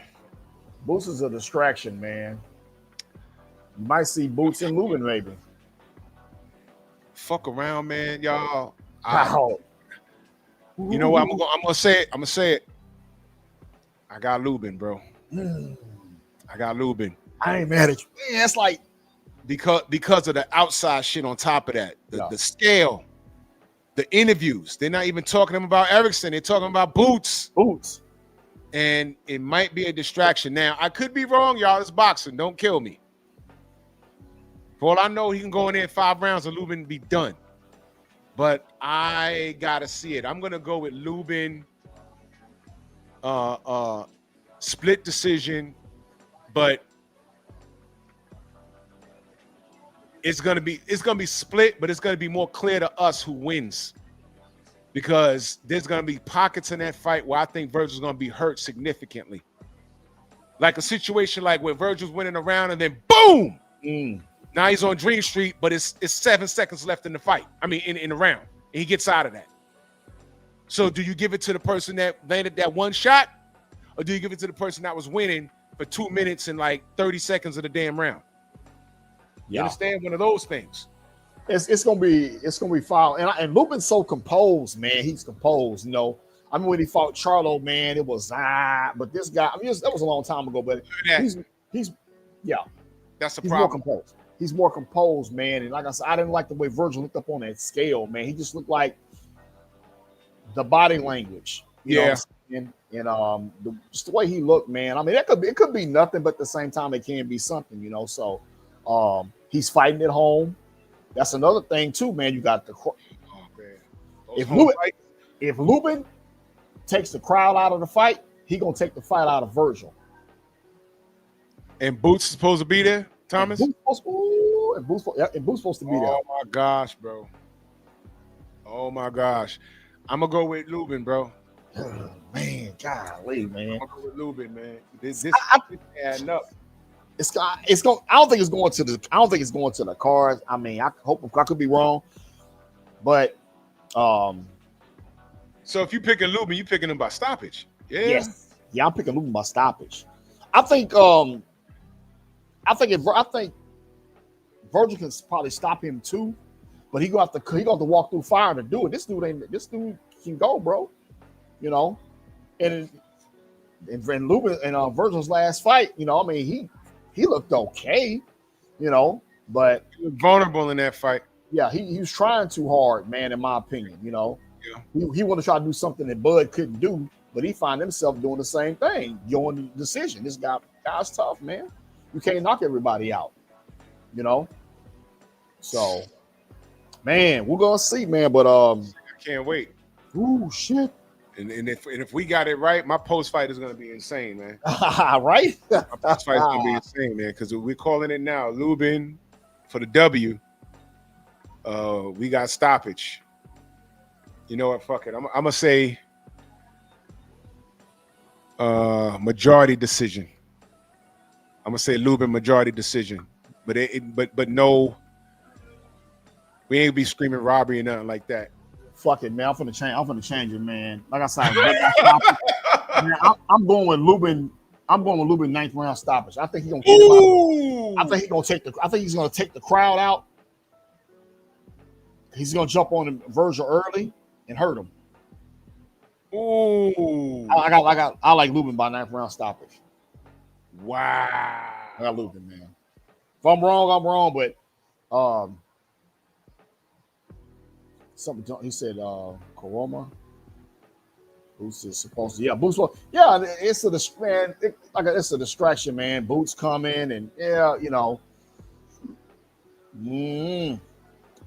Boots is a distraction, man. You might see Boots and Lubin, maybe. Fuck around, man, y'all. Wow. You know what? I'm gonna say it. I'm gonna say it. I got Lubin, bro. I got Lubin. I ain't mad at you. Man, it's like because of the outside shit on top of that. The scale, the interviews. They're not even talking about Erickson. They're talking about Boots. Boots. And it might be a distraction. Now, I could be wrong, y'all. It's boxing. Don't kill me. For all I know, he can go in there 5 rounds and Lubin be done. But I gotta see it. I'm gonna go with Lubin. Split decision, but it's gonna be split, but it's gonna be more clear to us who wins. Because there's going to be pockets in that fight where I think Virgil's going to be hurt significantly. Like a situation like where Virgil's winning a round and then boom! Now he's on Dream Street, but it's 7 seconds left in the fight. I mean, in the round. And he gets out of that. So do you give it to the person that landed that one shot? Or do you give it to the person that was winning for 2 minutes and like 30 seconds of the damn round? You understand? One of those things. It's gonna be foul, and Lubin's so composed, man. He's composed, you know. I mean, when he fought Charlo, man, it was but this guy, I mean, that was a long time ago, but he's that's the he's problem. More composed. He's more composed, man. And like I said, I didn't like the way Virgil looked up on that scale, man. He just looked like the body language, you know, and just the way he looked, man. I mean, it could be nothing, but at the same time, it can be something, you know. So he's fighting at home. That's another thing too, man. You got the if Lubin takes the crowd out of the fight, he gonna take the fight out of Virgil. And Boots is supposed to be there, Thomas. And Boots supposed to be there. Oh my gosh, bro. Oh my gosh. I'm gonna go with Lubin, bro. Man, golly, man. I'm gonna go with Lubin, man. This I, adding up. it's going. I don't think it's going to the. I don't think it's going to the cards. I mean, I hope I could be wrong, but So if you picking Lubin, you picking him by stoppage. Yeah. yes, yeah, I'm picking Lubin by stoppage. I think Virgil can probably stop him too, but he gonna have to walk through fire to do it. This dude can go, bro. You know, and Lubin and Virgil's last fight, you know, I mean he looked okay, you know, but He was vulnerable in that fight. yeah, he was trying too hard, man, in my opinion. You know, Yeah. he wanted to try to do something that Bud couldn't do, but he found himself doing the same thing, going the decision. This guy's tough, man. You can't knock everybody out, you know. So, man, we're gonna see, man. But I can't wait. ooh, shit, And if we got it right, my post fight is gonna be insane, man. right? My post fight is gonna be insane, man. Because we're calling it now. Lubin for the W. We got stoppage. You know what? Fuck it. I'm gonna say majority decision. I'm gonna say Lubin majority decision. But no, we ain't be screaming robbery or nothing like that. Fuck it, man. I'm gonna change it, man. Like I said, man, I'm going with Lubin. I'm going with Lubin 9th round stoppage. I think he's gonna get him out. I think he's gonna take the crowd out. He's gonna jump on Virgil early and hurt him. Ooh. I like Lubin by 9th round stoppage. Wow. I got Lubin, man. If I'm wrong, I'm wrong, but something he said Koroma. Boots is supposed to, yeah, Boots. Yeah, it's a man. It's a distraction, man. Boots come in and yeah, you know. You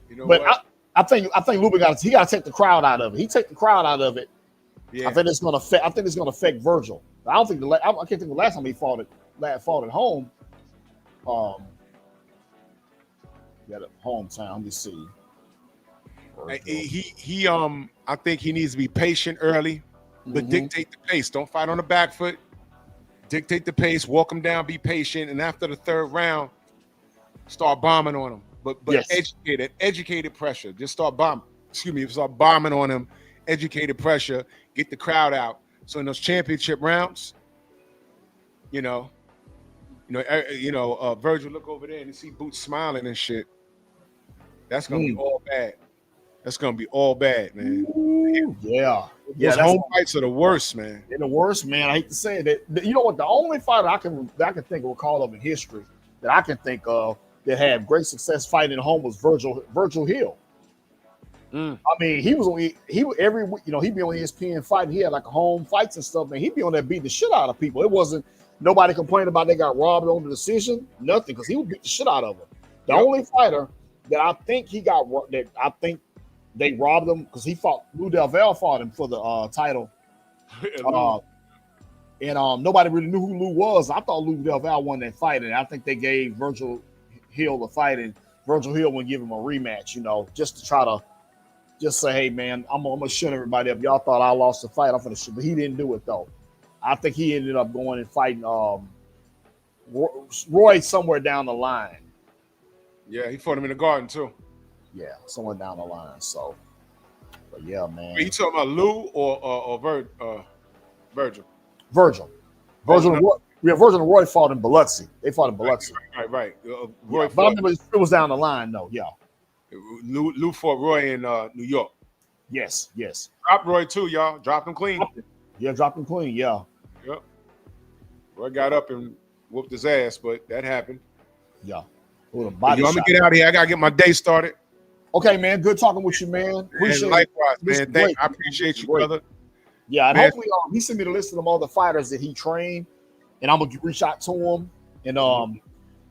know But what? I think Lubin got to take the crowd out of it. He take the crowd out of it. Yeah. I think it's gonna affect Virgil. I don't think I can't think of the last time he fought at home. Got a hometown. Let me see. He I think he needs to be patient early, but dictate the pace. Don't fight on the back foot. Dictate the pace, walk him down, be patient, and after the third round, start bombing on him. But Yes. educated pressure. Just start bombing on him, educated pressure, get the crowd out. So in those championship rounds, Virgil look over there and see Boots smiling and shit. That's gonna be all bad. That's gonna be all bad, man. Ooh, yeah. Those home fights are the worst, man. They're the worst, man. I hate to say it. You know what? The only fighter I can think of, recall of in history that I can think of that had great success fighting at home was Virgil Hill. I mean, he every week, he'd be on ESPN fighting. He had like home fights and stuff, man. He'd be on there beating the shit out of people. It wasn't nobody complaining about they got robbed on the decision, nothing, because he would beat the shit out of them. The only fighter that I think they robbed him because Lou Del Valle fought him for the title. And nobody really knew who Lou was. I thought Lou Del Valle won that fight, and I think they gave Virgil Hill the fight, and Virgil Hill would give him a rematch, just to try to just say, hey, man, I'm gonna shut everybody up. Y'all thought I lost the fight. I'm gonna shoot, but he didn't do it though. I think he ended up going and fighting Roy somewhere down the line. Yeah, he fought him in the garden too. Yeah, somewhere down the line. So, but yeah, man. Are you talking about Lou or Virgil? Virgil and Roy fought in Biloxi. They fought in Biloxi. Right. Roy but I remember it was down the line, though. Yeah. Lou fought Roy in New York. Yes. Dropped Roy too, y'all. Dropped him clean. Yeah, dropped him clean. Yeah. Yep. Roy got up and whooped his ass, but that happened. Yeah. With a body I'm gonna get out of here. I gotta get my day started. Okay, man. Good talking with you, man. And likewise, man. I appreciate you, brother. Yeah, and hopefully he sent me the list of them other fighters that he trained, and I'm gonna reach out to him. And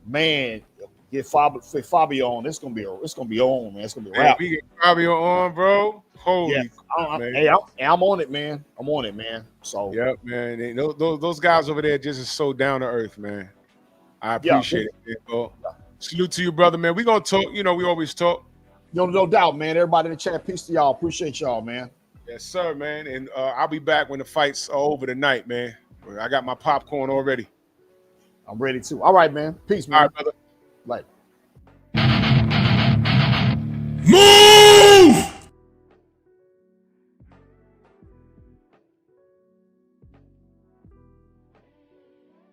man, get Fabio on. It's gonna be on, man. It's gonna be a wrap. We get Fabio on, bro. Holy, yeah. I'm on it, man. I'm on it, man. So yep, man. Those guys over there just is so down to earth, man. I appreciate it, man, bro. Salute to you, brother, man. We gonna talk. We always talk. No doubt, man. Everybody in the chat, peace to y'all. Appreciate y'all, man. Yes, sir, man. And I'll be back when the fights are over tonight, man. I got my popcorn already. I'm ready too. All right, man. Peace, man. All right, brother. Like. Move!